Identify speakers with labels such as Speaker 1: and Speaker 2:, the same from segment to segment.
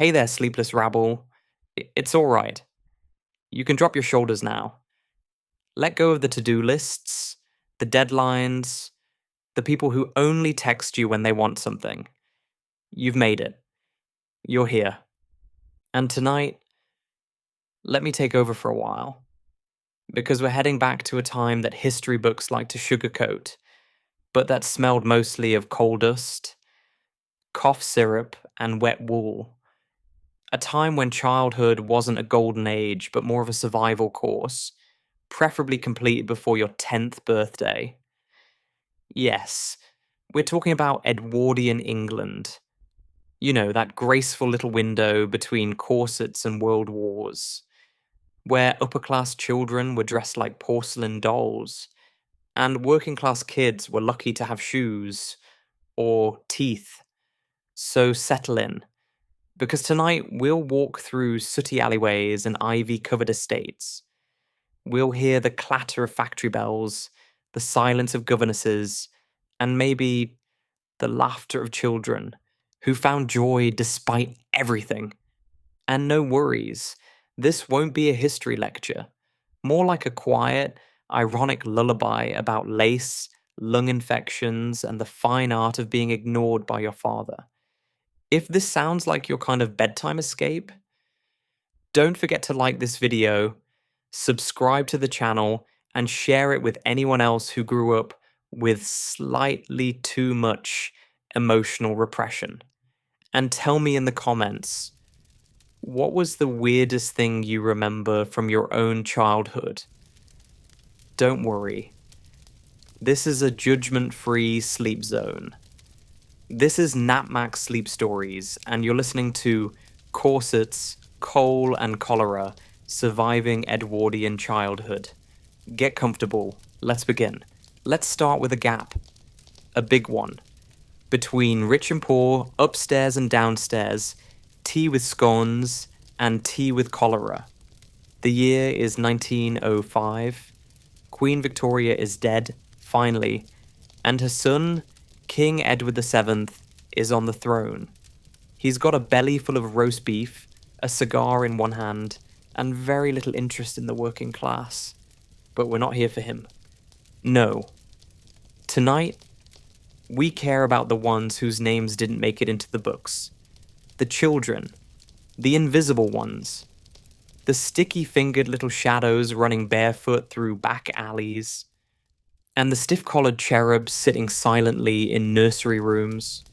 Speaker 1: Hey there, sleepless rabble. It's alright. You can drop your shoulders now. Let go of the to-do lists, the deadlines, the people who only text you when they want something. You've made it. You're here. And tonight, let me take over for a while. Because we're heading back to a time that history books like to sugarcoat, but that smelled mostly of coal dust, cough syrup, and wet wool. A time when childhood wasn't a golden age, but more of a survival course, preferably completed before your 10th birthday. Yes, we're talking about Edwardian England. You know, that graceful little window between corsets and world wars, where upper-class children were dressed like porcelain dolls, and working-class kids were lucky to have shoes, or teeth. So settle in, because tonight we'll walk through sooty alleyways and ivy-covered estates. We'll hear the clatter of factory bells, the silence of governesses, and maybe the laughter of children who found joy despite everything. And no worries, this won't be a history lecture, more like a quiet, ironic lullaby about lace, lung infections, and the fine art of being ignored by your father. If this sounds like your kind of bedtime escape, don't forget to like this video, subscribe to the channel, and share it with anyone else who grew up with slightly too much emotional repression. And tell me in the comments, what was the weirdest thing you remember from your own childhood? Don't worry. This is a judgment-free sleep zone. This is Napmax Sleep Stories, and you're listening to Corsets, Coal and Cholera, Surviving Edwardian Childhood. Get comfortable. Let's begin. Let's start with a gap. A big one. Between rich and poor, upstairs and downstairs, tea with scones, and tea with cholera. The year is 1905. Queen Victoria is dead, finally, and her son, King Edward VII, is on the throne. He's got a belly full of roast beef, a cigar in one hand, and very little interest in the working class. But we're not here for him. No. Tonight, we care about the ones whose names didn't make it into the books. The children. The invisible ones. The sticky-fingered little shadows running barefoot through back alleys. And the stiff-collared cherubs sitting silently in nursery rooms,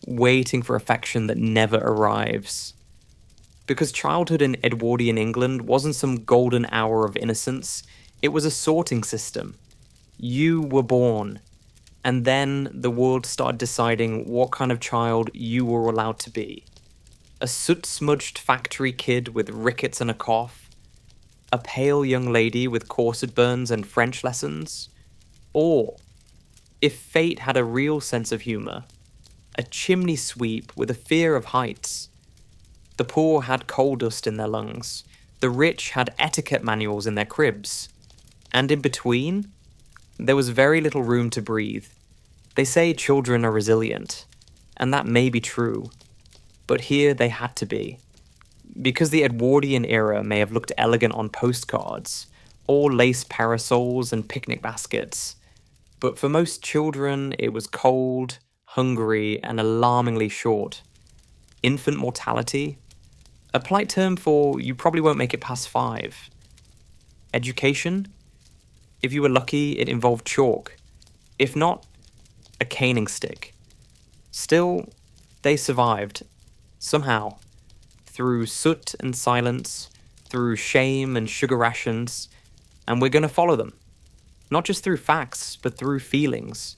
Speaker 1: waiting for affection that never arrives. Because childhood in Edwardian England wasn't some golden hour of innocence, it was a sorting system. You were born, and then the world started deciding what kind of child you were allowed to be. A soot-smudged factory kid with rickets and a cough, a pale young lady with corset burns and French lessons, or, if fate had a real sense of humor, a chimney sweep with a fear of heights. The poor had coal dust in their lungs, the rich had etiquette manuals in their cribs, and in between, there was very little room to breathe. They say children are resilient, and that may be true, but here they had to be. Because the Edwardian era may have looked elegant on postcards, all lace parasols and picnic baskets, but for most children it was cold, hungry, and alarmingly short. Infant mortality? A polite term for you probably won't make it past 5. Education? If you were lucky, it involved chalk. If not, a caning stick. Still, they survived. Somehow. Through soot and silence, through shame and sugar rations, and we're going to follow them. Not just through facts, but through feelings.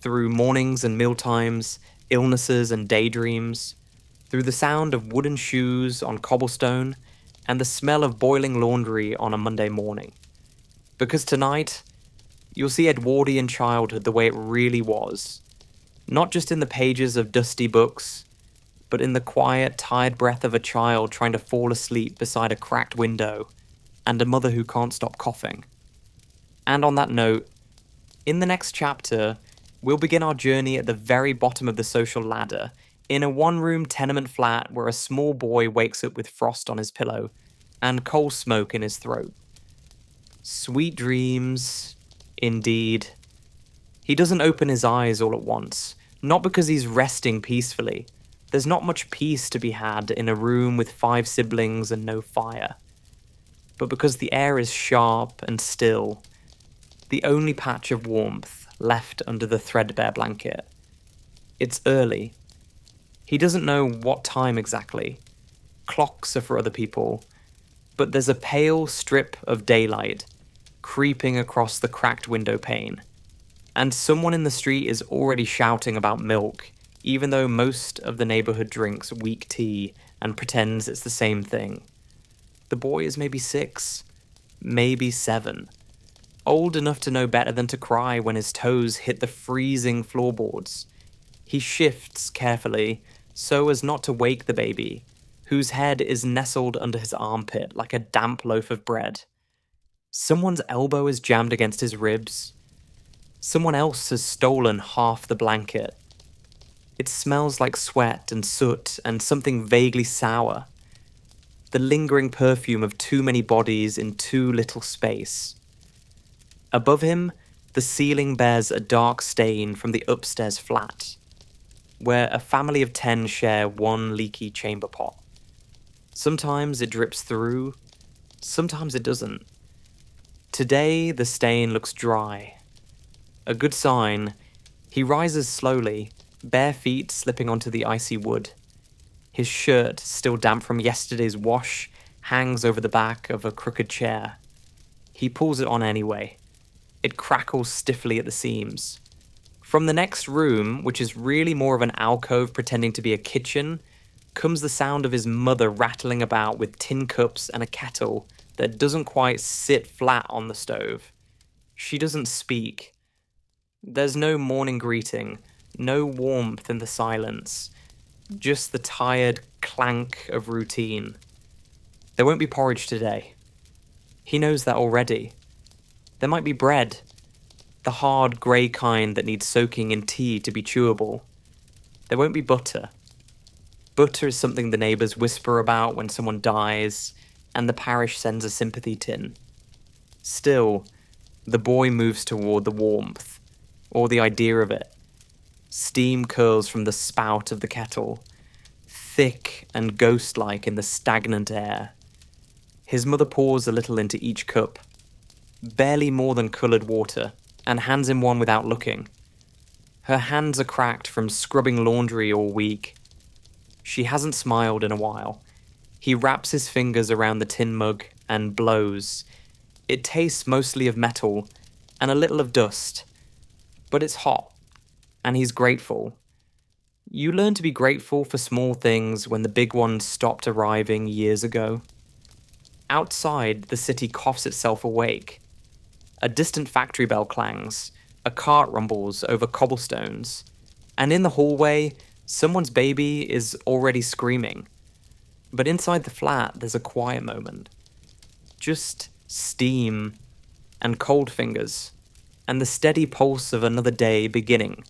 Speaker 1: Through mornings and mealtimes, illnesses and daydreams. Through the sound of wooden shoes on cobblestone, and the smell of boiling laundry on a Monday morning. Because tonight, you'll see Edwardian childhood the way it really was. Not just in the pages of dusty books, but in the quiet, tired breath of a child trying to fall asleep beside a cracked window, and a mother who can't stop coughing. And on that note, in the next chapter, we'll begin our journey at the very bottom of the social ladder, In a one-room tenement flat where a small boy wakes up with frost on his pillow and coal smoke in his throat. Sweet dreams, indeed. He doesn't open his eyes all at once, not because he's resting peacefully. There's not much peace to be had in a room with 5 siblings and no fire. But because the air is sharp and still, the only patch of warmth left under the threadbare blanket. It's early. He doesn't know what time exactly. Clocks are for other people, but there's a pale strip of daylight creeping across the cracked window pane. And someone in the street is already shouting about milk, even though most of the neighborhood drinks weak tea and pretends it's the same thing. The boy is maybe 6, maybe 7, old enough to know better than to cry when his toes hit the freezing floorboards. He shifts carefully so as not to wake the baby, whose head is nestled under his armpit like a damp loaf of bread. Someone's elbow is jammed against his ribs. Someone else has stolen half the blanket. It smells like sweat and soot and something vaguely sour. The lingering perfume of too many bodies in too little space. Above him, the ceiling bears a dark stain from the upstairs flat, where a family of 10 share one leaky chamber pot. Sometimes it drips through, sometimes it doesn't. Today, the stain looks dry. A good sign. He rises slowly, bare feet slipping onto the icy wood. His shirt, still damp from yesterday's wash, hangs over the back of a crooked chair. He pulls it on anyway. It crackles stiffly at the seams. From the next room, which is really more of an alcove pretending to be a kitchen, comes the sound of his mother rattling about with tin cups and a kettle that doesn't quite sit flat on the stove. She doesn't speak. There's no morning greeting, no warmth in the silence, just the tired clank of routine. There won't be porridge today. He knows that already. There might be bread, the hard grey kind that needs soaking in tea to be chewable. There won't be butter. Butter is something the neighbours whisper about when someone dies, and the parish sends a sympathy tin. Still, the boy moves toward the warmth, or the idea of it. Steam curls from the spout of the kettle, thick and ghost-like in the stagnant air. His mother pours a little into each cup, barely more than coloured water, and hands him one without looking. Her hands are cracked from scrubbing laundry all week. She hasn't smiled in a while. He wraps his fingers around the tin mug and blows. It tastes mostly of metal and a little of dust, but it's hot, and he's grateful. You learn to be grateful for small things when the big ones stopped arriving years ago. Outside, the city coughs itself awake. A distant factory bell clangs, a cart rumbles over cobblestones, and in the hallway, someone's baby is already screaming. But inside the flat, there's a quiet moment. Just steam and cold fingers, and the steady pulse of another day beginning.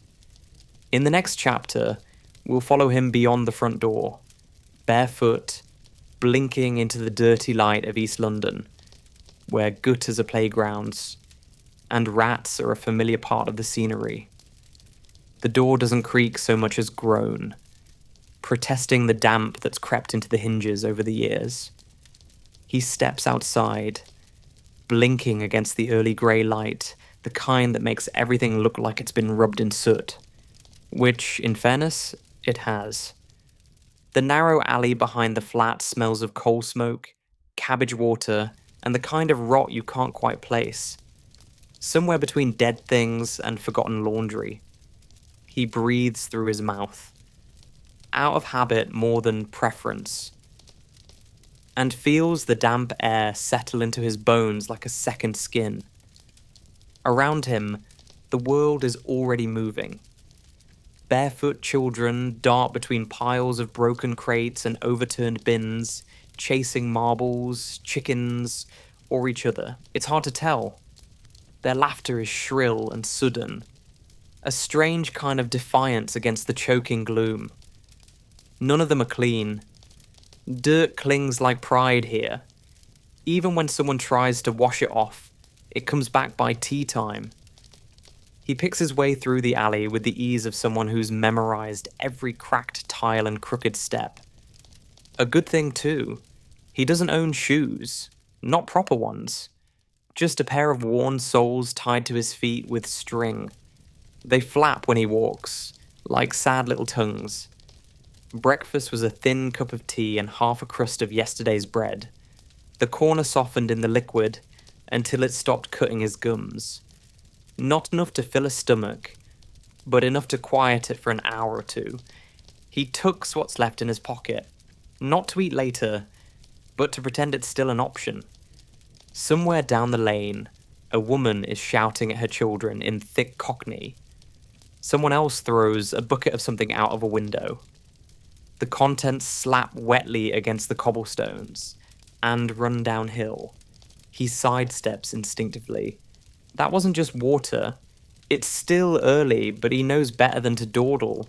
Speaker 1: In the next chapter, we'll follow him beyond the front door, barefoot, blinking into the dirty light of East London, where gutters are playgrounds, and rats are a familiar part of the scenery. The door doesn't creak so much as groan, protesting the damp that's crept into the hinges over the years. He steps outside, blinking against the early grey light, the kind that makes everything look like it's been rubbed in soot, which, in fairness, it has. The narrow alley behind the flat smells of coal smoke, cabbage water, and the kind of rot you can't quite place. Somewhere between dead things and forgotten laundry. He breathes through his mouth, out of habit more than preference, and feels the damp air settle into his bones like a second skin. Around him, the world is already moving. Barefoot children dart between piles of broken crates and overturned bins, chasing marbles, chickens, or each other. It's hard to tell. Their laughter is shrill and sudden, a strange kind of defiance against the choking gloom. None of them are clean. Dirt clings like pride here. Even when someone tries to wash it off, it comes back by tea time. He picks his way through the alley with the ease of someone who's memorized every cracked tile and crooked step. A good thing, too. He doesn't own shoes. Not proper ones. Just a pair of worn soles tied to his feet with string. They flap when he walks, like sad little tongues. Breakfast was a thin cup of tea and half a crust of yesterday's bread. The corner softened in the liquid until it stopped cutting his gums. Not enough to fill a stomach, but enough to quiet it for an hour or two. He tucks what's left in his pocket, not to eat later, but to pretend it's still an option. Somewhere down the lane, a woman is shouting at her children in thick Cockney. Someone else throws a bucket of something out of a window. The contents slap wetly against the cobblestones and run downhill. He sidesteps instinctively. That wasn't just water. It's still early, but he knows better than to dawdle.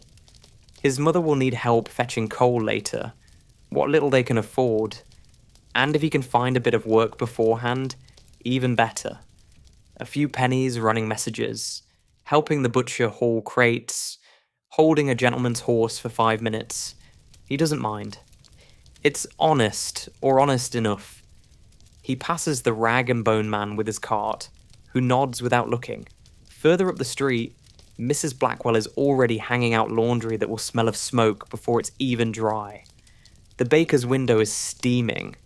Speaker 1: His mother will need help fetching coal later, what little they can afford. And if he can find a bit of work beforehand, even better. A few pennies running messages, helping the butcher haul crates, holding a gentleman's horse for 5 minutes. He doesn't mind. It's honest, or honest enough. He passes the rag and bone man with his cart, who nods without looking. Further up the street, Mrs. Blackwell is already hanging out laundry that will smell of smoke before it's even dry. The baker's window is steaming,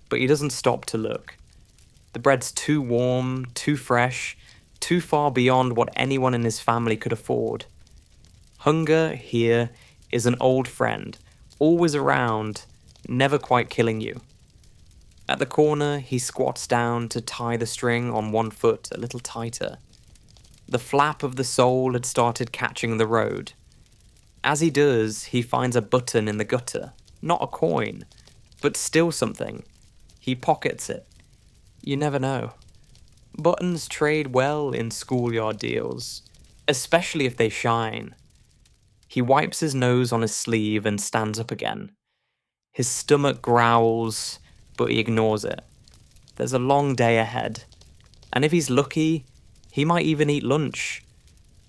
Speaker 1: but he doesn't stop to look. The bread's too warm, too fresh, too far beyond what anyone in his family could afford. Hunger here is an old friend, always around, never quite killing you. At the corner, he squats down to tie the string on one foot a little tighter. The flap of the sole had started catching the road. As he does, he finds a button in the gutter. Not a coin, but still something. He pockets it. You never know. Buttons trade well in schoolyard deals, especially if they shine. He wipes his nose on his sleeve and stands up again. His stomach growls, but he ignores it. There's a long day ahead, and if he's lucky, he might even eat lunch.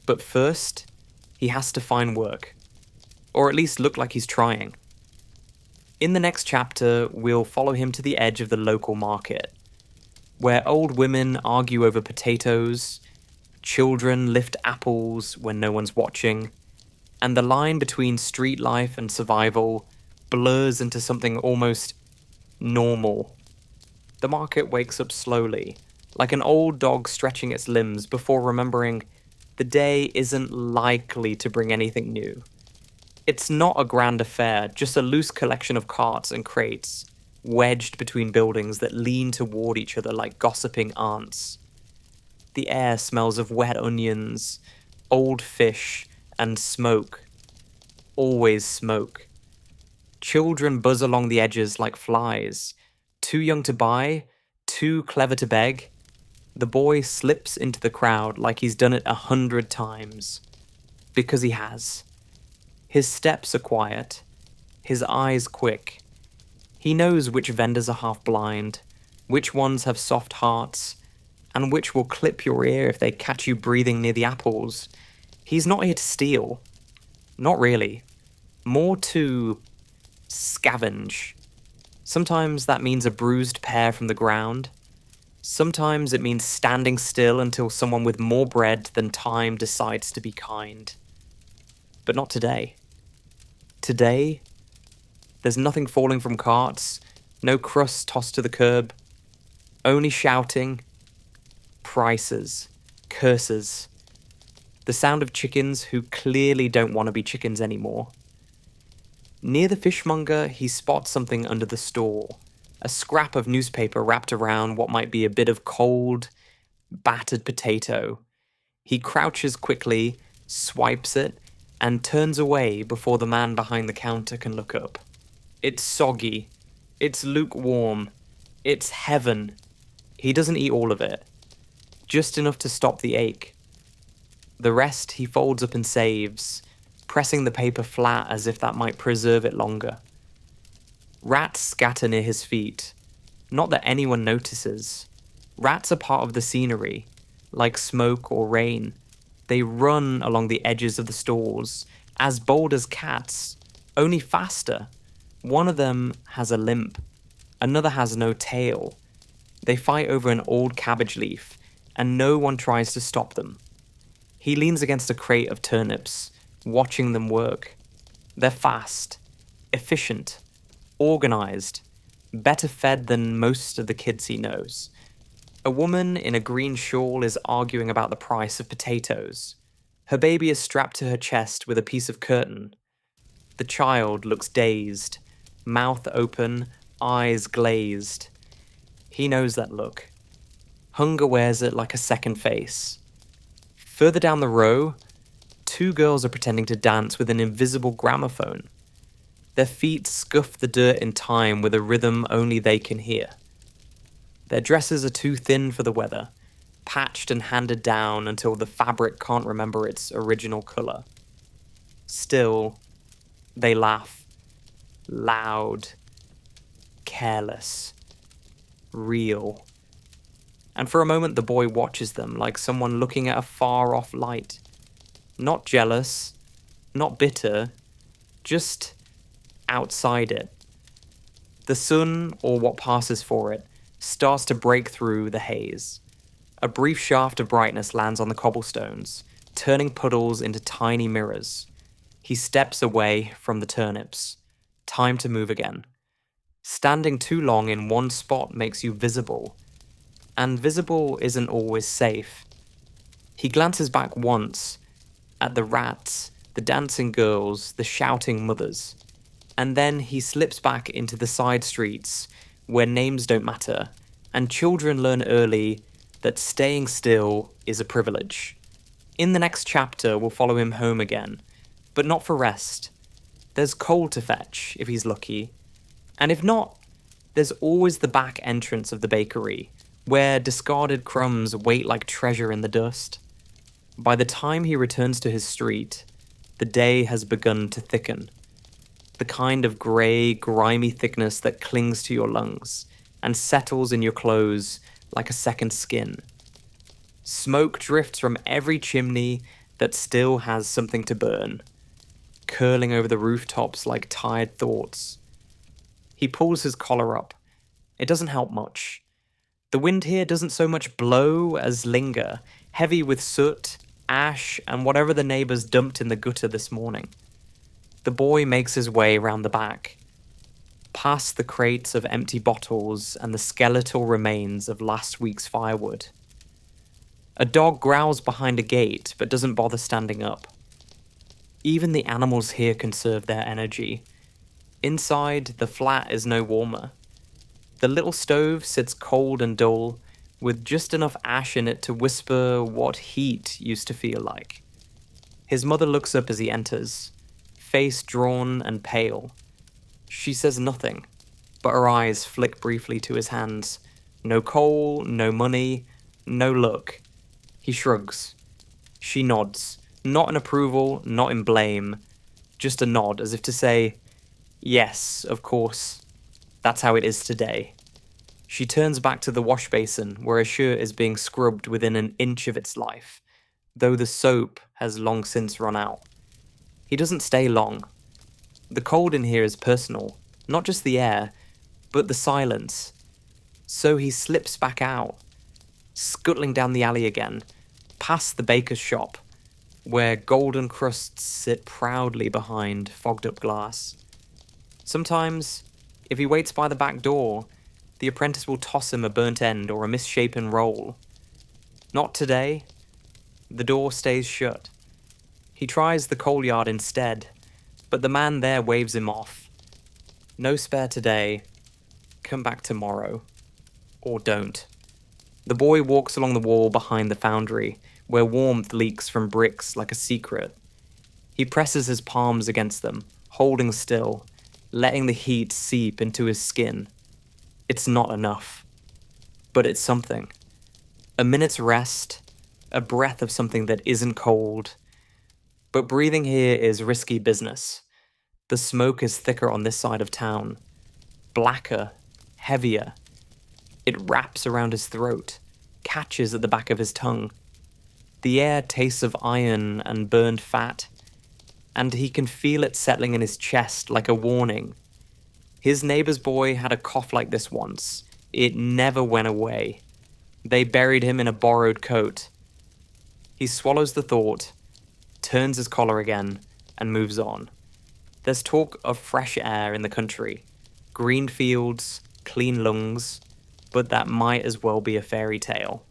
Speaker 1: But first, he has to find work, or at least look like he's trying. In the next chapter, we'll follow him to the edge of the local market, where old women argue over potatoes, children lift apples when no one's watching, and the line between street life and survival blurs into something almost normal. The market wakes up slowly, like an old dog stretching its limbs before remembering the day isn't likely to bring anything new. It's not a grand affair, just a loose collection of carts and crates, wedged between buildings that lean toward each other like gossiping aunts. The air smells of wet onions, old fish, and smoke. Always smoke. Children buzz along the edges like flies. Too young to buy, too clever to beg. The boy slips into the crowd like he's done it 100 times. Because he has. His steps are quiet. His eyes quick. He knows which vendors are half blind, which ones have soft hearts, and which will clip your ear if they catch you breathing near the apples. He's not here to steal. Not really. More to scavenge. Sometimes that means a bruised pear from the ground. Sometimes it means standing still until someone with more bread than time decides to be kind. But not today. Today, there's nothing falling from carts, no crusts tossed to the curb, only shouting, prices, curses, the sound of chickens who clearly don't want to be chickens anymore. Near the fishmonger, he spots something under the stall, a scrap of newspaper wrapped around what might be a bit of cold, battered potato. He crouches quickly, swipes it, and turns away before the man behind the counter can look up. It's soggy. It's lukewarm. It's heaven. He doesn't eat all of it. Just enough to stop the ache. The rest he folds up and saves, pressing the paper flat as if that might preserve it longer. Rats scatter near his feet. Not that anyone notices. Rats are part of the scenery, like smoke or rain. They run along the edges of the stalls, as bold as cats, only faster. One of them has a limp. Another has no tail. They fight over an old cabbage leaf, and no one tries to stop them. He leans against a crate of turnips, watching them work. They're fast, efficient, organized, better fed than most of the kids he knows. A woman in a green shawl is arguing about the price of potatoes. Her baby is strapped to her chest with a piece of curtain. The child looks dazed, mouth open, eyes glazed. He knows that look. Hunger wears it like a second face. Further down the row, two girls are pretending to dance with an invisible gramophone. Their feet scuff the dirt in time with a rhythm only they can hear. Their dresses are too thin for the weather, patched and handed down until the fabric can't remember its original colour. Still, they laugh. Loud. Careless. Real. And for a moment the boy watches them like someone looking at a far-off light. Not jealous, not bitter, just outside it. The sun, or what passes for it, starts to break through the haze. A brief shaft of brightness lands on the cobblestones, turning puddles into tiny mirrors. He steps away from the turnips. Time to move again. Standing too long in one spot makes you visible. And visible isn't always safe. He glances back once at the rats, the dancing girls, the shouting mothers. And then he slips back into the side streets where names don't matter, and children learn early that staying still is a privilege. In the next chapter, we'll follow him home again, but not for rest. There's coal to fetch, if he's lucky. And if not, there's always the back entrance of the bakery, where discarded crumbs wait like treasure in the dust. By the time he returns to his street, the day has begun to thicken. The kind of grey, grimy thickness that clings to your lungs and settles in your clothes like a second skin. Smoke drifts from every chimney that still has something to burn, curling over the rooftops like tired thoughts. He pulls his collar up. It doesn't help much. The wind here doesn't so much blow as linger, heavy with soot, ash, and whatever the neighbours dumped in the gutter this morning. The boy makes his way round the back, past the crates of empty bottles and the skeletal remains of last week's firewood. A dog growls behind a gate but doesn't bother standing up. Even the animals here conserve their energy. Inside, the flat is no warmer. The little stove sits cold and dull, with just enough ash in it to whisper what heat used to feel like. His mother looks up as he enters, face drawn and pale. She says nothing, but her eyes flick briefly to his hands. No coal, no money, no look. He shrugs. She nods, not in approval, not in blame, just a nod as if to say, yes, of course, that's how it is today. She turns back to the wash basin where her shirt is being scrubbed within an inch of its life, though the soap has long since run out. He doesn't stay long. The cold in here is personal, not just the air, but the silence. So he slips back out, scuttling down the alley again, past the baker's shop, where golden crusts sit proudly behind fogged-up glass. Sometimes, if he waits by the back door, the apprentice will toss him a burnt end or a misshapen roll. Not today. The door stays shut. He tries the coal yard instead, but the man there waves him off. No spare today. Come back tomorrow. Or don't. The boy walks along the wall behind the foundry, where warmth leaks from bricks like a secret. He presses his palms against them, holding still, letting the heat seep into his skin. It's not enough. But it's something. A minute's rest, a breath of something that isn't cold, But breathing here is risky business. The smoke is thicker on this side of town. Blacker, heavier. It wraps around his throat, catches at the back of his tongue. The air tastes of iron and burned fat, and he can feel it settling in his chest like a warning. His neighbor's boy had a cough like this once. It never went away. They buried him in a borrowed coat. He swallows the thought, turns his collar again, and moves on. There's talk of fresh air in the country, green fields, clean lungs, but that might as well be a fairy tale.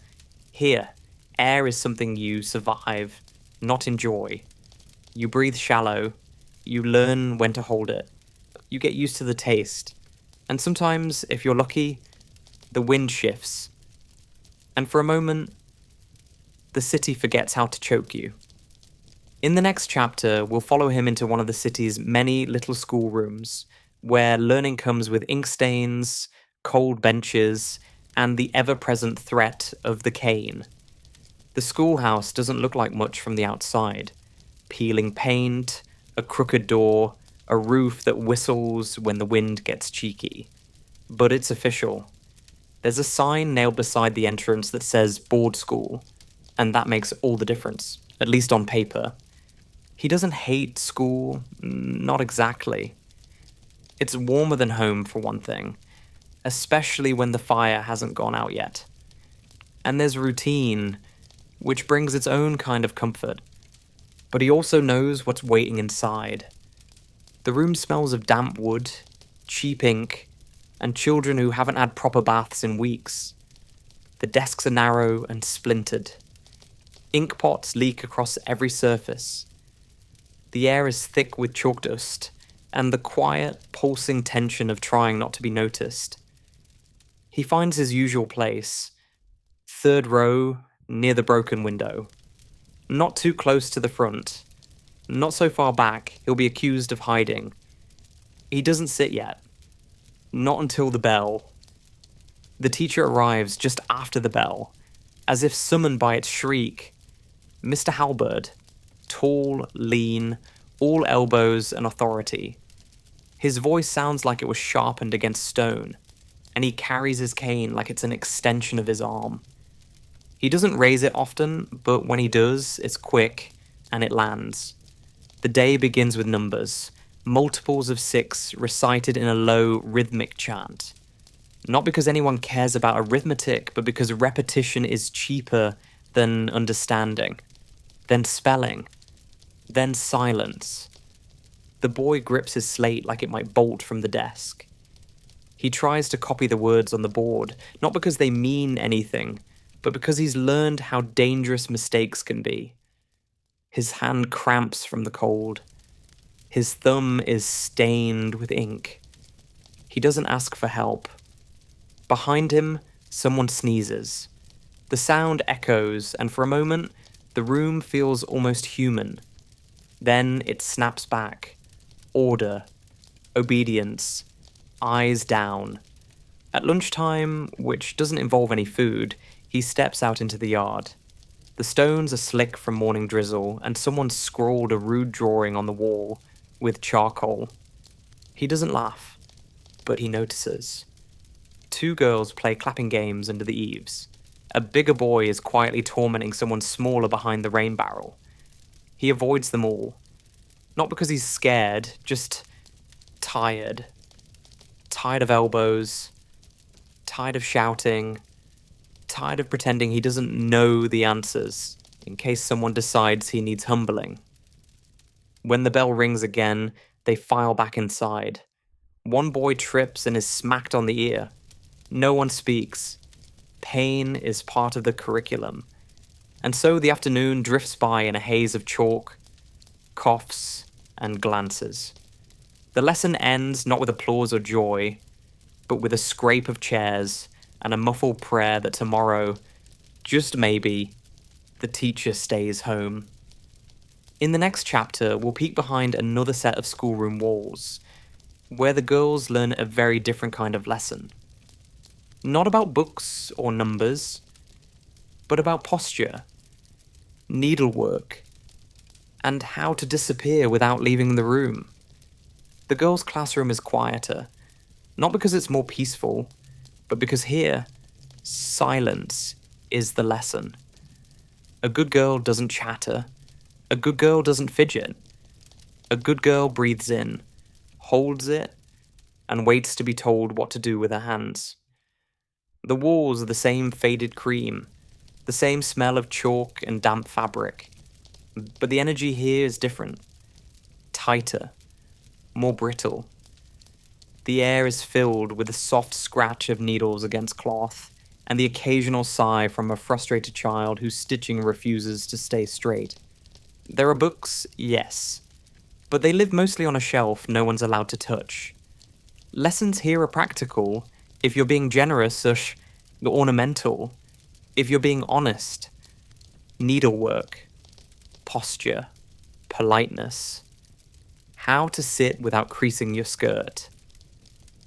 Speaker 1: Here, air is something you survive, not enjoy. You breathe shallow, you learn when to hold it, you get used to the taste, and sometimes, if you're lucky, the wind shifts. And for a moment, the city forgets how to choke you. In the next chapter, we'll follow him into one of the city's many little schoolrooms, where learning comes with ink stains, cold benches, and the ever-present threat of the cane. The schoolhouse doesn't look like much from the outside. Peeling paint, a crooked door, a roof that whistles when the wind gets cheeky. But it's official. There's a sign nailed beside the entrance that says board school, and that makes all the difference, at least on paper. He doesn't hate school, not exactly. It's warmer than home, for one thing, especially when the fire hasn't gone out yet. And there's routine, which brings its own kind of comfort. But he also knows what's waiting inside. The room smells of damp wood, cheap ink, and children who haven't had proper baths in weeks. The desks are narrow and splintered. Ink pots leak across every surface. The air is thick with chalk dust, and the quiet, pulsing tension of trying not to be noticed. He finds his usual place, third row, near the broken window. Not too close to the front. Not so far back, he'll be accused of hiding. He doesn't sit yet. Not until the bell. The teacher arrives just after the bell, as if summoned by its shriek. Mr. Halberd, tall, lean, all elbows and authority. His voice sounds like it was sharpened against stone, and he carries his cane like it's an extension of his arm. He doesn't raise it often, but when he does, it's quick, and it lands. The day begins with numbers, multiples of 6 recited in a low, rhythmic chant. Not because anyone cares about arithmetic, but because repetition is cheaper than understanding, then spelling, then silence. The boy grips his slate like it might bolt from the desk. He tries to copy the words on the board, not because they mean anything, but because he's learned how dangerous mistakes can be. His hand cramps from the cold. His thumb is stained with ink. He doesn't ask for help. Behind him, someone sneezes. The sound echoes, and for a moment, the room feels almost human. Then it snaps back. Order. Obedience. Eyes down. At lunchtime, which doesn't involve any food, he steps out into the yard. The stones are slick from morning drizzle, and someone scrawled a rude drawing on the wall with charcoal. He doesn't laugh, but he notices. 2 girls play clapping games under the eaves. A bigger boy is quietly tormenting someone smaller behind the rain barrel. He avoids them all. Not because he's scared, just tired. Tired of elbows. Tired of shouting. Tired of pretending he doesn't know the answers, in case someone decides he needs humbling. When the bell rings again, they file back inside. One boy trips and is smacked on the ear. No one speaks. Pain is part of the curriculum. And so the afternoon drifts by in a haze of chalk, coughs, and glances. The lesson ends not with applause or joy, but with a scrape of chairs and a muffled prayer that tomorrow, just maybe, the teacher stays home. In the next chapter, we'll peek behind another set of schoolroom walls, where the girls learn a very different kind of lesson. Not about books or numbers, but about posture, needlework, and how to disappear without leaving the room. The girls' classroom is quieter, not because it's more peaceful, but because here, silence is the lesson. A good girl doesn't chatter. A good girl doesn't fidget. A good girl breathes in, holds it, and waits to be told what to do with her hands. The walls are the same faded cream, the same smell of chalk and damp fabric, but the energy here is different, tighter, more brittle. The air is filled with the soft scratch of needles against cloth, and the occasional sigh from a frustrated child whose stitching refuses to stay straight. There are books, yes, but they live mostly on a shelf no one's allowed to touch. Lessons here are practical. If you're being generous, you're ornamental. If you're being honest, needlework, posture, politeness. How to sit without creasing your skirt.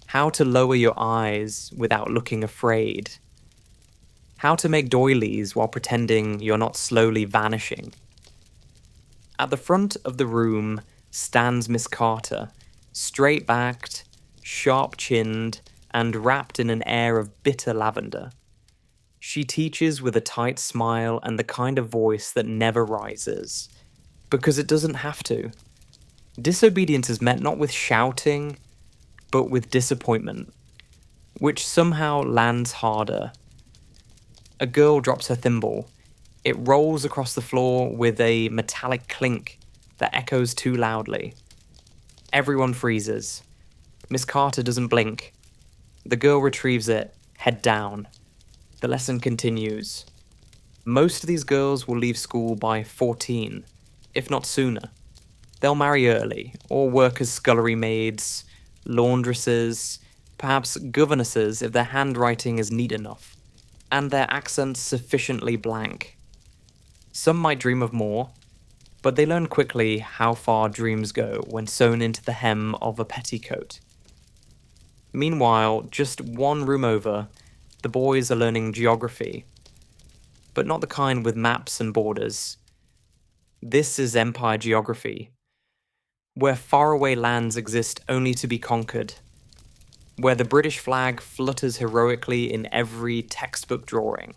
Speaker 1: How to lower your eyes without looking afraid. How to make doilies while pretending you're not slowly vanishing. At the front of the room stands Miss Carter, straight-backed, sharp-chinned, and wrapped in an air of bitter lavender. She teaches with a tight smile and the kind of voice that never rises, because it doesn't have to. Disobedience is met not with shouting, but with disappointment, which somehow lands harder. A girl drops her thimble. It rolls across the floor with a metallic clink that echoes too loudly. Everyone freezes. Miss Carter doesn't blink. The girl retrieves it, head down. The lesson continues. Most of these girls will leave school by 14, if not sooner. They'll marry early, or work as scullery maids, laundresses, perhaps governesses if their handwriting is neat enough, and their accents sufficiently blank. Some might dream of more, but they learn quickly how far dreams go when sewn into the hem of a petticoat. Meanwhile, just one room over, the boys are learning geography, but not the kind with maps and borders. This is empire geography, where faraway lands exist only to be conquered, where the British flag flutters heroically in every textbook drawing,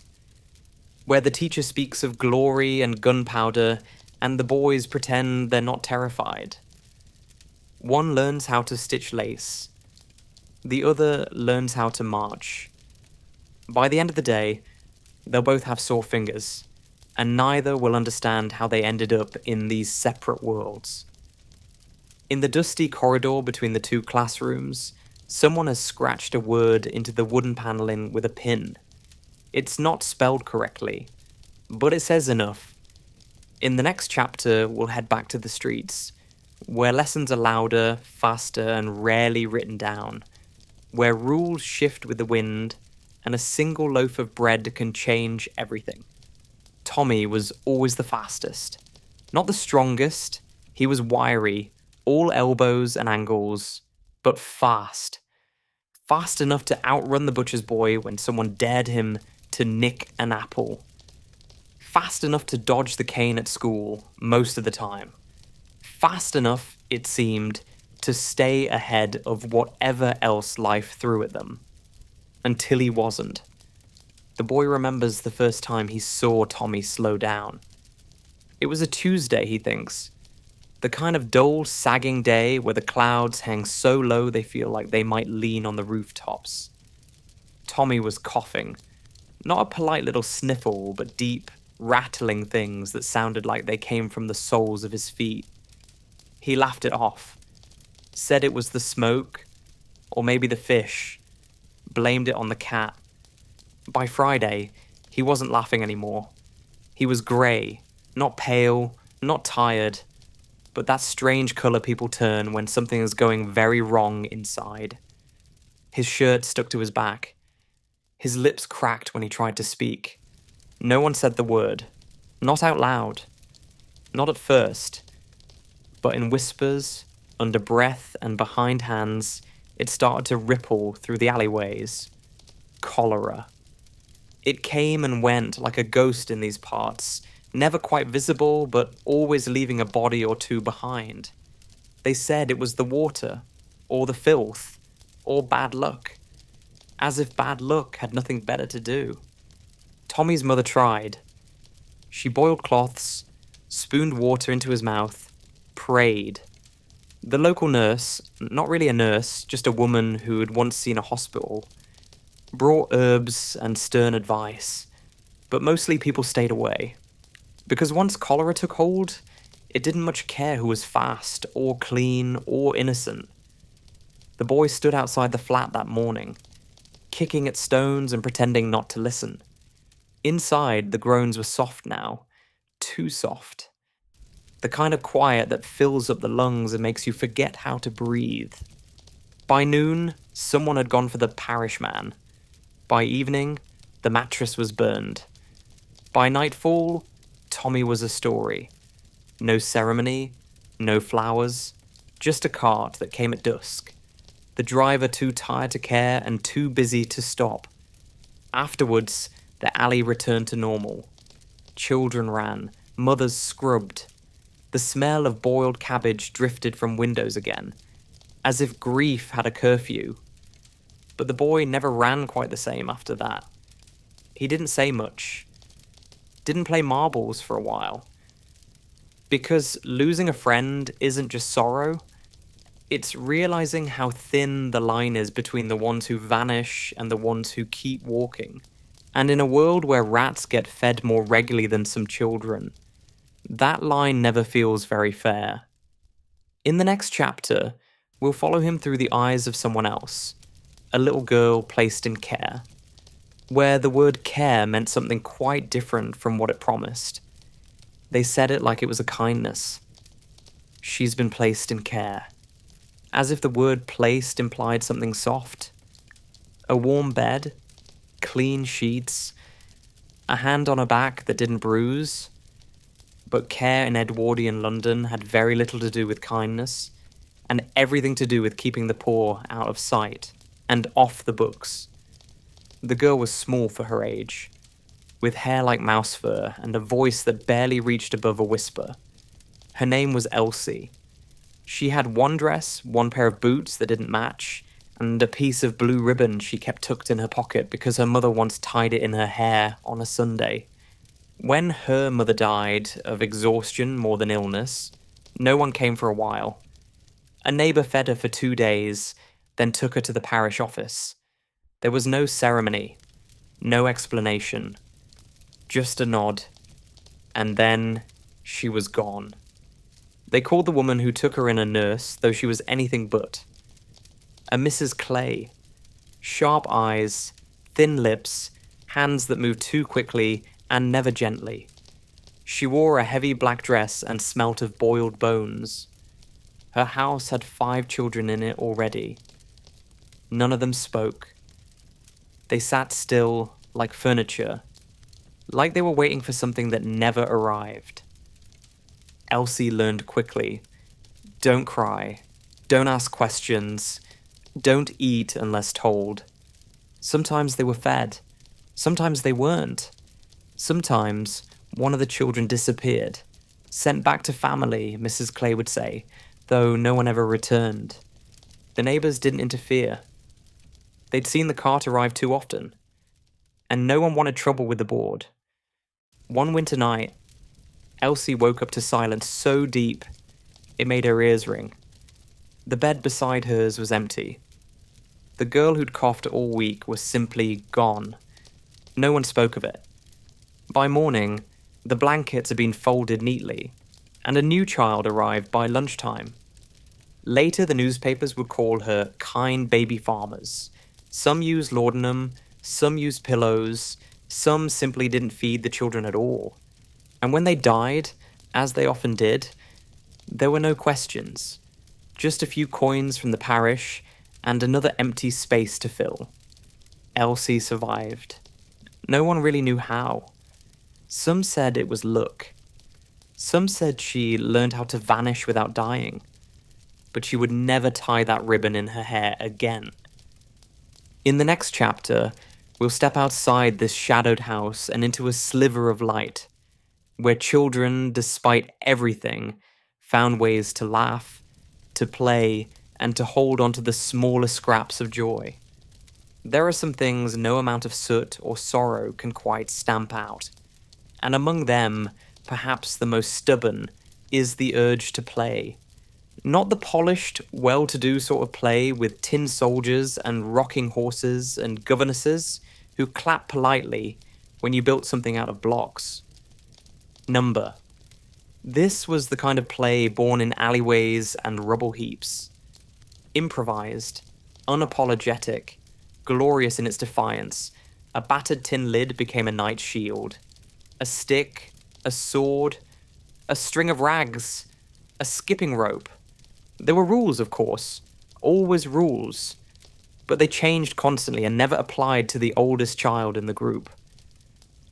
Speaker 1: where the teacher speaks of glory and gunpowder, and the boys pretend they're not terrified. One learns how to stitch lace. The other learns how to march. By the end of the day, they'll both have sore fingers, and neither will understand how they ended up in these separate worlds. In the dusty corridor between the two classrooms, someone has scratched a word into the wooden paneling with a pin. It's not spelled correctly, but it says enough. In the next chapter, we'll head back to the streets, where lessons are louder, faster, and rarely written down, where rules shift with the wind, and a single loaf of bread can change everything. Tommy was always the fastest. Not the strongest, he was wiry, all elbows and angles, but fast. Fast enough to outrun the butcher's boy when someone dared him to nick an apple. Fast enough to dodge the cane at school most of the time. Fast enough, it seemed, to stay ahead of whatever else life threw at them. Until he wasn't. The boy remembers the first time he saw Tommy slow down. It was a Tuesday, he thinks. The kind of dull, sagging day where the clouds hang so low they feel like they might lean on the rooftops. Tommy was coughing. Not a polite little sniffle, but deep, rattling things that sounded like they came from the soles of his feet. He laughed it off. Said it was the smoke, or maybe the fish. Blamed it on the cat. By Friday, he wasn't laughing anymore. He was grey, not pale, not tired, but that strange colour people turn when something is going very wrong inside. His shirt stuck to his back. His lips cracked when he tried to speak. No one said the word. Not out loud. Not at first. But in whispers, under breath and behind hands, it started to ripple through the alleyways. Cholera. It came and went like a ghost in these parts, Never quite visible, but always leaving a body or two behind. They said it was the water, or the filth, or bad luck. As if bad luck had nothing better to do. Tommy's mother tried. She boiled cloths, spooned water into his mouth, prayed. The local nurse, not really a nurse, just a woman who had once seen a hospital, brought herbs and stern advice, but mostly people stayed away. Because once cholera took hold, it didn't much care who was fast, or clean, or innocent. The boy stood outside the flat that morning, kicking at stones and pretending not to listen. Inside, the groans were soft now, too soft. The kind of quiet that fills up the lungs and makes you forget how to breathe. By noon, someone had gone for the parish man. By evening, the mattress was burned. By nightfall, Tommy was a story. No ceremony, no flowers, just a cart that came at dusk. The driver too tired to care and too busy to stop. Afterwards, the alley returned to normal. Children ran, mothers scrubbed. The smell of boiled cabbage drifted from windows again, as if grief had a curfew. But the boy never ran quite the same after that. He didn't say much. Didn't play marbles for a while. Because losing a friend isn't just sorrow, it's realizing how thin the line is between the ones who vanish and the ones who keep walking. And in a world where rats get fed more regularly than some children, that line never feels very fair. In the next chapter, we'll follow him through the eyes of someone else, a little girl placed in care, where the word care meant something quite different from what it promised. They said it like it was a kindness. She's been placed in care. As if the word placed implied something soft. A warm bed, clean sheets, a hand on her back that didn't bruise. But care in Edwardian London had very little to do with kindness, and everything to do with keeping the poor out of sight and off the books. The girl was small for her age, with hair like mouse fur and a voice that barely reached above a whisper. Her name was Elsie. She had one dress, one pair of boots that didn't match, and a piece of blue ribbon she kept tucked in her pocket because her mother once tied it in her hair on a Sunday. When her mother died of exhaustion more than illness, no one came for a while. A neighbour fed her for 2 days, then took her to the parish office. There was no ceremony, no explanation, just a nod, and then she was gone. They called the woman who took her in a nurse, though she was anything but. A Mrs. Clay. Sharp eyes, thin lips, hands that moved too quickly and never gently. She wore a heavy black dress and smelt of boiled bones. Her house had 5 children in it already. None of them spoke. They sat still, like furniture, like they were waiting for something that never arrived. Elsie learned quickly. Don't cry. Don't ask questions. Don't eat unless told. Sometimes they were fed. Sometimes they weren't. Sometimes one of the children disappeared. Sent back to family, Mrs. Clay would say, though no one ever returned. The neighbours didn't interfere. They'd seen the cart arrive too often. And no one wanted trouble with the board. One winter night, Elsie woke up to silence so deep, it made her ears ring. The bed beside hers was empty. The girl who'd coughed all week was simply gone. No one spoke of it. By morning, the blankets had been folded neatly, and a new child arrived by lunchtime. Later, the newspapers would call her kind baby farmers. Some used laudanum, some used pillows, some simply didn't feed the children at all. And when they died, as they often did, there were no questions. Just a few coins from the parish, and another empty space to fill. Elsie survived. No one really knew how. Some said it was luck. Some said she learned how to vanish without dying. But she would never tie that ribbon in her hair again. In the next chapter, we'll step outside this shadowed house and into a sliver of light. where children, despite everything, found ways to laugh, to play, and to hold on to the smallest scraps of joy. There are some things no amount of soot or sorrow can quite stamp out, and among them, perhaps the most stubborn, is the urge to play. Not the polished, well-to-do sort of play with tin soldiers and rocking horses and governesses who clap politely when you built something out of blocks. Number. This was the kind of play born in alleyways and rubble heaps. Improvised, unapologetic, glorious in its defiance, a battered tin lid became a knight's shield. A stick, a sword, a string of rags, a skipping rope. There were rules, of course, always rules, but they changed constantly and never applied to the oldest child in the group.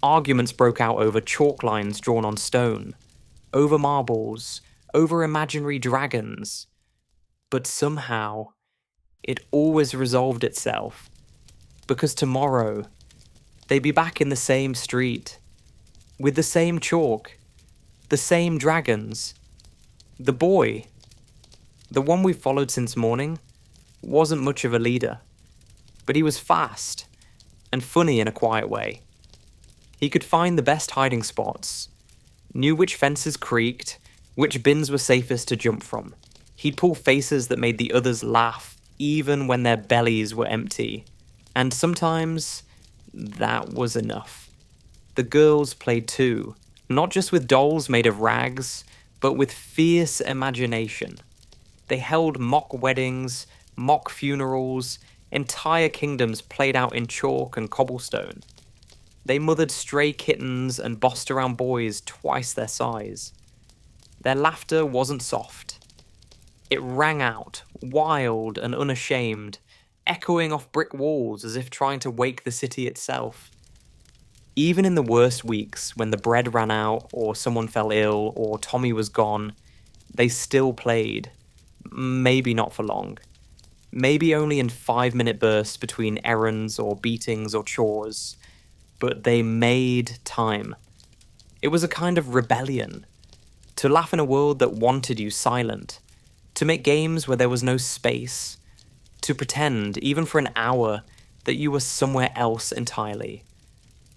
Speaker 1: Arguments broke out over chalk lines drawn on stone, over marbles, over imaginary dragons, but somehow it always resolved itself, because tomorrow they'd be back in the same street, with the same chalk, the same dragons. The boy, the one we've followed since morning, wasn't much of a leader, but he was fast and funny in a quiet way. He could find the best hiding spots, knew which fences creaked, which bins were safest to jump from. He'd pull faces that made the others laugh, even when their bellies were empty. And sometimes, that was enough. The girls played too, not just with dolls made of rags, but with fierce imagination. They held mock weddings, mock funerals, entire kingdoms played out in chalk and cobblestone. They mothered stray kittens and bossed around boys twice their size. Their laughter wasn't soft. It rang out, wild and unashamed, echoing off brick walls as if trying to wake the city itself. Even in the worst weeks, when the bread ran out, or someone fell ill, or Tommy was gone, they still played. Maybe not for long. Maybe only in 5-minute bursts between errands or beatings or chores. But they made time. It was a kind of rebellion. To laugh in a world that wanted you silent. To make games where there was no space. To pretend, even for an hour, that you were somewhere else entirely.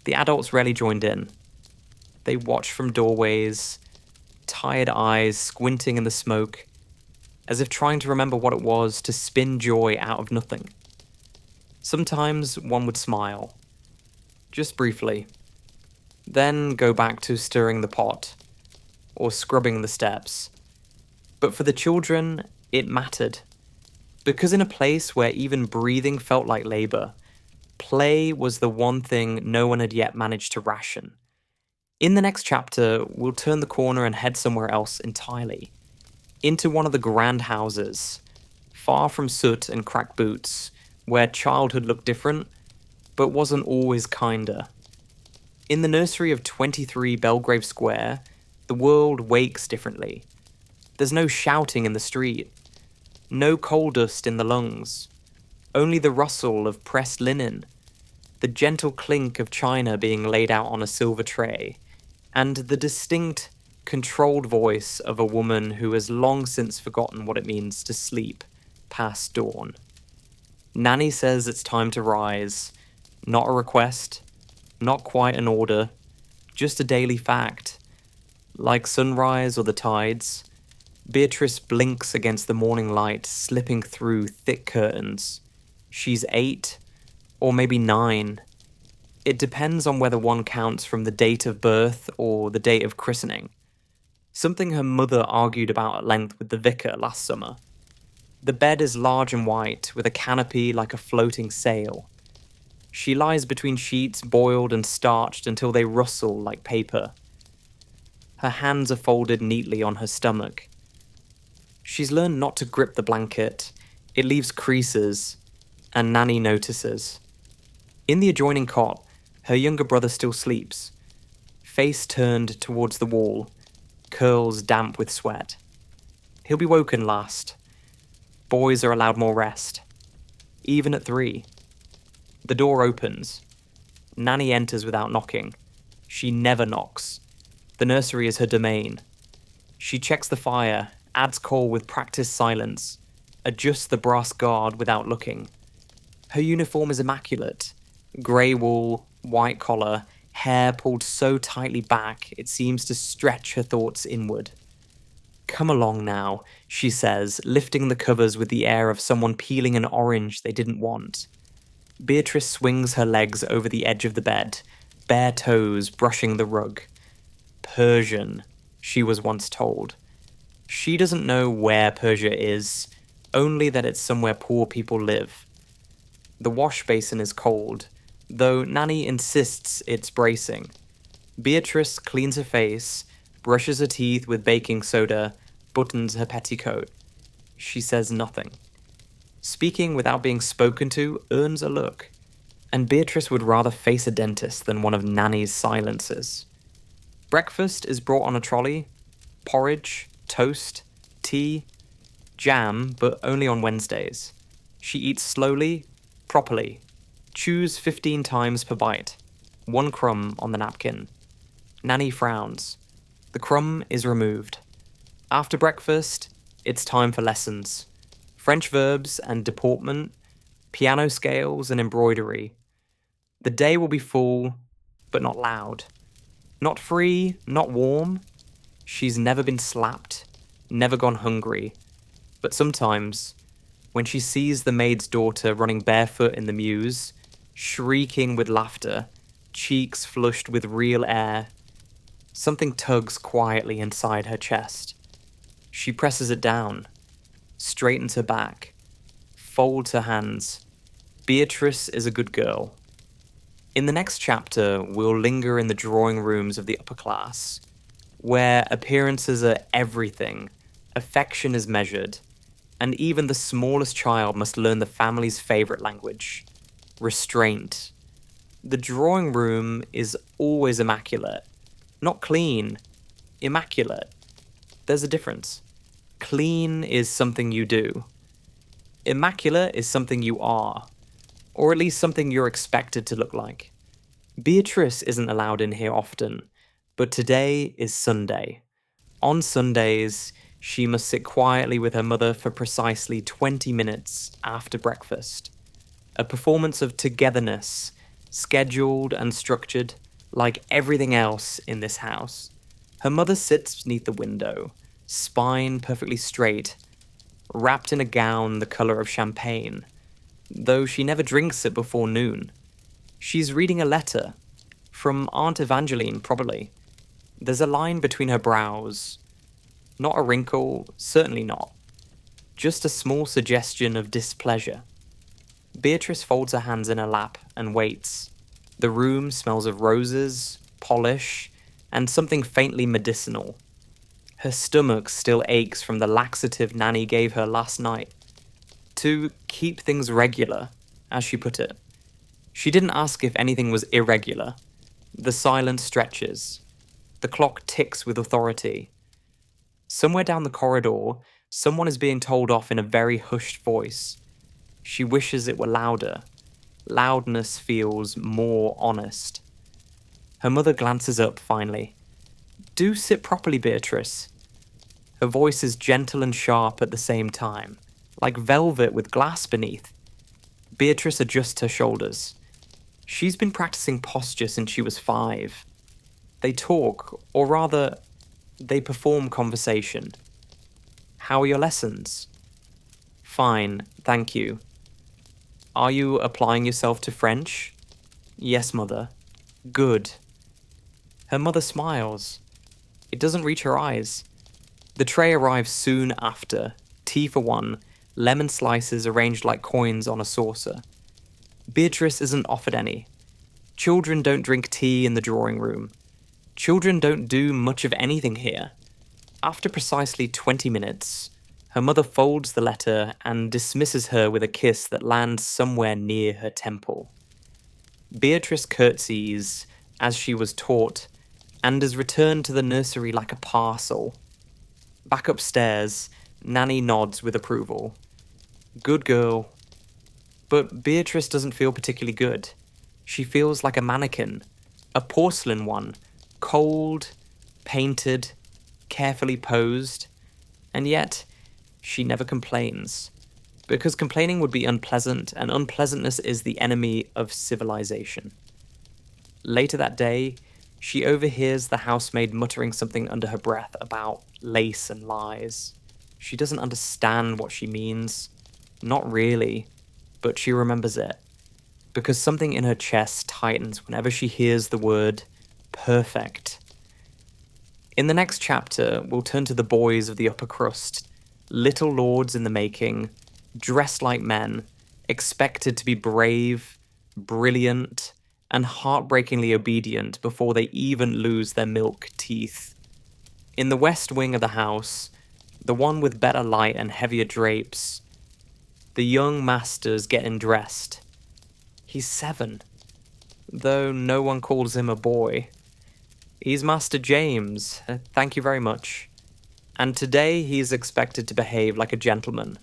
Speaker 1: The adults rarely joined in. They watched from doorways, tired eyes squinting in the smoke, as if trying to remember what it was to spin joy out of nothing. Sometimes one would smile. Just briefly. Then go back to stirring the pot, or scrubbing the steps. But for the children, it mattered. Because in a place where even breathing felt like labor, play was the one thing no one had yet managed to ration. In the next chapter, we'll turn the corner and head somewhere else entirely. Into one of the grand houses, far from soot and cracked boots, where childhood looked different, but wasn't always kinder. In the nursery of 23 Belgrave Square, the world wakes differently. There's no shouting in the street, no coal dust in the lungs, only the rustle of pressed linen, the gentle clink of china being laid out on a silver tray, and the distinct, controlled voice of a woman who has long since forgotten what it means to sleep past dawn. Nanny says it's time to rise. Not a request, not quite an order, just a daily fact. Like sunrise or the tides, Beatrice blinks against the morning light slipping through thick curtains. She's 8, or maybe 9. It depends on whether one counts from the date of birth or the date of christening. Something her mother argued about at length with the vicar last summer. The bed is large and white, with a canopy like a floating sail. She lies between sheets boiled and starched until they rustle like paper. Her hands are folded neatly on her stomach. She's learned not to grip the blanket. It leaves creases, and Nanny notices. In the adjoining cot, her younger brother still sleeps, face turned towards the wall, curls damp with sweat. He'll be woken last. Boys are allowed more rest, even at 3. The door opens. Nanny enters without knocking. She never knocks. The nursery is her domain. She checks the fire, adds coal with practiced silence, adjusts the brass guard without looking. Her uniform is immaculate. Grey wool, white collar, hair pulled so tightly back it seems to stretch her thoughts inward. "Come along now," she says, lifting the covers with the air of someone peeling an orange they didn't want. Beatrice swings her legs over the edge of the bed, bare toes brushing the rug. Persian, she was once told. She doesn't know where Persia is, only that it's somewhere poor people live. The wash basin is cold, though Nanny insists it's bracing. Beatrice cleans her face, brushes her teeth with baking soda, buttons her petticoat. She says nothing. Speaking without being spoken to earns a look, and Beatrice would rather face a dentist than one of Nanny's silences. Breakfast is brought on a trolley. Porridge, toast, tea, jam, but only on Wednesdays. She eats slowly, properly. Chews 15 times per bite. 1 crumb on the napkin. Nanny frowns. The crumb is removed. After breakfast, it's time for lessons. French verbs and deportment, piano scales and embroidery. The day will be full, but not loud. Not free, not warm. She's never been slapped, never gone hungry. But sometimes, when she sees the maid's daughter running barefoot in the mews, shrieking with laughter, cheeks flushed with real air, something tugs quietly inside her chest. She presses it down, straightens her back, folds her hands. Beatrice is a good girl. In the next chapter, we'll linger in the drawing rooms of the upper class, where appearances are everything, affection is measured, and even the smallest child must learn the family's favourite language, restraint. The drawing room is always immaculate. Not clean, immaculate. There's a difference. Clean is something you do. Immaculate is something you are, or at least something you're expected to look like. Beatrice isn't allowed in here often, but today is Sunday. On Sundays, she must sit quietly with her mother for precisely 20 minutes after breakfast. A performance of togetherness, scheduled and structured, like everything else in this house. Her mother sits beneath the window, spine perfectly straight, wrapped in a gown the colour of champagne, though she never drinks it before noon. She's reading a letter, from Aunt Evangeline probably. There's a line between her brows. Not a wrinkle, certainly not. Just a small suggestion of displeasure. Beatrice folds her hands in her lap and waits. The room smells of roses, polish, and something faintly medicinal. Her stomach still aches from the laxative Nanny gave her last night. To keep things regular, as she put it. She didn't ask if anything was irregular. The silence stretches. The clock ticks with authority. Somewhere down the corridor, someone is being told off in a very hushed voice. She wishes it were louder. Loudness feels more honest. Her mother glances up finally. "Do sit properly, Beatrice." Her voice is gentle and sharp at the same time, like velvet with glass beneath. Beatrice adjusts her shoulders. She's been practicing posture since she was 5. They talk, or rather, they perform conversation. "How are your lessons?" "Fine, thank you." "Are you applying yourself to French?" "Yes, mother." "Good." Her mother smiles. It doesn't reach her eyes. The tray arrives soon after, tea for 1, lemon slices arranged like coins on a saucer. Beatrice isn't offered any. Children don't drink tea in the drawing room. Children don't do much of anything here. After precisely 20 minutes, her mother folds the letter and dismisses her with a kiss that lands somewhere near her temple. Beatrice curtsies, as she was taught, and is returned to the nursery like a parcel. Back upstairs, Nanny nods with approval. Good girl. But Beatrice doesn't feel particularly good. She feels like a mannequin, a porcelain one, cold, painted, carefully posed, and yet she never complains. Because complaining would be unpleasant, and unpleasantness is the enemy of civilization. Later that day, she overhears the housemaid muttering something under her breath about lace and lies. She doesn't understand what she means. Not really, but she remembers it. Because something in her chest tightens whenever she hears the word perfect. In the next chapter, we'll turn to the boys of the upper crust, little lords in the making, dressed like men, expected to be brave, brilliant, and heartbreakingly obedient before they even lose their milk teeth. In the west wing of the house, the one with better light and heavier drapes, the young master's getting dressed. He's 7, though no one calls him a boy. He's Master James, thank you very much. And today he's expected to behave like a gentleman.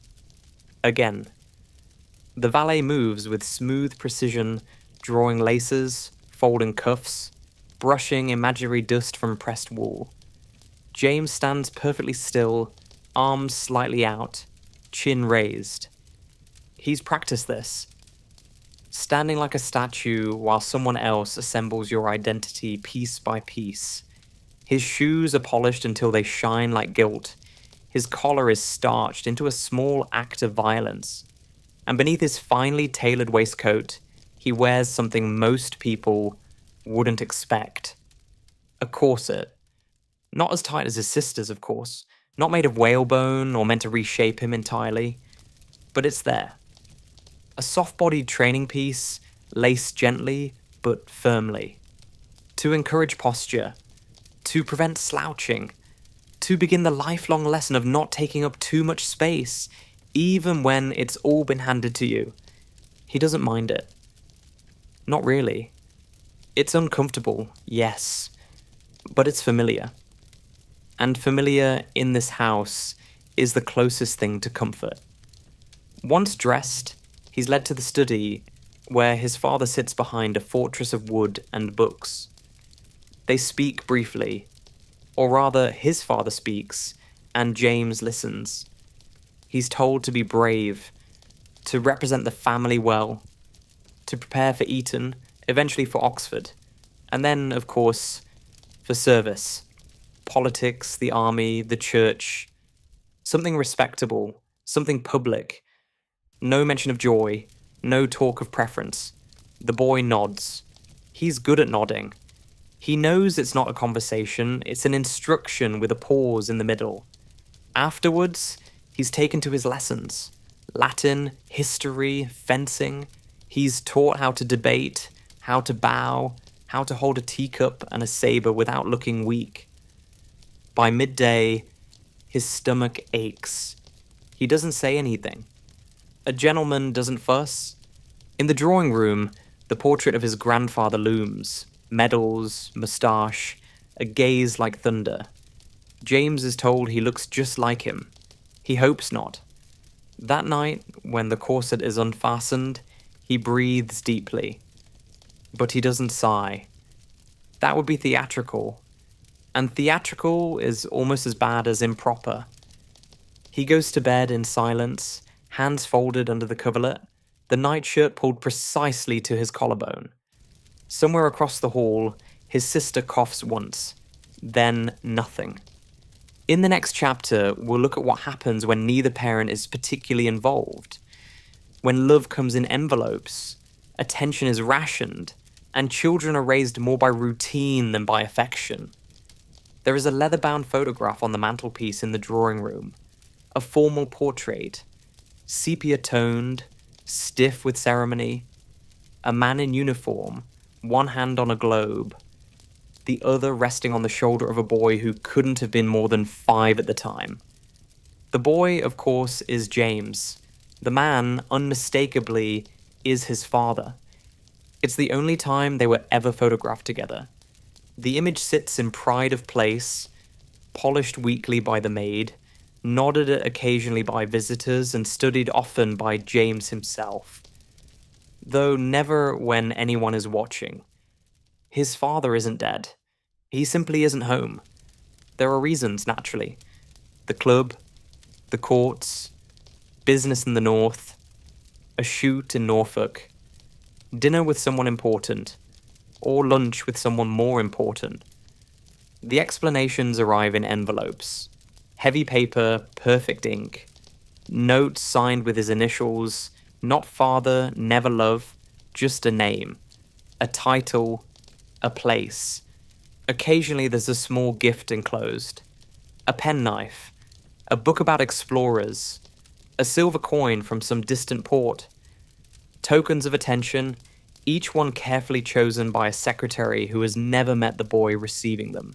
Speaker 1: Again. The valet moves with smooth precision, drawing laces, folding cuffs, brushing imaginary dust from pressed wool. James stands perfectly still, arms slightly out, chin raised. He's practiced this. Standing like a statue while someone else assembles your identity piece by piece. His shoes are polished until they shine like gilt. His collar is starched into a small act of violence. And beneath his finely tailored waistcoat, he wears something most people wouldn't expect. A corset. Not as tight as his sister's, of course. Not made of whalebone or meant to reshape him entirely. But it's there. A soft-bodied training piece, laced gently but firmly. To encourage posture. To prevent slouching. To begin the lifelong lesson of not taking up too much space, even when it's all been handed to you. He doesn't mind it. Not really. It's uncomfortable, yes, but it's familiar. And familiar in this house is the closest thing to comfort. Once dressed, he's led to the study, where his father sits behind a fortress of wood and books. They speak briefly, or rather his father speaks, and James listens. He's told to be brave, to represent the family well, to prepare for Eton, eventually for Oxford, and then, of course, for service. Politics, the army, the church. Something respectable, something public. No mention of joy, no talk of preference. The boy nods. He's good at nodding. He knows it's not a conversation, it's an instruction with a pause in the middle. Afterwards, he's taken to his lessons. Latin, history, fencing. He's taught how to debate, how to bow, how to hold a teacup and a saber without looking weak. By midday, his stomach aches. He doesn't say anything. A gentleman doesn't fuss. In the drawing room, the portrait of his grandfather looms. Medals, moustache, a gaze like thunder. James is told he looks just like him. He hopes not. That night, when the corset is unfastened, he breathes deeply. But he doesn't sigh. That would be theatrical. And theatrical is almost as bad as improper. He goes to bed in silence, hands folded under the coverlet, the nightshirt pulled precisely to his collarbone. Somewhere across the hall, his sister coughs once, then nothing. In the next chapter, we'll look at what happens when neither parent is particularly involved. When love comes in envelopes, attention is rationed, and children are raised more by routine than by affection. There is a leather-bound photograph on the mantelpiece in the drawing room, a formal portrait, sepia-toned, stiff with ceremony, a man in uniform, one hand on a globe, the other resting on the shoulder of a boy who couldn't have been more than 5 at the time. The boy, of course, is James. The man, unmistakably, is his father. It's the only time they were ever photographed together. The image sits in pride of place, polished weekly by the maid, nodded at occasionally by visitors, and studied often by James himself. Though never when anyone is watching. His father isn't dead. He simply isn't home. There are reasons, naturally. The club, the courts, business in the north, a shoot in Norfolk, dinner with someone important, or lunch with someone more important. The explanations arrive in envelopes. Heavy paper, perfect ink. Notes signed with his initials, not father, never love, just a name. A title, a place. Occasionally there's a small gift enclosed. A penknife, a book about explorers, a silver coin from some distant port. Tokens of attention, each one carefully chosen by a secretary who has never met the boy receiving them.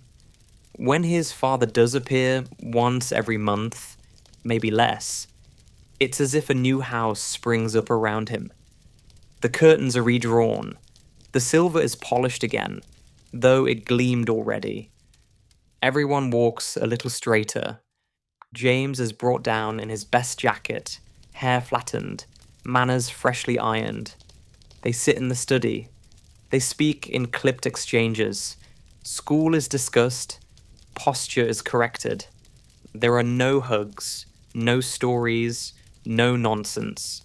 Speaker 1: When his father does appear, once every month, maybe less, it's as if a new house springs up around him. The curtains are redrawn. The silver is polished again, though it gleamed already. Everyone walks a little straighter. James is brought down in his best jacket, hair flattened, manners freshly ironed. They sit in the study. They speak in clipped exchanges. School is discussed. Posture is corrected. There are no hugs, no stories, no nonsense.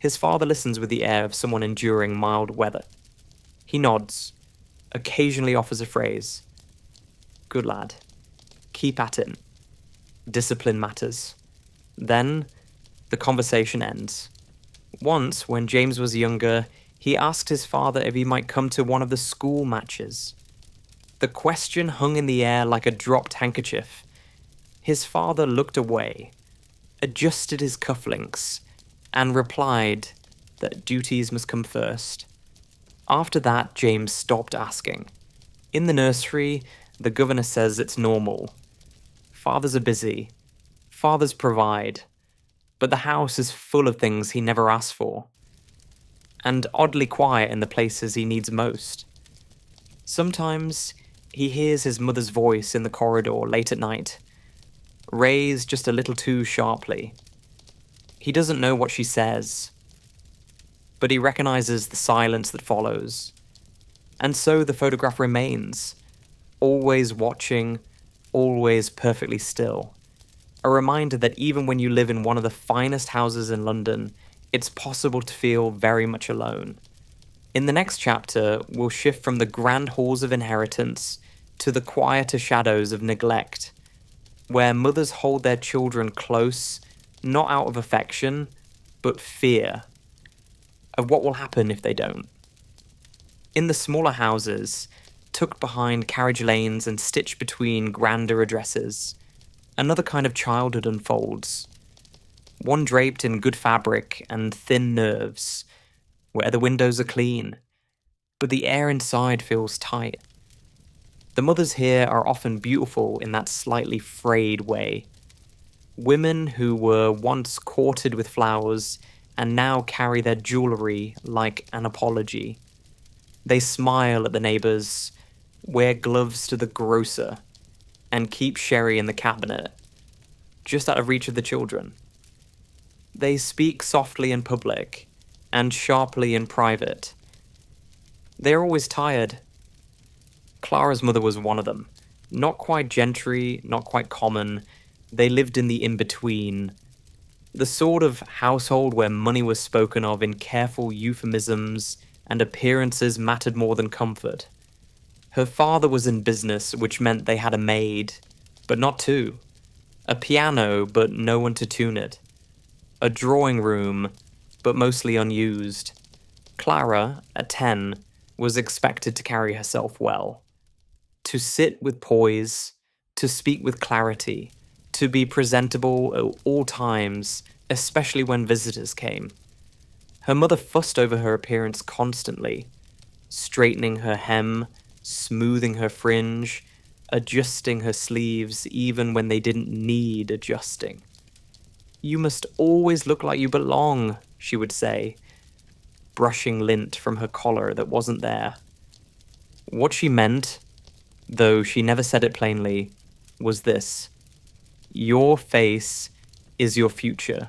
Speaker 1: His father listens with the air of someone enduring mild weather. He nods, occasionally offers a phrase. Good lad. Keep at it. Discipline matters. Then, the conversation ends. Once, when James was younger, he asked his father if he might come to one of the school matches. The question hung in the air like a dropped handkerchief. His father looked away, adjusted his cufflinks, and replied that duties must come first. After that, James stopped asking. In the nursery, the governor says it's normal. Fathers are busy. Fathers provide. But the house is full of things he never asked for. And oddly quiet in the places he needs most. Sometimes he hears his mother's voice in the corridor late at night, raised just a little too sharply. He doesn't know what she says, but he recognizes the silence that follows. And so the photograph remains, always watching, always perfectly still. A reminder that even when you live in one of the finest houses in London, it's possible to feel very much alone. In the next chapter, we'll shift from the grand halls of inheritance to the quieter shadows of neglect, where mothers hold their children close, not out of affection, but fear of what will happen if they don't. In the smaller houses, tucked behind carriage lanes and stitched between grander addresses, another kind of childhood unfolds. One draped in good fabric and thin nerves, where the windows are clean, but the air inside feels tight. The mothers here are often beautiful in that slightly frayed way. Women who were once courted with flowers and now carry their jewellery like an apology. They smile at the neighbours, wear gloves to the grocer, and keep sherry in the cabinet, just out of reach of the children. They speak softly in public and sharply in private. They are always tired. Clara's mother was one of them. Not quite gentry, not quite common. They lived in the in-between. The sort of household where money was spoken of in careful euphemisms and appearances mattered more than comfort. Her father was in business, which meant they had a maid, but not two. A piano, but no one to tune it. A drawing room, but mostly unused. Clara, at 10, was expected to carry herself well. To sit with poise, to speak with clarity, to be presentable at all times, especially when visitors came. Her mother fussed over her appearance constantly, straightening her hem, smoothing her fringe, adjusting her sleeves even when they didn't need adjusting. "You must always look like you belong," she would say, brushing lint from her collar that wasn't there. What she meant, though she never said it plainly, was this: your face is your future.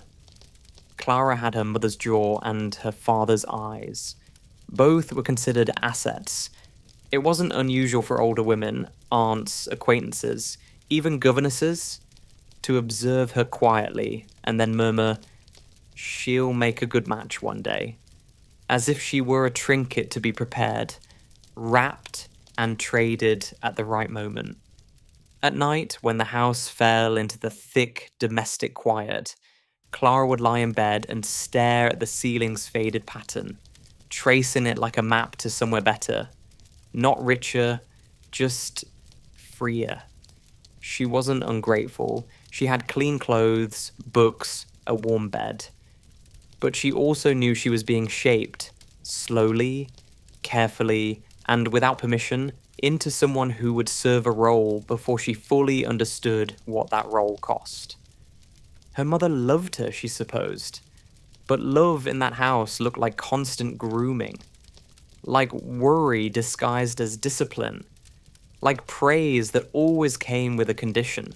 Speaker 1: Clara had her mother's jaw and her father's eyes. Both were considered assets. It wasn't unusual for older women, aunts, acquaintances, even governesses, to observe her quietly and then murmur, "She'll make a good match one day," as if she were a trinket to be prepared, wrapped and traded at the right moment. At night, when the house fell into the thick domestic quiet, Clara would lie in bed and stare at the ceiling's faded pattern, tracing it like a map to somewhere better. Not richer, just freer. She wasn't ungrateful. She had clean clothes, books, a warm bed. But she also knew she was being shaped, slowly, carefully, and without permission, into someone who would serve a role before she fully understood what that role cost. Her mother loved her, she supposed. But love in that house looked like constant grooming. Like worry disguised as discipline. Like praise that always came with a condition.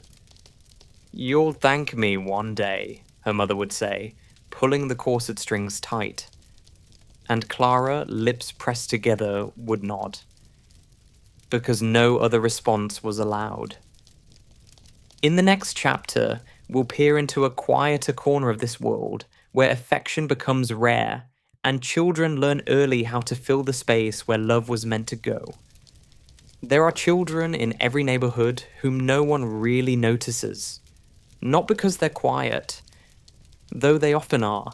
Speaker 1: "You'll thank me one day," her mother would say, pulling the corset strings tight. And Clara, lips pressed together, would nod. Because no other response was allowed. In the next chapter, we'll peer into a quieter corner of this world where affection becomes rare and children learn early how to fill the space where love was meant to go. There are children in every neighborhood whom no one really notices, not because they're quiet, though they often are,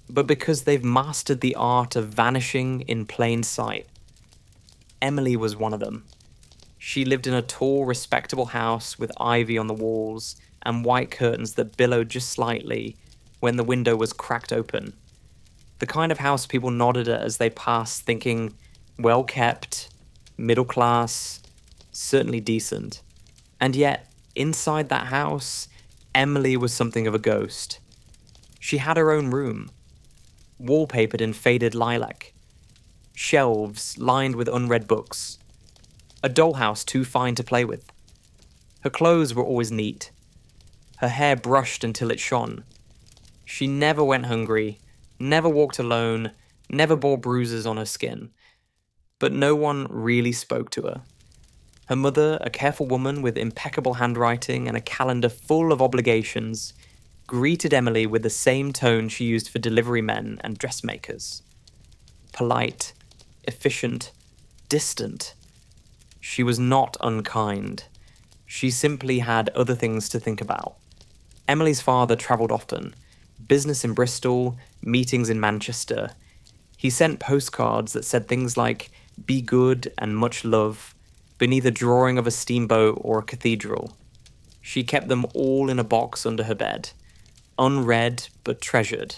Speaker 1: but because they've mastered the art of vanishing in plain sight. Emily was one of them. She lived in a tall, respectable house with ivy on the walls and white curtains that billowed just slightly when the window was cracked open. The kind of house people nodded at as they passed, thinking, well kept, middle class, certainly decent. And yet, inside that house, Emily was something of a ghost. She had her own room, wallpapered in faded lilac, shelves lined with unread books, a dollhouse too fine to play with. Her clothes were always neat, her hair brushed until it shone. She never went hungry, never walked alone, never bore bruises on her skin. But no one really spoke to her. Her mother, a careful woman with impeccable handwriting and a calendar full of obligations, greeted Emily with the same tone she used for delivery men and dressmakers. Polite, efficient, distant. She was not unkind. She simply had other things to think about. Emily's father travelled often. Business in Bristol, meetings in Manchester. He sent postcards that said things like, "Be good and much love," beneath a drawing of a steamboat or a cathedral. She kept them all in a box under her bed, unread but treasured.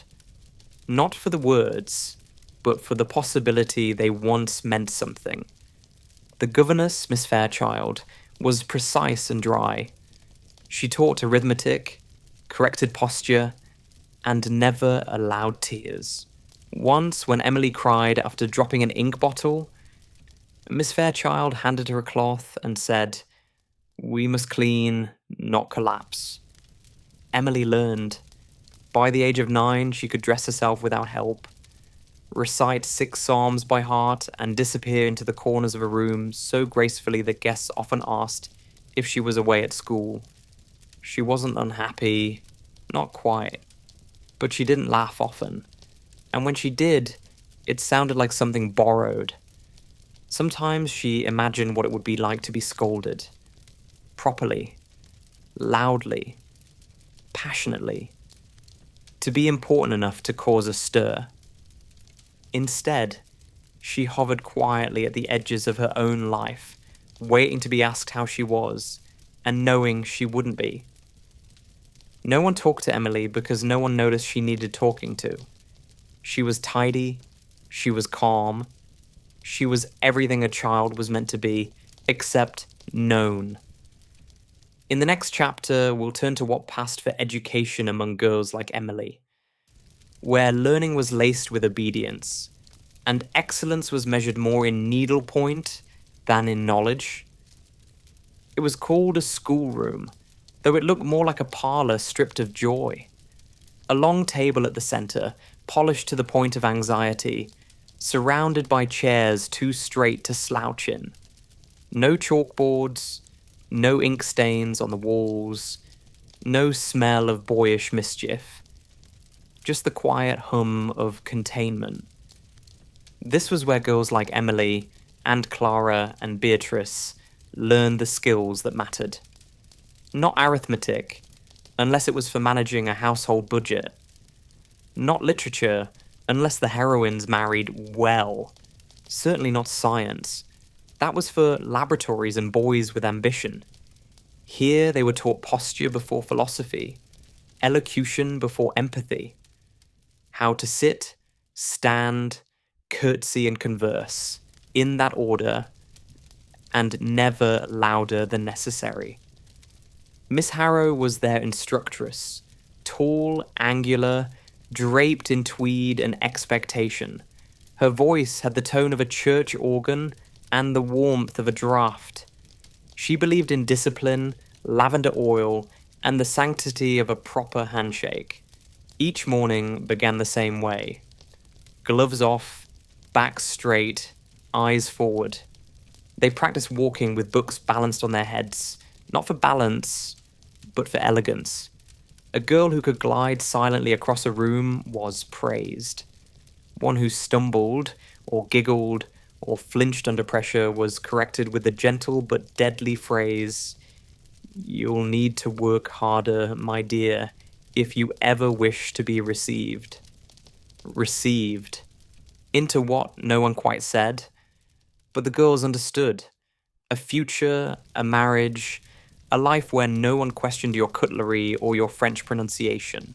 Speaker 1: Not for the words, but for the possibility they once meant something. The governess, Miss Fairchild, was precise and dry. She taught arithmetic, corrected posture, and never allowed tears. Once, when Emily cried after dropping an ink bottle, Miss Fairchild handed her a cloth and said, "We must clean, not collapse." Emily learned. By the age of 9, she could dress herself without help, recite 6 psalms by heart, and disappear into the corners of a room so gracefully that guests often asked if she was away at school. She wasn't unhappy, not quite, but she didn't laugh often. And when she did, it sounded like something borrowed. Sometimes she imagined what it would be like to be scolded. Properly. Loudly. Passionately. To be important enough to cause a stir. Instead, she hovered quietly at the edges of her own life, waiting to be asked how she was, and knowing she wouldn't be. No one talked to Emily because no one noticed she needed talking to. She was tidy, she was calm, she was everything a child was meant to be, except known. In the next chapter, we'll turn to what passed for education among girls like Emily, where learning was laced with obedience, and excellence was measured more in needlepoint than in knowledge. It was called a schoolroom, though it looked more like a parlour stripped of joy. A long table at the centre, polished to the point of anxiety, surrounded by chairs too straight to slouch in. No chalkboards, No ink stains on the walls, no smell of boyish mischief, just the quiet hum of containment. This was where girls like Emily and Clara and Beatrice learned the skills that mattered. Not arithmetic, unless it was for managing a household budget. Not literature, unless the heroines married well. Certainly not science. That was for laboratories and boys with ambition. Here they were taught posture before philosophy, elocution before empathy, how to sit, stand, curtsy and converse, in that order, and never louder than necessary. Miss Harrow was their instructress, tall, angular, draped in tweed and expectation. Her voice had the tone of a church organ and the warmth of a draught. She believed in discipline, lavender oil, and the sanctity of a proper handshake. Each morning began the same way. Gloves off, back straight, eyes forward. They practiced walking with books balanced on their heads, not for balance, but for elegance. A girl who could glide silently across a room was praised. One who stumbled, or giggled, or flinched under pressure was corrected with the gentle but deadly phrase, "You'll need to work harder, my dear, if you ever wish to be received." Received. Into what, no one quite said, but the girls understood. A future, a marriage, a life where no one questioned your cutlery or your French pronunciation.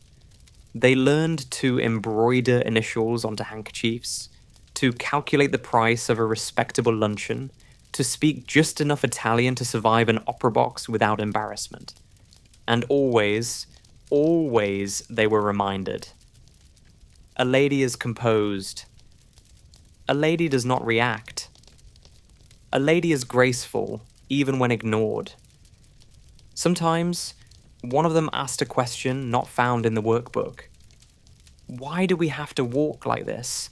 Speaker 1: They learned to embroider initials onto handkerchiefs, to calculate the price of a respectable luncheon, to speak just enough Italian to survive an opera box without embarrassment. And always, always they were reminded. A lady is composed. A lady does not react. A lady is graceful, even when ignored. Sometimes, one of them asked a question not found in the workbook. Why do we have to walk like this?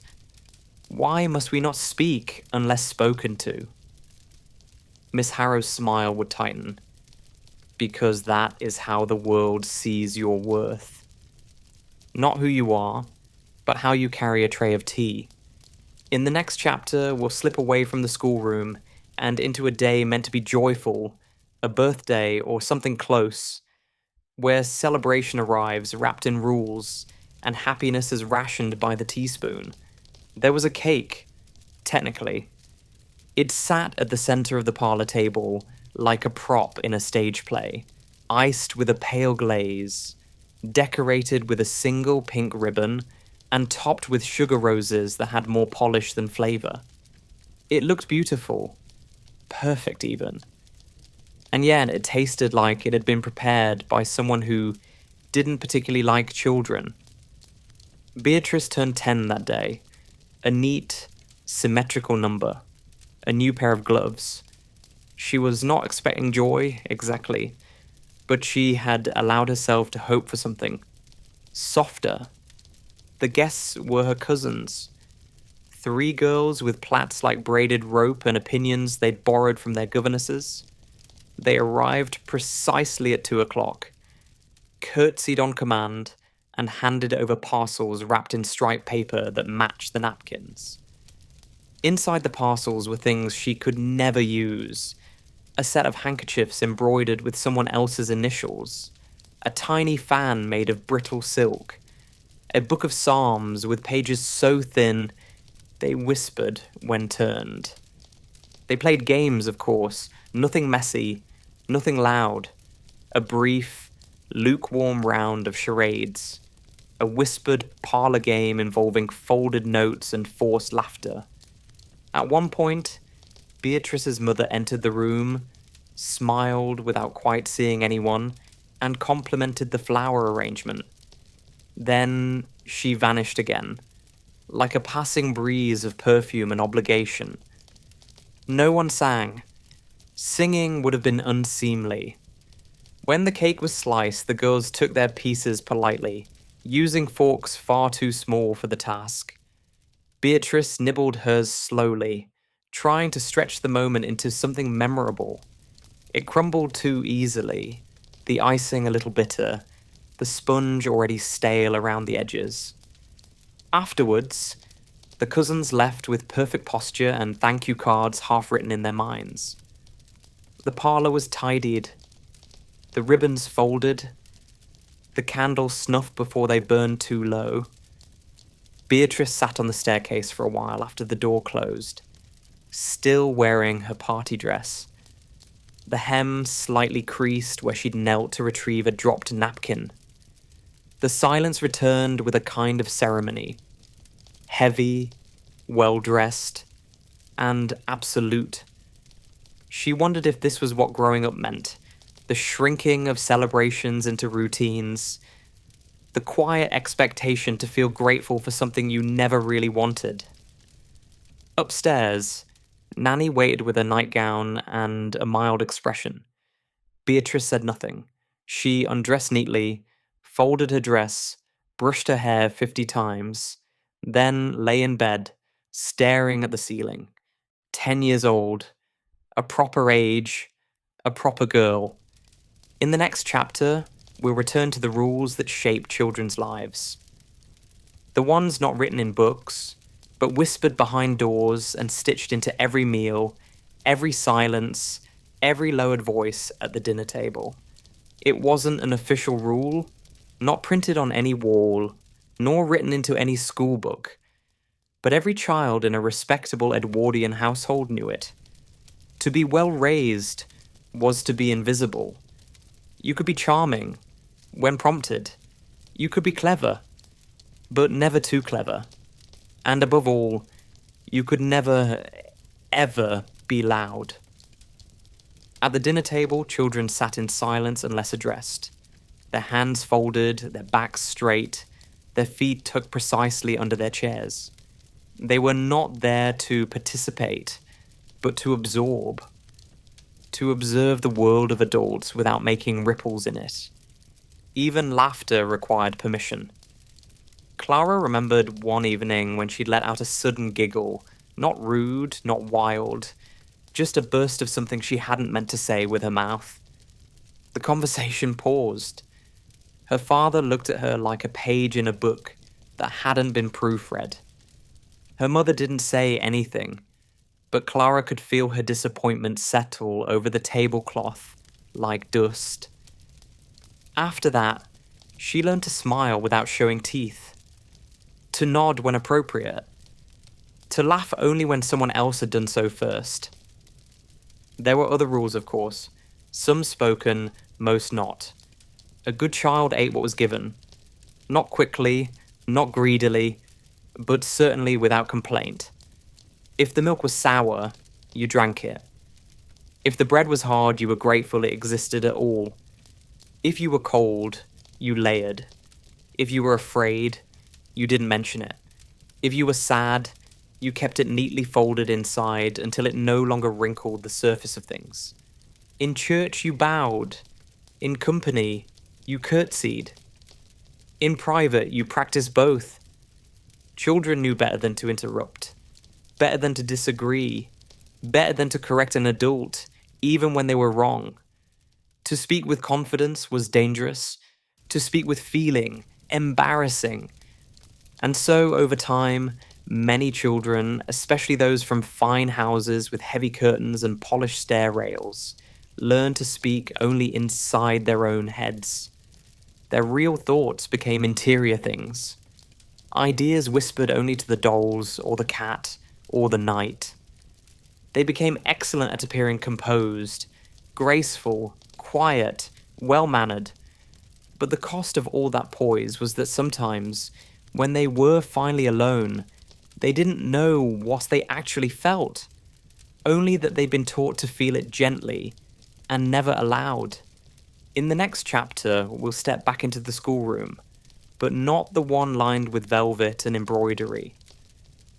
Speaker 1: Why must we not speak unless spoken to? Miss Harrow's smile would tighten. Because that is how the world sees your worth. Not who you are, but how you carry a tray of tea. In the next chapter, we'll slip away from the schoolroom and into a day meant to be joyful, a birthday or something close, where celebration arrives wrapped in rules and happiness is rationed by the teaspoon. There was a cake, technically. It sat at the center of the parlor table like a prop in a stage play, iced with a pale glaze, decorated with a single pink ribbon, and topped with sugar roses that had more polish than flavor. It looked beautiful, perfect even. And yet it tasted like it had been prepared by someone who didn't particularly like children. Beatrice turned 10 that day, a neat, symmetrical number, a new pair of gloves. She was not expecting joy, exactly, but she had allowed herself to hope for something softer. The guests were her cousins. 3 girls with plaits like braided rope and opinions they'd borrowed from their governesses. They arrived precisely at 2 o'clock, curtsied on command, and handed over parcels wrapped in striped paper that matched the napkins. Inside the parcels were things she could never use. A set of handkerchiefs embroidered with someone else's initials, a tiny fan made of brittle silk, a book of psalms with pages so thin they whispered when turned. They played games, of course, nothing messy, nothing loud. A brief, lukewarm round of charades, a whispered parlor game involving folded notes and forced laughter. At one point, Beatrice's mother entered the room, smiled without quite seeing anyone, and complimented the flower arrangement. Then she vanished again, like a passing breeze of perfume and obligation. No one sang. Singing would have been unseemly. When the cake was sliced, the girls took their pieces politely, using forks far too small for the task. Beatrice nibbled hers slowly, trying to stretch the moment into something memorable. It crumbled too easily, the icing a little bitter, the sponge already stale around the edges. Afterwards, the cousins left with perfect posture and thank you cards half written in their minds. The parlour was tidied, the ribbons folded, the candles snuffed before they burned too low. Beatrice sat on the staircase for a while after the door closed, still wearing her party dress, the hem slightly creased where she'd knelt to retrieve a dropped napkin. The silence returned with a kind of ceremony, heavy, well-dressed, and absolute. She wondered if this was what growing up meant, the shrinking of celebrations into routines, the quiet expectation to feel grateful for something you never really wanted. Upstairs, Nanny waited with a nightgown and a mild expression. Beatrice said nothing. She undressed neatly, folded her dress, brushed her hair 50 times, then lay in bed, staring at the ceiling. 10 years old, a proper age, a proper girl. In the next chapter, we'll return to the rules that shape children's lives. The ones not written in books, but whispered behind doors and stitched into every meal, every silence, every lowered voice at the dinner table. It wasn't an official rule, not printed on any wall, nor written into any school book, but every child in a respectable Edwardian household knew it. To be well raised was to be invisible. You could be charming, when prompted. You could be clever, but never too clever. And above all, you could never, ever be loud. At the dinner table, children sat in silence and less addressed, their hands folded, their backs straight, their feet tucked precisely under their chairs. They were not there to participate, but to absorb, to observe the world of adults without making ripples in it. Even laughter required permission. Clara remembered one evening when she'd let out a sudden giggle, not rude, not wild, just a burst of something she hadn't meant to say with her mouth. The conversation paused. Her father looked at her like a page in a book that hadn't been proofread. Her mother didn't say anything, but Clara could feel her disappointment settle over the tablecloth like dust. After that, she learned to smile without showing teeth, to nod when appropriate, to laugh only when someone else had done so first. There were other rules, of course, some spoken, most not. A good child ate what was given, not quickly, not greedily, but certainly without complaint. If the milk was sour, you drank it. If the bread was hard, you were grateful it existed at all. If you were cold, you layered. If you were afraid, you didn't mention it. If you were sad, you kept it neatly folded inside until it no longer wrinkled the surface of things. In church, you bowed. In company, you curtsied. In private, you practiced both. Children knew better than to interrupt, better than to disagree, better than to correct an adult, even when they were wrong. To speak with confidence was dangerous. To speak with feeling, embarrassing. And so, over time, many children, especially those from fine houses with heavy curtains and polished stair rails, learned to speak only inside their own heads. Their real thoughts became interior things. Ideas whispered only to the dolls, or the cat, or the night. They became excellent at appearing composed, graceful, quiet, well-mannered. But the cost of all that poise was that sometimes, when they were finally alone, they didn't know what they actually felt, only that they'd been taught to feel it gently, and never allowed. In the next chapter, we'll step back into the schoolroom, but not the one lined with velvet and embroidery.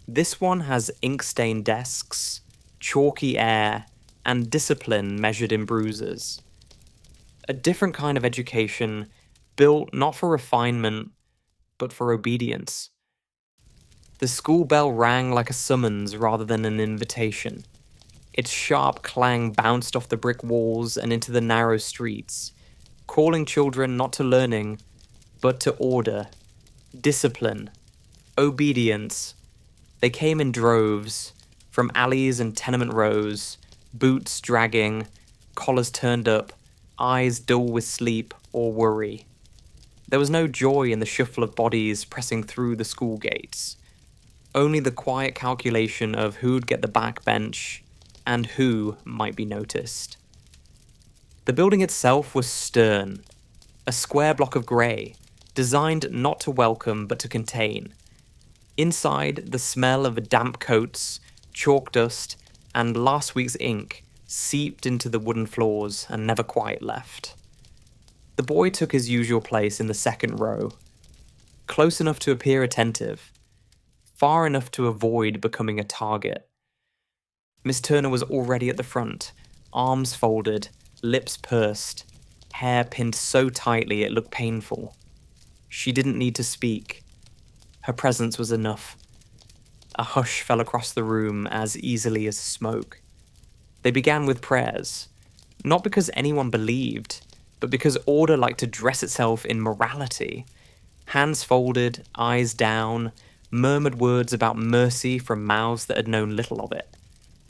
Speaker 1: This one has ink-stained desks, chalky air, and discipline measured in bruises. A different kind of education, built not for refinement, but for obedience. The school bell rang like a summons rather than an invitation. Its sharp clang bounced off the brick walls and into the narrow streets, calling children not to learning, but to order, discipline, obedience. They came in droves, from alleys and tenement rows, boots dragging, collars turned up, eyes dull with sleep or worry. There was no joy in the shuffle of bodies pressing through the school gates. Only the quiet calculation of who'd get the back bench and who might be noticed. The building itself was stern, a square block of grey, designed not to welcome but to contain. Inside, the smell of damp coats, chalk dust, and last week's ink seeped into the wooden floors and never quite left. The boy took his usual place in the second row, close enough to appear attentive, far enough to avoid becoming a target. Miss Turner was already at the front, arms folded, lips pursed, hair pinned so tightly it looked painful. She didn't need to speak. Her presence was enough. A hush fell across the room as easily as smoke. They began with prayers, not because anyone believed, but because order liked to dress itself in morality. Hands folded, eyes down, murmured words about mercy from mouths that had known little of it.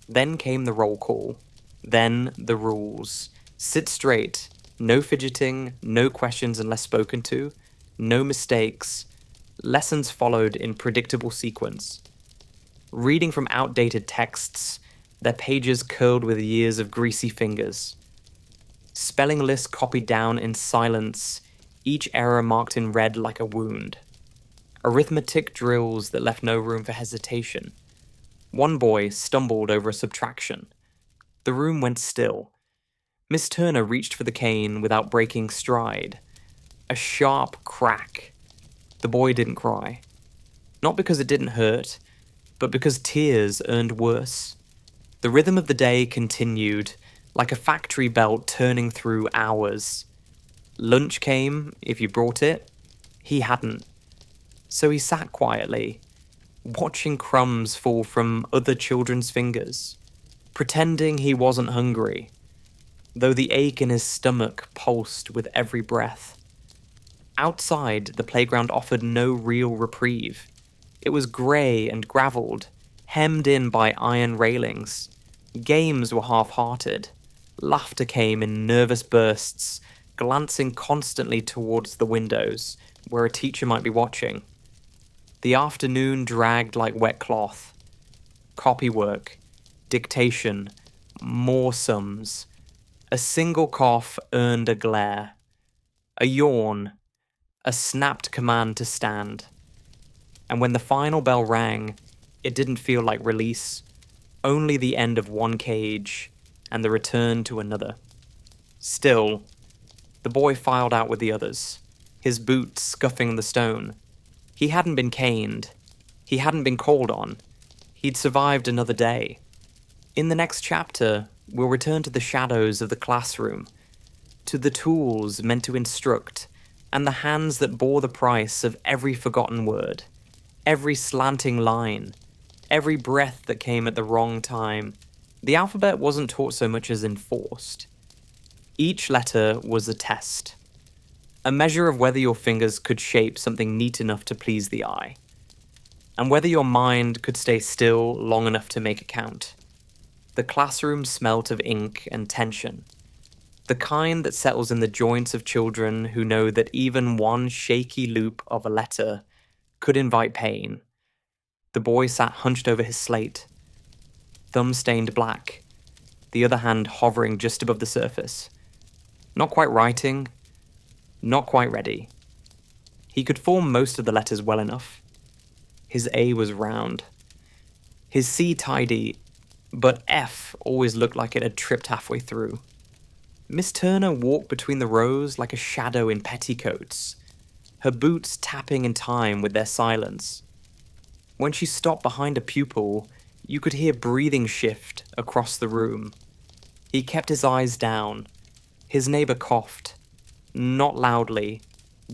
Speaker 1: Then came the roll call. Then the rules. Sit straight, no fidgeting, no questions unless spoken to, no mistakes. Lessons followed in predictable sequence. Reading from outdated texts, their pages curled with years of greasy fingers. Spelling lists copied down in silence, each error marked in red like a wound. Arithmetic drills that left no room for hesitation. One boy stumbled over a subtraction. The room went still. Miss Turner reached for the cane without breaking stride. A sharp crack. The boy didn't cry. Not because it didn't hurt, but because tears earned worse. The rhythm of the day continued, like a factory belt turning through hours. Lunch came, if you brought it. He hadn't. So he sat quietly, watching crumbs fall from other children's fingers, pretending he wasn't hungry, though the ache in his stomach pulsed with every breath. Outside, the playground offered no real reprieve. It was grey and gravelled, hemmed in by iron railings. Games were half-hearted. Laughter came in nervous bursts, glancing constantly towards the windows, where a teacher might be watching. The afternoon dragged like wet cloth. Copywork, dictation, more sums. A single cough earned a glare. A yawn, a snapped command to stand. And when the final bell rang, it didn't feel like release, only the end of one cage and the return to another. Still, the boy filed out with the others, his boots scuffing the stone. He hadn't been caned. He hadn't been called on. He'd survived another day. In the next chapter, we'll return to the shadows of the classroom, to the tools meant to instruct, and the hands that bore the price of every forgotten word, every slanting line, every breath that came at the wrong time. The alphabet wasn't taught so much as enforced. Each letter was a test, a measure of whether your fingers could shape something neat enough to please the eye, and whether your mind could stay still long enough to make it count. The classroom smelt of ink and tension, the kind that settles in the joints of children who know that even one shaky loop of a letter could invite pain. The boy sat hunched over his slate, thumb stained black, the other hand hovering just above the surface. Not quite writing, not quite ready. He could form most of the letters well enough. His A was round. His C tidy, but F always looked like it had tripped halfway through. Miss Turner walked between the rows like a shadow in petticoats, her boots tapping in time with their silence. When she stopped behind a pupil, you could hear breathing shift across the room. He kept his eyes down. His neighbour coughed. Not loudly,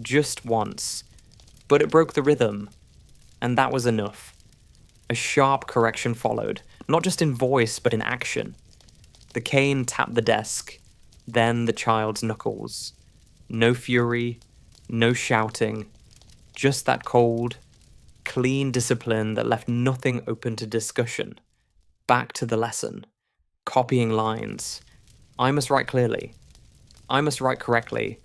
Speaker 1: just once. But it broke the rhythm, and that was enough. A sharp correction followed. not just in voice, but in action. The cane tapped the desk, then the child's knuckles. No fury, no shouting, just that cold, clean discipline that left nothing open to discussion. Back to the lesson. Copying lines. I must write clearly. I must write correctly.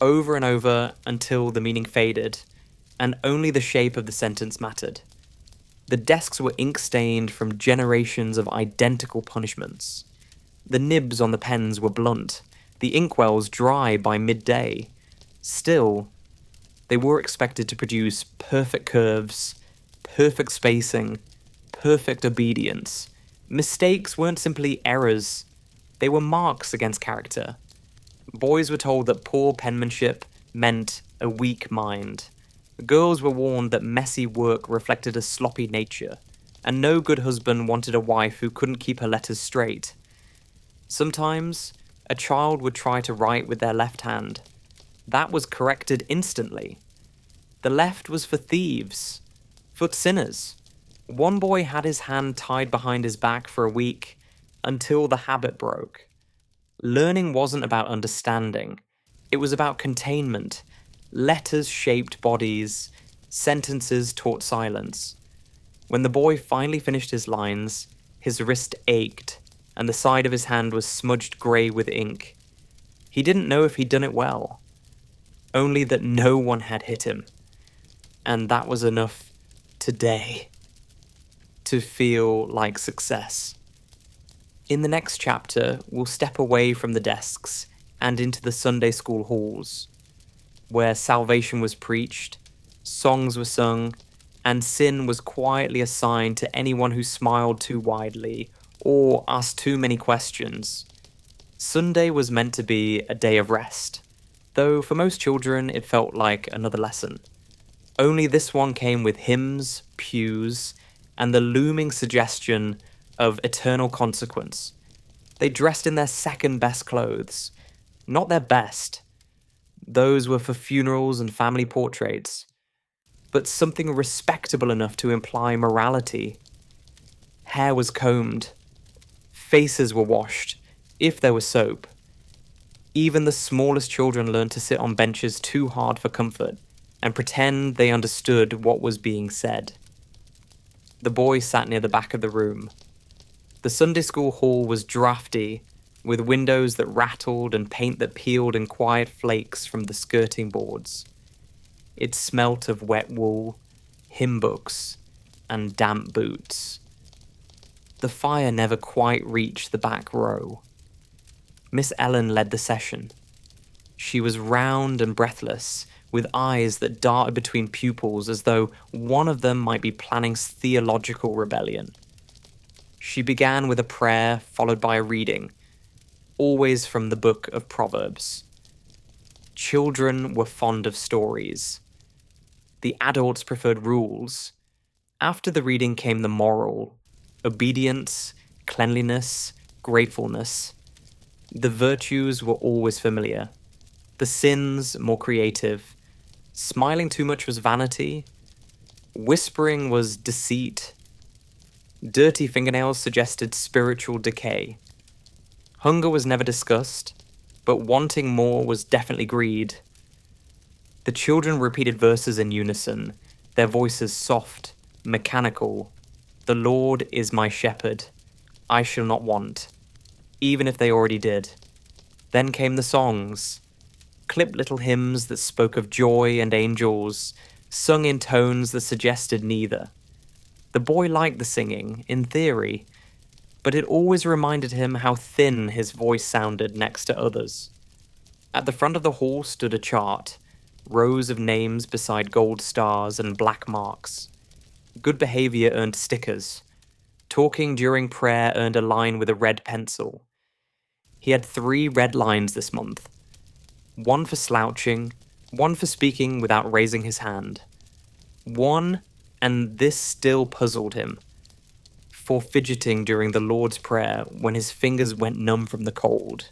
Speaker 1: Over and over until the meaning faded, and only the shape of the sentence mattered. The desks were ink-stained from generations of identical punishments. The nibs on the pens were blunt, the inkwells dry by midday. Still, they were expected to produce perfect curves, perfect spacing, perfect obedience. Mistakes weren't simply errors, they were marks against character. Boys were told that poor penmanship meant a weak mind. Girls were warned that messy work reflected a sloppy nature, and no good husband wanted a wife who couldn't keep her letters straight. Sometimes, a child would try to write with their left hand. That was corrected instantly. The left was for thieves, for sinners. One boy had his hand tied behind his back for a week, until the habit broke. Learning wasn't about understanding. It was about containment. Letters shaped bodies. Sentences taught silence. When the boy finally finished his lines, his wrist ached, and the side of his hand was smudged grey with ink. He didn't know if he'd done it well. Only that no one had hit him. And that was enough today to feel like success. In the next chapter, we'll step away from the desks and into the Sunday school halls, where salvation was preached, songs were sung, and sin was quietly assigned to anyone who smiled too widely or asked too many questions. Sunday was meant to be a day of rest, though for most children it felt like another lesson. Only this one came with hymns, pews, and the looming suggestion of eternal consequence. They dressed in their second best clothes, not their best. Those were for funerals and family portraits, but something respectable enough to imply morality. Hair was combed, faces were washed, if there was soap. Even the smallest children learned to sit on benches too hard for comfort and pretend they understood what was being said. The boy sat near the back of the room. The Sunday school hall was drafty, with windows that rattled and paint that peeled in quiet flakes from the skirting boards. It smelt of wet wool, hymn books, and damp boots. The fire never quite reached the back row. Miss Ellen led the session. She was round and breathless, with eyes that darted between pupils as though one of them might be planning theological rebellion. She began with a prayer followed by a reading, always from the book of Proverbs. Children were fond of stories. The adults preferred rules. After the reading came the moral, obedience, cleanliness, gratefulness. The virtues were always familiar. The sins more creative. Smiling too much was vanity. Whispering was deceit. Dirty fingernails suggested spiritual decay. Hunger was never discussed, but wanting more was definitely greed. The children repeated verses in unison, their voices soft, mechanical. The Lord is my shepherd. I shall not want, even if they already did. Then came the songs, clipped little hymns that spoke of joy and angels, sung in tones that suggested neither. The boy liked the singing, in theory, but it always reminded him how thin his voice sounded next to others. At the front of the hall stood a chart, rows of names beside gold stars and black marks. Good behavior earned stickers. Talking during prayer earned a line with a red pencil. He had 3 red lines this month. One for slouching, one for speaking without raising his hand. One, and this still puzzled him, for fidgeting during the Lord's Prayer when his fingers went numb from the cold.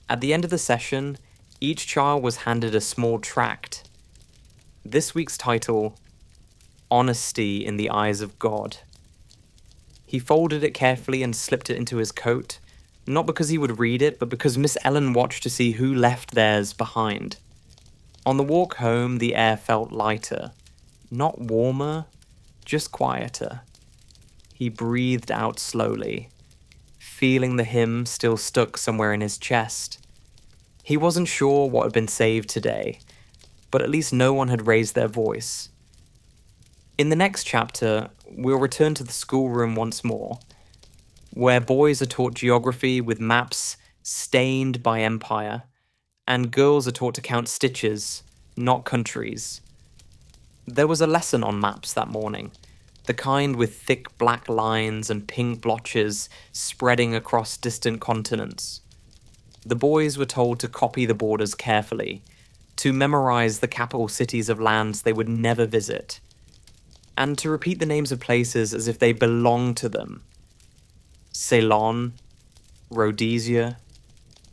Speaker 1: At the end of the session, each child was handed a small tract. This week's title, Honesty in the Eyes of God. He folded it carefully and slipped it into his coat, not because he would read it, but because Miss Ellen watched to see who left theirs behind. On the walk home, the air felt lighter. Not warmer, just quieter. He breathed out slowly, feeling the hymn still stuck somewhere in his chest. He wasn't sure what had been saved today, but at least no one had raised their voice. In the next chapter, we'll return to the schoolroom once more, where boys are taught geography with maps stained by empire, and girls are taught to count stitches, not countries. There was a lesson on maps that morning, the kind with thick black lines and pink blotches spreading across distant continents. The boys were told to copy the borders carefully, to memorize the capital cities of lands they would never visit, and to repeat the names of places as if they belonged to them. Ceylon, Rhodesia,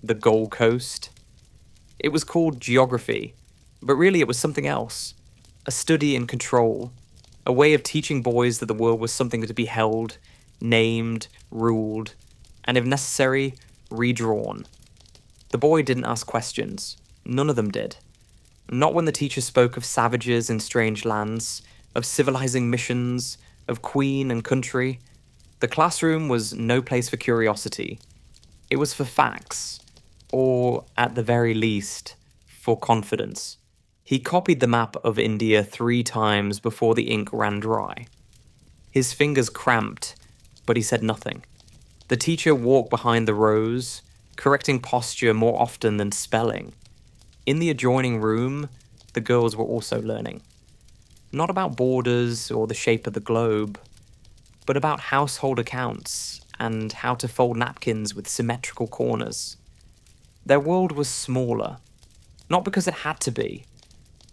Speaker 1: the Gold Coast. It was called geography, but really it was something else. A study in control, a way of teaching boys that the world was something to be held, named, ruled, and if necessary, redrawn. The boy didn't ask questions. None of them did. Not when the teacher spoke of savages in strange lands, of civilizing missions, of queen and country. The classroom was no place for curiosity. It was for facts, or, at the very least, for confidence. He copied the map of India 3 times before the ink ran dry. His fingers cramped, but he said nothing. The teacher walked behind the rows, correcting posture more often than spelling. In the adjoining room, the girls were also learning. Not about borders or the shape of the globe, but about household accounts and how to fold napkins with symmetrical corners. Their world was smaller, not because it had to be,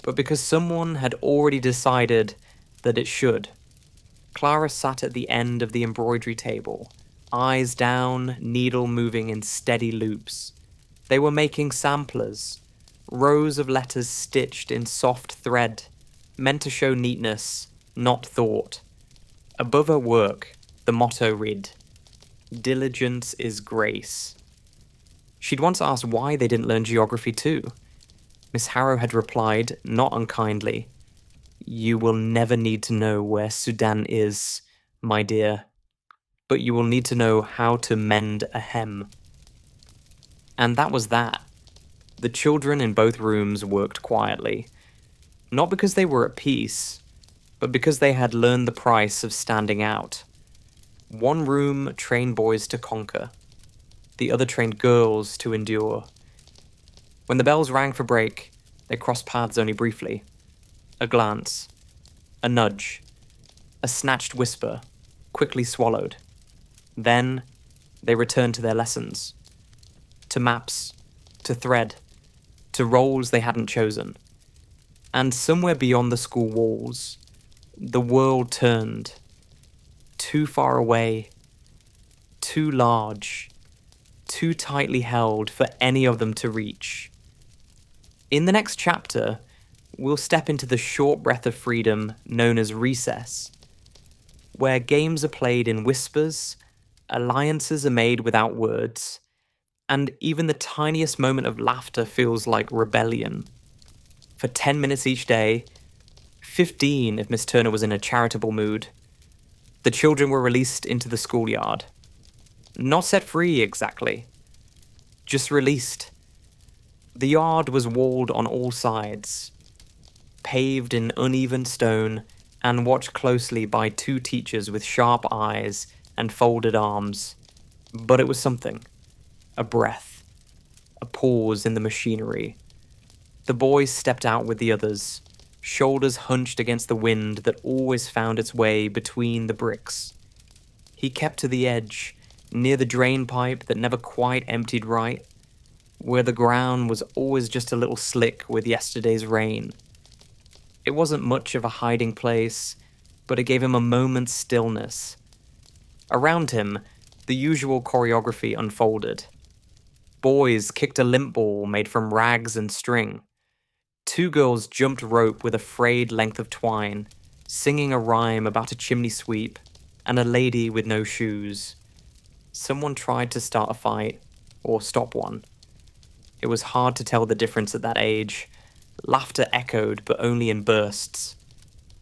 Speaker 1: but because someone had already decided that it should. Clara sat at the end of the embroidery table, eyes down, needle moving in steady loops. They were making samplers, rows of letters stitched in soft thread, meant to show neatness, not thought. Above her work, the motto read, "Diligence is grace." She'd once asked why they didn't learn geography too. Miss Harrow had replied, not unkindly, "You will never need to know where Sudan is, my dear, but you will need to know how to mend a hem." And that was that. The children in both rooms worked quietly, not because they were at peace, but because they had learned the price of standing out. One room trained boys to conquer. The other trained girls to endure. When the bells rang for break, they crossed paths only briefly. A glance. A nudge. A snatched whisper, quickly swallowed. Then, they returned to their lessons. To maps. To thread. To roles they hadn't chosen. And somewhere beyond the school walls, the world turned. Too far away. Too large. Too tightly held for any of them to reach. In the next chapter, we'll step into the short breath of freedom known as recess, where games are played in whispers, alliances are made without words, and even the tiniest moment of laughter feels like rebellion. For 10 minutes each day, 15 if Miss Turner was in a charitable mood, the children were released into the schoolyard. Not set free exactly, just released. The yard was walled on all sides, paved in uneven stone, and watched closely by 2 teachers with sharp eyes and folded arms. But it was something. A breath. A pause in the machinery. The boy stepped out with the others, shoulders hunched against the wind that always found its way between the bricks. He kept to the edge, near the drain pipe that never quite emptied right, where the ground was always just a little slick with yesterday's rain. It wasn't much of a hiding place, but it gave him a moment's stillness. Around him, the usual choreography unfolded. Boys kicked a limp ball made from rags and string. 2 girls jumped rope with a frayed length of twine, singing a rhyme about a chimney sweep. and a lady with no shoes. Someone tried to start a fight, or stop one. It was hard to tell the difference at that age. Laughter echoed, but only in bursts.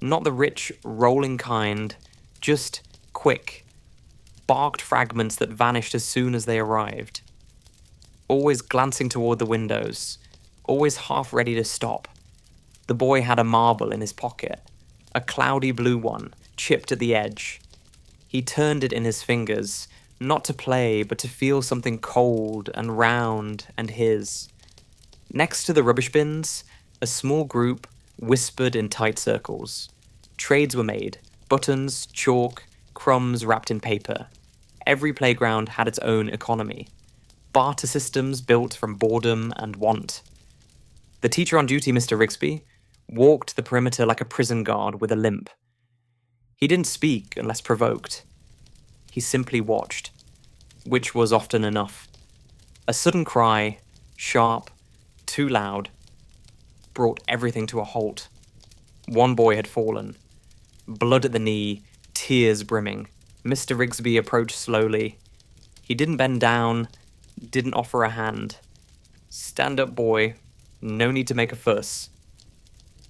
Speaker 1: Not the rich, rolling kind, just quick, barked fragments that vanished as soon as they arrived. Always glancing toward the windows, always half ready to stop. The boy had a marble in his pocket, a cloudy blue one, chipped at the edge. He turned it in his fingers, not to play, but to feel something cold and round and his. Next to the rubbish bins, a small group whispered in tight circles. Trades were made, buttons, chalk, crumbs wrapped in paper. Every playground had its own economy. Barter systems built from boredom and want. The teacher on duty, Mr. Rigsby, walked the perimeter like a prison guard with a limp. He didn't speak unless provoked. He simply watched, which was often enough. A sudden cry, sharp, too loud, brought everything to a halt. One boy had fallen. Blood at the knee, tears brimming. Mr. Rigsby approached slowly. He didn't bend down, didn't offer a hand. "Stand up, boy. No need to make a fuss."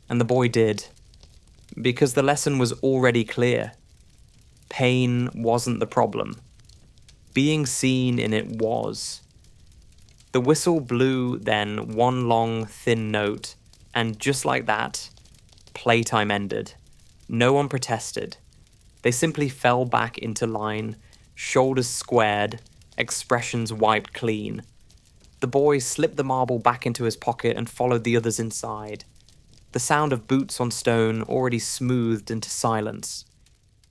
Speaker 1: And the boy did, because the lesson was already clear. Pain wasn't the problem. Being seen in it was. The whistle blew then one long, thin note, and just like that, playtime ended. No one protested. They simply fell back into line, shoulders squared, expressions wiped clean. The boy slipped the marble back into his pocket and followed the others inside. The sound of boots on stone already smoothed into silence.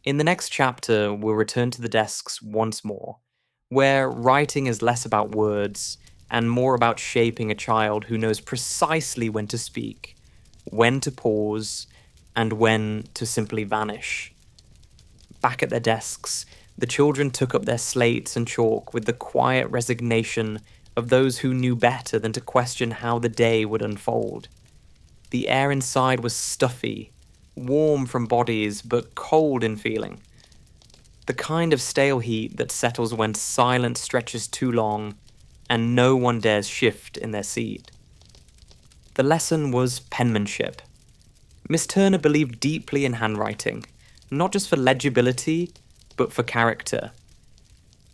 Speaker 1: In the next chapter, we'll return to the desks once more, where writing is less about words and more about shaping a child who knows precisely when to speak, when to pause, and when to simply vanish. Back at their desks, the children took up their slates and chalk with the quiet resignation of those who knew better than to question how the day would unfold. The air inside was stuffy, warm from bodies, but cold in feeling. The kind of stale heat that settles when silence stretches too long and no one dares shift in their seat. The lesson was penmanship. Miss Turner believed deeply in handwriting, not just for legibility, but for character.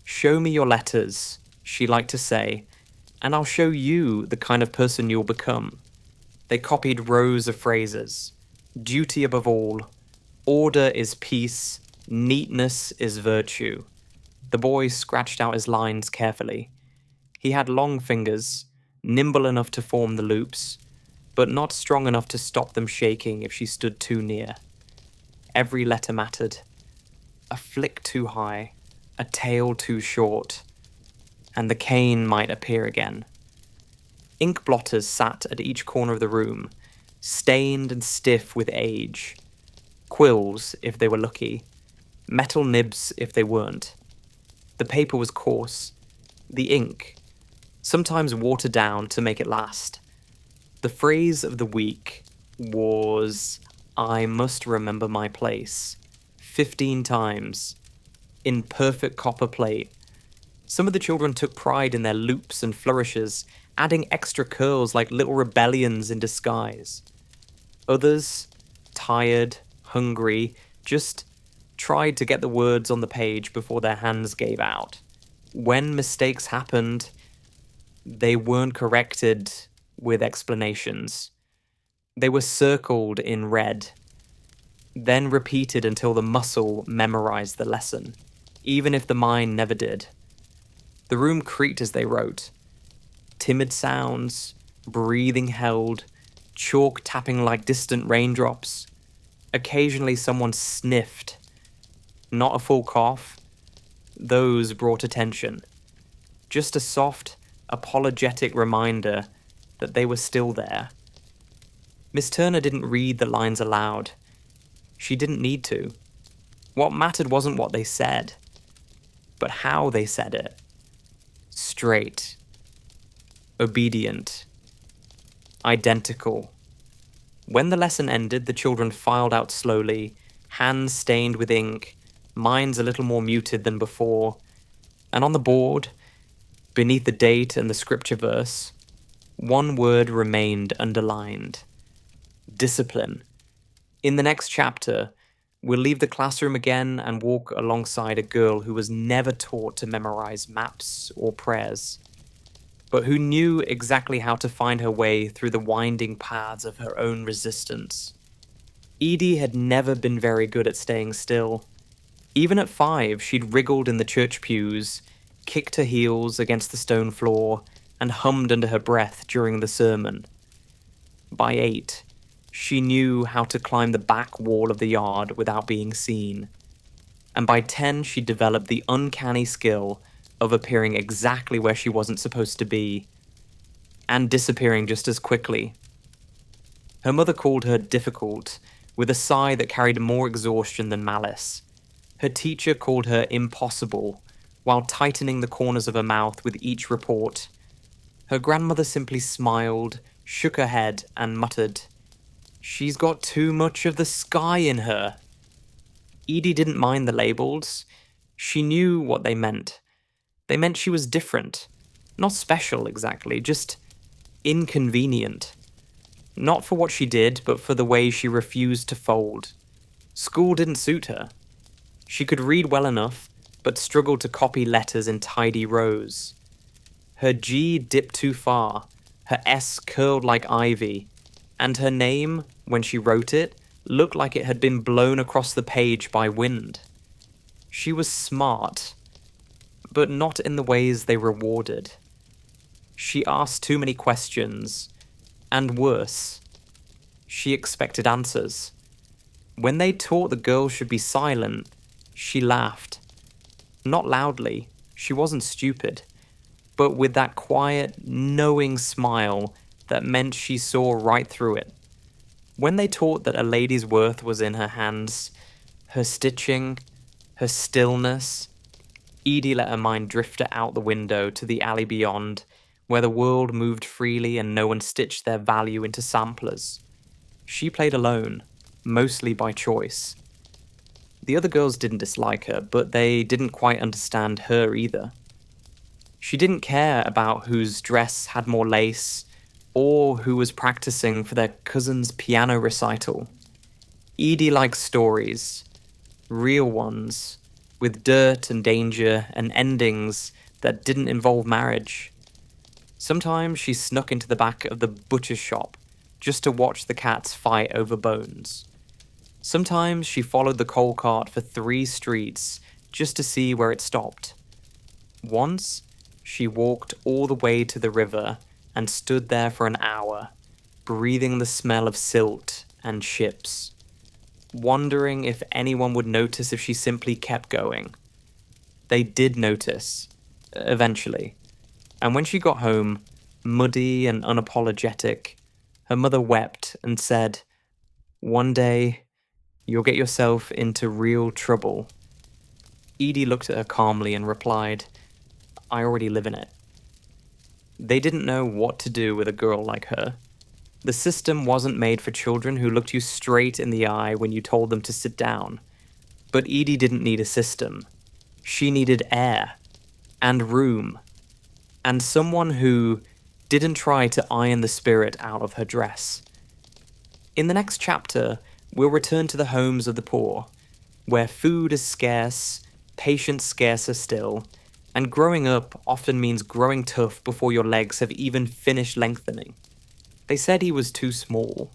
Speaker 1: "Show me your letters," she liked to say, "and I'll show you the kind of person you'll become." They copied rows of phrases. Duty above all. Order is peace. Neatness is virtue. The boy scratched out his lines carefully. He had long fingers, nimble enough to form the loops, but not strong enough to stop them shaking if she stood too near. Every letter mattered. A flick too high, a tail too short, and the cane might appear again. Ink blotters sat at each corner of the room, stained and stiff with age. Quills, if they were lucky. Metal nibs, if they weren't. The paper was coarse. The ink, sometimes watered down to make it last. The phrase of the week was, "I must remember my place," 15 times, in perfect copper plate. Some of the children took pride in their loops and flourishes, adding extra curls like little rebellions in disguise. Others, tired, hungry, just tried to get the words on the page before their hands gave out. When mistakes happened, they weren't corrected with explanations. They were circled in red, then repeated until the muscle memorized the lesson, even if the mind never did. The room creaked as they wrote. Timid sounds, breathing held, chalk tapping like distant raindrops. Occasionally someone sniffed. Not a full cough. Those brought attention. Just a soft, apologetic reminder that they were still there. Miss Turner didn't read the lines aloud. She didn't need to. What mattered wasn't what they said, but how they said it. Straight. Obedient. Identical. When the lesson ended, the children filed out slowly, hands stained with ink, minds a little more muted than before, and on the board, beneath the date and the scripture verse, one word remained underlined: discipline. In the next chapter, we'll leave the classroom again and walk alongside a girl who was never taught to memorize maps or prayers, but who knew exactly how to find her way through the winding paths of her own resistance. Edie had never been very good at staying still. Even at 5, she'd wriggled in the church pews, kicked her heels against the stone floor, and hummed under her breath during the sermon. By 8, she knew how to climb the back wall of the yard without being seen. And by 10, she developed the uncanny skill of appearing exactly where she wasn't supposed to be, and disappearing just as quickly. Her mother called her difficult, with a sigh that carried more exhaustion than malice. Her teacher called her impossible, while tightening the corners of her mouth with each report. Her grandmother simply smiled, shook her head, and muttered, "She's got too much of the sky in her." Edie didn't mind the labels. She knew what they meant. They meant she was different. Not special, exactly, just inconvenient. Not for what she did, but for the way she refused to fold. School didn't suit her. She could read well enough, but struggled to copy letters in tidy rows. Her G dipped too far, her S curled like ivy, and her name, when she wrote it, looked like it had been blown across the page by wind. She was smart, but not in the ways they rewarded. She asked too many questions, and worse, she expected answers. When they taught the girls should be silent, she laughed. Not loudly, she wasn't stupid, but with that quiet, knowing smile that meant she saw right through it. When they taught that a lady's worth was in her hands, her stitching, her stillness, Edie let her mind drift out the window to the alley beyond, where the world moved freely and no one stitched their value into samplers. She played alone, mostly by choice. The other girls didn't dislike her, but they didn't quite understand her either. She didn't care about whose dress had more lace, or who was practicing for their cousin's piano recital. Edie liked stories, real ones, with dirt and danger and endings that didn't involve marriage. Sometimes she snuck into the back of the butcher's shop just to watch the cats fight over bones. Sometimes she followed the coal cart for 3 streets just to see where it stopped. Once, she walked all the way to the river and stood there for an hour, breathing the smell of silt and ships, wondering if anyone would notice if she simply kept going. They did notice, eventually, and when she got home, muddy and unapologetic, her mother wept and said, "One day, you'll get yourself into real trouble." Edie looked at her calmly and replied, "I already live in it." They didn't know what to do with a girl like her. The system wasn't made for children who looked you straight in the eye when you told them to sit down. But Edie didn't need a system. She needed air, and room, and someone who didn't try to iron the spirit out of her dress. In the next chapter, we'll return to the homes of the poor, where food is scarce, patience scarcer still, and growing up often means growing tough before your legs have even finished lengthening. They said he was too small.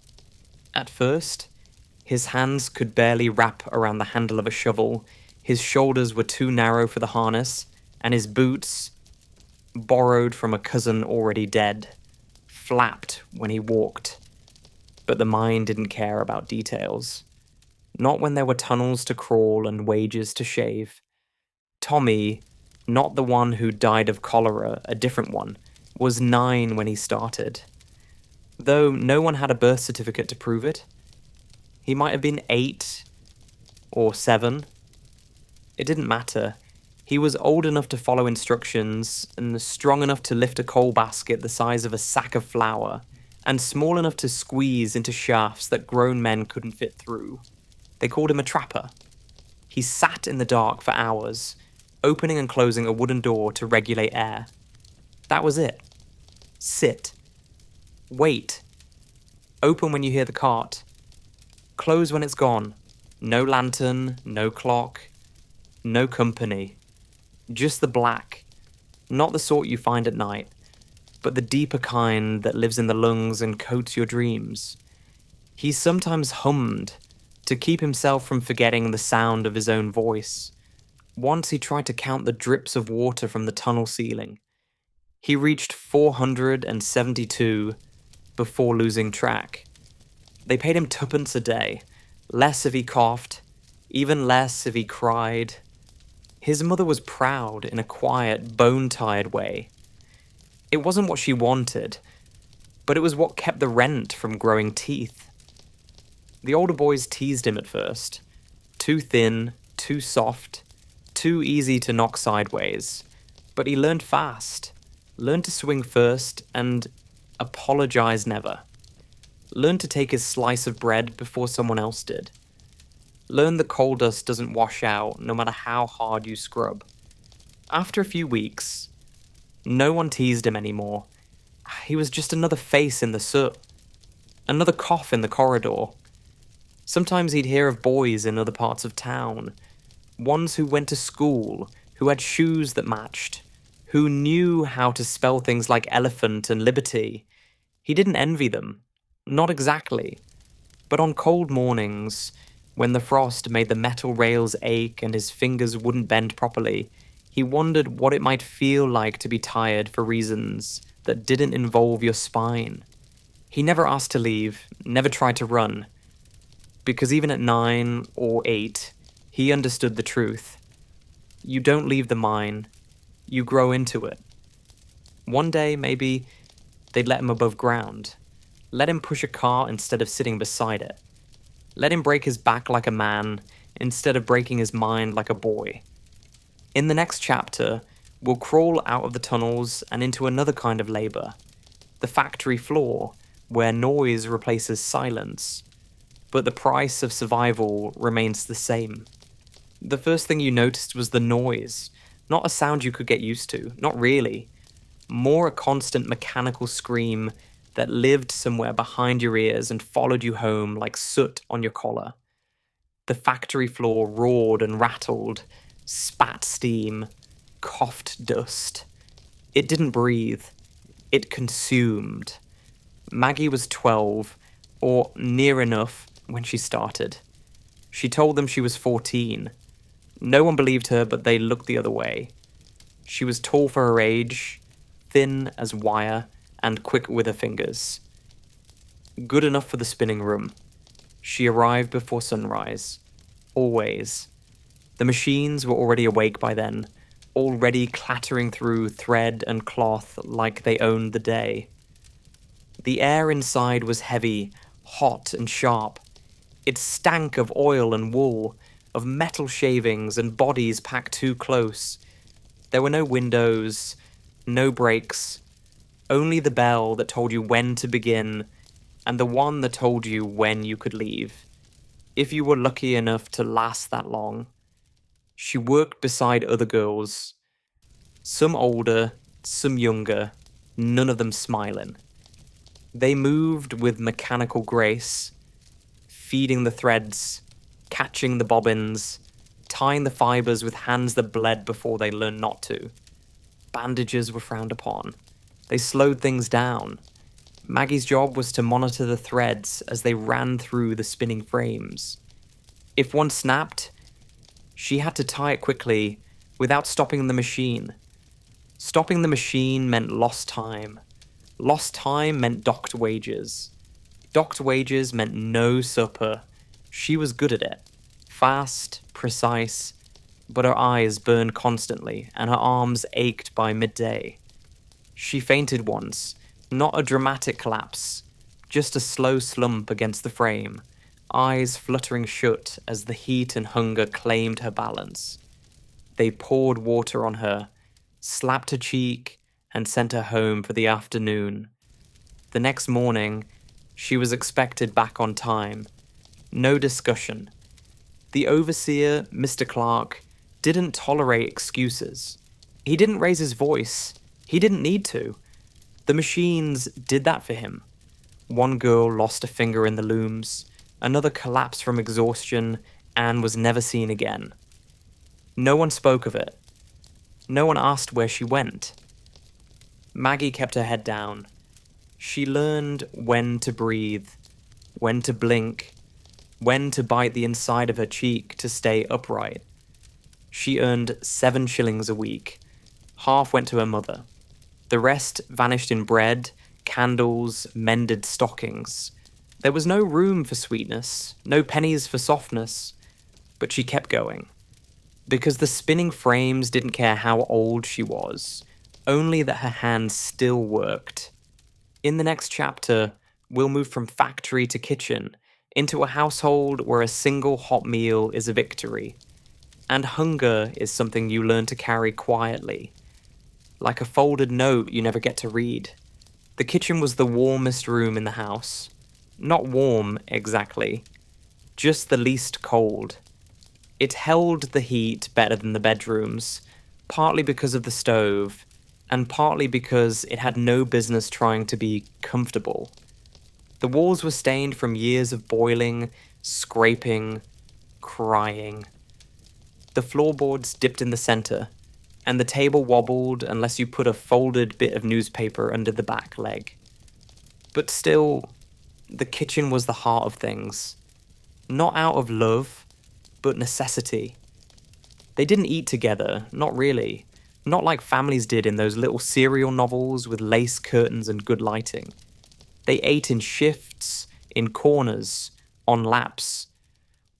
Speaker 1: At first, his hands could barely wrap around the handle of a shovel, his shoulders were too narrow for the harness, and his boots, borrowed from a cousin already dead, flapped when he walked. But the mind didn't care about details. Not when there were tunnels to crawl and wages to shave. Tommy, not the one who died of cholera, a different one, was 9 when he started. Though no one had a birth certificate to prove it. He might have been 8 or 7. It didn't matter. He was old enough to follow instructions, and strong enough to lift a coal basket the size of a sack of flour, and small enough to squeeze into shafts that grown men couldn't fit through. They called him a trapper. He sat in the dark for hours, opening and closing a wooden door to regulate air. That was it. Sit. Wait. Open when you hear the cart. Close when it's gone. No lantern, no clock, no company. Just the black. Not the sort you find at night, but the deeper kind that lives in the lungs and coats your dreams. He sometimes hummed to keep himself from forgetting the sound of his own voice. Once he tried to count the drips of water from the tunnel ceiling. He reached 472 before losing track. They paid him twopence a day, less if he coughed, even less if he cried. His mother was proud in a quiet, bone-tired way. It wasn't what she wanted, but it was what kept the rent from growing teeth. The older boys teased him at first. Too thin, too soft, too easy to knock sideways. But he learned fast, learned to swing first, and apologize never. Learned to take his slice of bread before someone else did. Learned the coal dust doesn't wash out no matter how hard you scrub. After a few weeks, no one teased him anymore. He was just another face in the soot. Another cough in the corridor. Sometimes he'd hear of boys in other parts of town. Ones who went to school, who had shoes that matched, who knew how to spell things like elephant and liberty. He didn't envy them. Not exactly. But on cold mornings, when the frost made the metal rails ache and his fingers wouldn't bend properly, he wondered what it might feel like to be tired for reasons that didn't involve your spine. He never asked to leave, never tried to run, because even at 9 or 8, he understood the truth. You don't leave the mine, you grow into it. One day, maybe, they'd let him above ground. Let him push a cart instead of sitting beside it. Let him break his back like a man instead of breaking his mind like a boy. In the next chapter, we'll crawl out of the tunnels and into another kind of labor. The factory floor, where noise replaces silence. But the price of survival remains the same. The first thing you noticed was the noise. Not a sound you could get used to, not really. More a constant mechanical scream that lived somewhere behind your ears and followed you home like soot on your collar. The factory floor roared and rattled, spat steam, coughed dust. It didn't breathe. It consumed. Maggie was 12, or near enough, when she started. She told them she was 14. No one believed her, but they looked the other way. She was tall for her age, thin as wire, and quick with her fingers. Good enough for the spinning room. She arrived before sunrise. Always. The machines were already awake by then, already clattering through thread and cloth like they owned the day. The air inside was heavy, hot and sharp. It stank of oil and wool, of metal shavings and bodies packed too close. There were no windows, no brakes, only the bell that told you when to begin, and the one that told you when you could leave, if you were lucky enough to last that long. She worked beside other girls, some older, some younger, none of them smiling. They moved with mechanical grace, feeding the threads, catching the bobbins, tying the fibers with hands that bled before they learned not to. Bandages were frowned upon. They slowed things down. Maggie's job was to monitor the threads as they ran through the spinning frames. If one snapped, she had to tie it quickly without stopping the machine. Stopping the machine meant lost time. Lost time meant docked wages. Docked wages meant no supper. She was good at it. Fast, precise, but her eyes burned constantly and her arms ached by midday. She fainted once, not a dramatic collapse, just a slow slump against the frame, eyes fluttering shut as the heat and hunger claimed her balance. They poured water on her, slapped her cheek, and sent her home for the afternoon. The next morning, she was expected back on time. No discussion. The overseer, Mr. Clark, didn't tolerate excuses. He didn't raise his voice. He didn't need to. The machines did that for him. One girl lost a finger in the looms, another collapsed from exhaustion and was never seen again. No one spoke of it. No one asked where she went. Maggie kept her head down. She learned when to breathe, when to blink, when to bite the inside of her cheek to stay upright. She earned 7 shillings a week. Half went to her mother. The rest vanished in bread, candles, mended stockings. There was no room for sweetness, no pennies for softness, but she kept going. Because the spinning frames didn't care how old she was, only that her hands still worked. In the next chapter, we'll move from factory to kitchen, into a household where a single hot meal is a victory. And hunger is something you learn to carry quietly. Like a folded note you never get to read. The kitchen was the warmest room in the house. Not warm, exactly. Just the least cold. It held the heat better than the bedrooms, partly because of the stove, and partly because it had no business trying to be comfortable. The walls were stained from years of boiling, scraping, crying. The floorboards dipped in the center, and the table wobbled unless you put a folded bit of newspaper under the back leg. But still, the kitchen was the heart of things. Not out of love, but necessity. They didn't eat together, not really. Not like families did in those little serial novels with lace curtains and good lighting. They ate in shifts, in corners, on laps.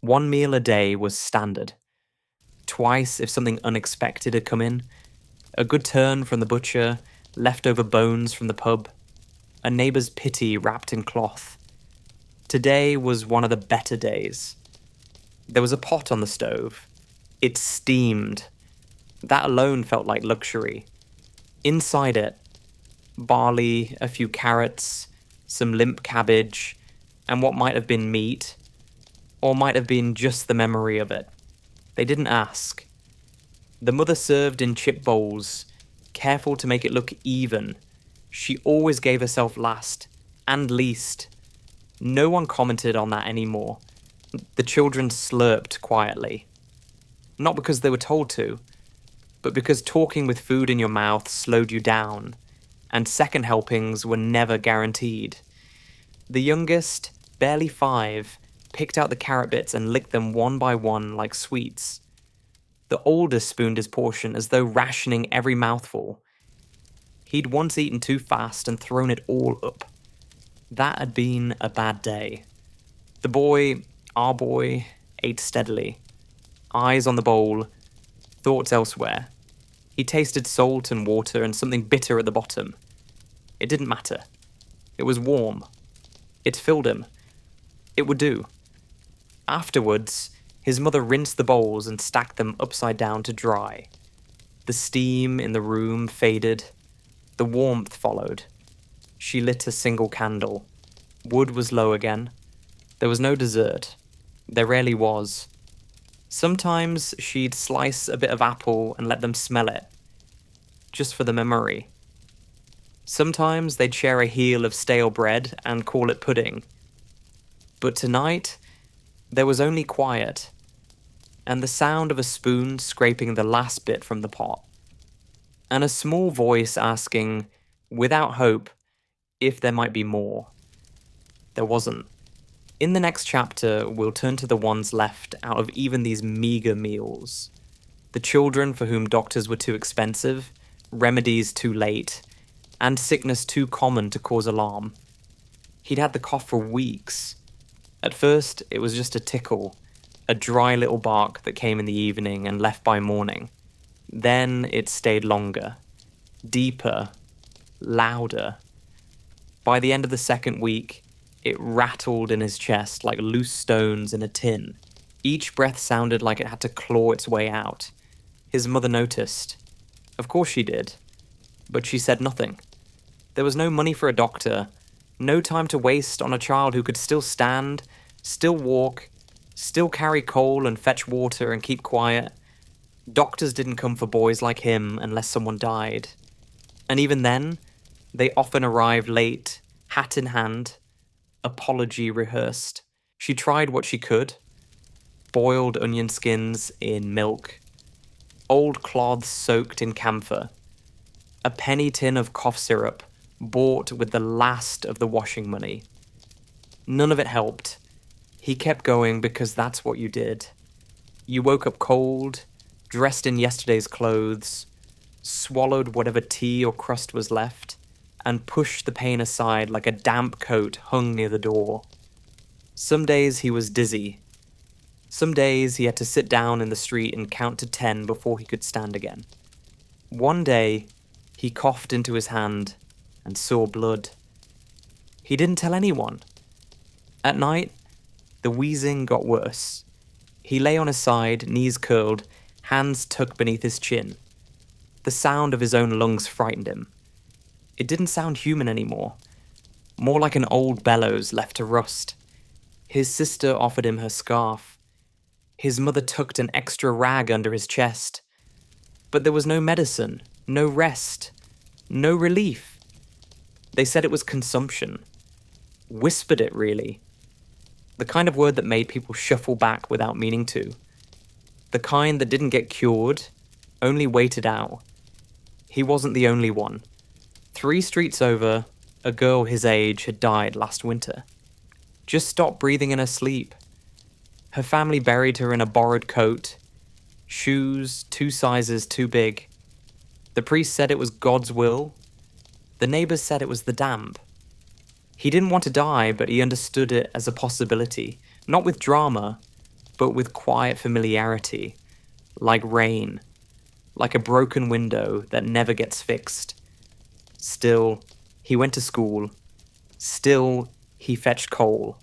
Speaker 1: 1 meal a day was standard. Twice if something unexpected had come in. A good turn from the butcher, leftover bones from the pub, a neighbour's pity wrapped in cloth. Today was one of the better days. There was a pot on the stove. It steamed. That alone felt like luxury. Inside it, barley, a few carrots, some limp cabbage, and what might have been meat, or might have been just the memory of it. They didn't ask. The mother served in chip bowls, careful to make it look even. She always gave herself last, and least. No one commented on that anymore. The children slurped quietly. Not because they were told to, but because talking with food in your mouth slowed you down, and second helpings were never guaranteed. The youngest, barely 5, picked out the carrot bits and licked them one by one like sweets. The oldest spooned his portion as though rationing every mouthful. He'd once eaten too fast and thrown it all up. That had been a bad day. The boy, our boy, ate steadily. Eyes on the bowl, thoughts elsewhere. He tasted salt and water and something bitter at the bottom. It didn't matter. It was warm. It filled him. It would do. Afterwards, his mother rinsed the bowls and stacked them upside down to dry. The steam in the room faded. The warmth followed. She lit a single candle. Wood was low again. There was no dessert. There rarely was. Sometimes she'd slice a bit of apple and let them smell it, just for the memory. Sometimes they'd share a heel of stale bread and call it pudding. But tonight, there was only quiet, and the sound of a spoon scraping the last bit from the pot, and a small voice asking, without hope, if there might be more. There wasn't. In the next chapter, we'll turn to the ones left out of even these meagre meals. The children for whom doctors were too expensive, remedies too late, and sickness too common to cause alarm. He'd had the cough for weeks. At first, it was just a tickle, a dry little bark that came in the evening and left by morning. Then it stayed longer, deeper, louder. By the end of the second week, it rattled in his chest like loose stones in a tin. Each breath sounded like it had to claw its way out. His mother noticed. Of course she did. But she said nothing. There was no money for a doctor, no time to waste on a child who could still stand, still walk, Still carry coal and fetch water and keep quiet. Doctors didn't come for boys like him unless someone died. And even then, they often arrived late, hat in hand, apology rehearsed. She tried what she could. Boiled onion skins in milk. Old cloths soaked in camphor. A penny tin of cough syrup bought with the last of the washing money. None of it helped. He kept going because that's what you did. You woke up cold, dressed in yesterday's clothes, swallowed whatever tea or crust was left, and pushed the pain aside like a damp coat hung near the door. Some days he was dizzy. Some days he had to sit down in the street and count to 10 before he could stand again. One day, he coughed into his hand and saw blood. He didn't tell anyone. At night, the wheezing got worse. He lay on his side, knees curled, hands tucked beneath his chin. The sound of his own lungs frightened him. It didn't sound human anymore. More like an old bellows left to rust. His sister offered him her scarf. His mother tucked an extra rag under his chest. But there was no medicine, no rest, no relief. They said it was consumption. Whispered it, really. The kind of word that made people shuffle back without meaning to. The kind that didn't get cured, only waited out. He wasn't the only one. 3 streets over, a girl his age had died last winter. Just stopped breathing in her sleep. Her family buried her in a borrowed coat, shoes 2 sizes too big. The priest said it was God's will. The neighbors said it was the damp. He didn't want to die, but he understood it as a possibility, not with drama, but with quiet familiarity, like rain, like a broken window that never gets fixed. Still, he went to school. Still, he fetched coal.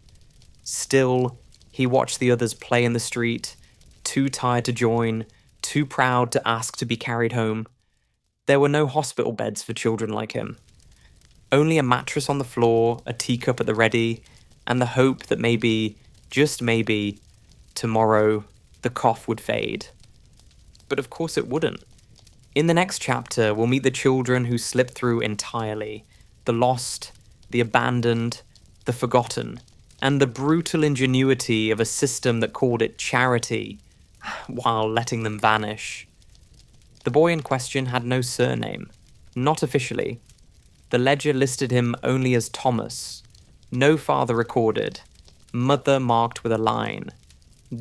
Speaker 1: Still, he watched the others play in the street, too tired to join, too proud to ask to be carried home. There were no hospital beds for children like him. Only a mattress on the floor, a teacup at the ready, and the hope that maybe, just maybe, tomorrow, the cough would fade. But of course it wouldn't. In the next chapter, we'll meet the children who slipped through entirely, the lost, the abandoned, the forgotten, and the brutal ingenuity of a system that called it charity, while letting them vanish. The boy in question had no surname, not officially. The ledger listed him only as Thomas, no father recorded, mother marked with a line,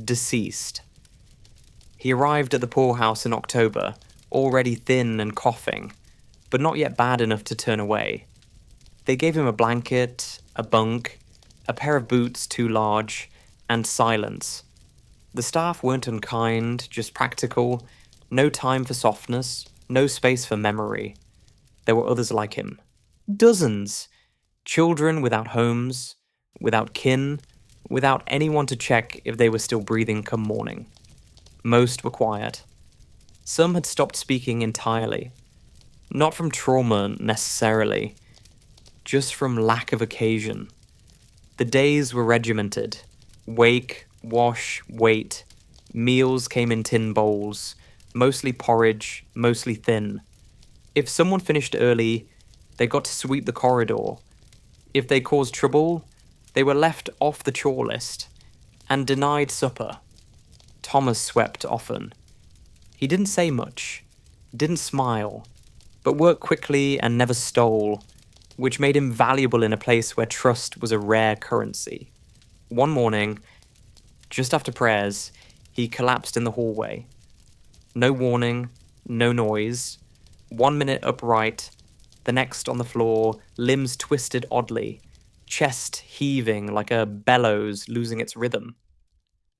Speaker 1: deceased. He arrived at the poorhouse in October, already thin and coughing, but not yet bad enough to turn away. They gave him a blanket, a bunk, a pair of boots too large, and silence. The staff weren't unkind, just practical, no time for softness, no space for memory. There were others like him. Dozens. Children without homes, without kin, without anyone to check if they were still breathing come morning. Most were quiet. Some had stopped speaking entirely. Not from trauma, necessarily. Just from lack of occasion. The days were regimented. Wake, wash, wait. Meals came in tin bowls. Mostly porridge, mostly thin. If someone finished early, they got to sweep the corridor. If they caused trouble, they were left off the chore list and denied supper. Thomas swept often. He didn't say much, didn't smile, but worked quickly and never stole, which made him valuable in a place where trust was a rare currency. One morning, just after prayers, he collapsed in the hallway. No warning, no noise. 1 minute upright, the next on the floor, limbs twisted oddly, chest heaving like a bellows losing its rhythm.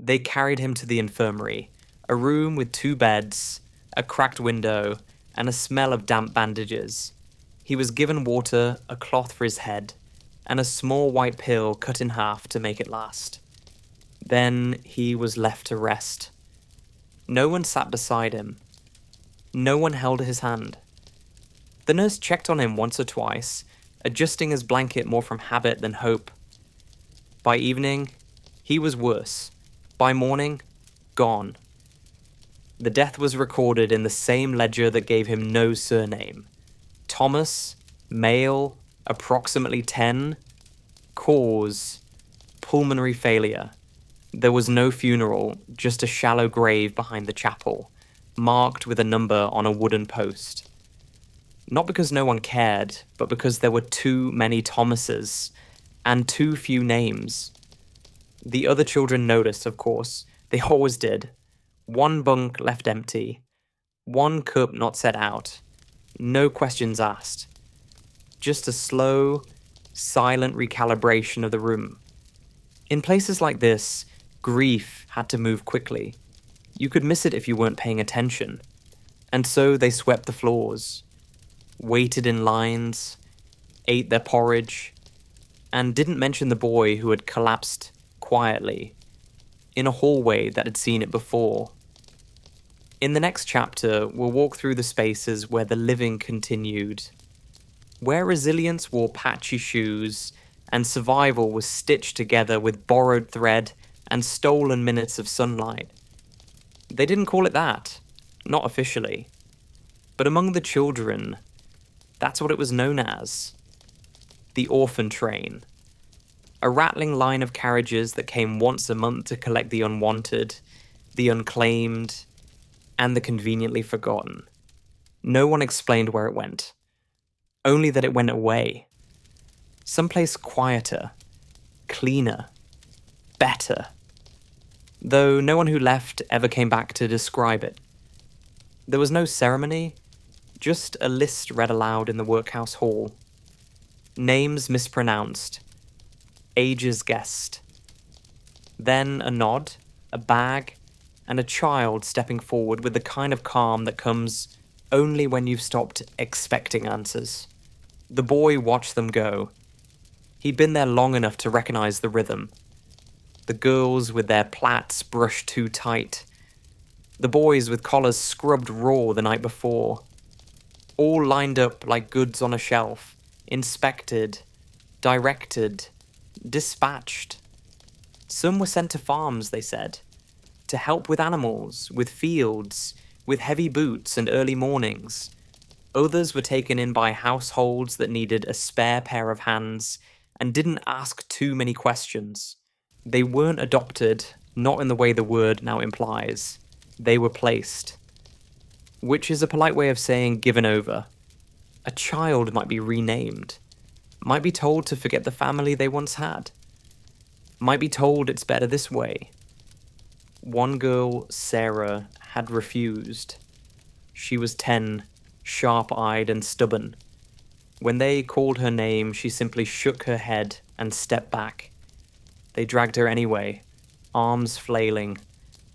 Speaker 1: They carried him to the infirmary, a room with 2 beds, a cracked window, and a smell of damp bandages. He was given water, a cloth for his head, and a small white pill cut in half to make it last. Then he was left to rest. No one sat beside him. No one held his hand. The nurse checked on him once or twice, adjusting his blanket more from habit than hope. By evening, he was worse. By morning, gone. The death was recorded in the same ledger that gave him no surname. Thomas, male, approximately 10, cause, pulmonary failure. There was no funeral, just a shallow grave behind the chapel, marked with a number on a wooden post. Not because no one cared, but because there were too many Thomases, and too few names. The other children noticed, of course. They always did. One bunk left empty. One cup not set out. No questions asked. Just a slow, silent recalibration of the room. In places like this, grief had to move quickly. You could miss it if you weren't paying attention. And so they swept the floors, waited in lines, ate their porridge, and didn't mention the boy who had collapsed quietly in a hallway that had seen it before. In the next chapter, we'll walk through the spaces where the living continued, where resilience wore patchy shoes and survival was stitched together with borrowed thread and stolen minutes of sunlight. They didn't call it that, not officially. But among the children, that's what it was known as. The orphan train. A rattling line of carriages that came once a month to collect the unwanted, the unclaimed, and the conveniently forgotten. No one explained where it went. Only that it went away. Someplace quieter, cleaner, better. Though no one who left ever came back to describe it. There was no ceremony, just a list read aloud in the workhouse hall. Names mispronounced. Ages guessed. Then a nod, a bag, and a child stepping forward with the kind of calm that comes only when you've stopped expecting answers. The boy watched them go. He'd been there long enough to recognize the rhythm. The girls with their plaits brushed too tight. The boys with collars scrubbed raw the night before. All lined up like goods on a shelf, inspected, directed, dispatched. Some were sent to farms, they said, to help with animals, with fields, with heavy boots and early mornings. Others were taken in by households that needed a spare pair of hands and didn't ask too many questions. They weren't adopted, not in the way the word now implies. They were placed. Which is a polite way of saying given over. A child might be renamed. Might be told to forget the family they once had. Might be told it's better this way. One girl, Sarah, had refused. She was 10, sharp-eyed and stubborn. When they called her name, she simply shook her head and stepped back. They dragged her anyway, arms flailing,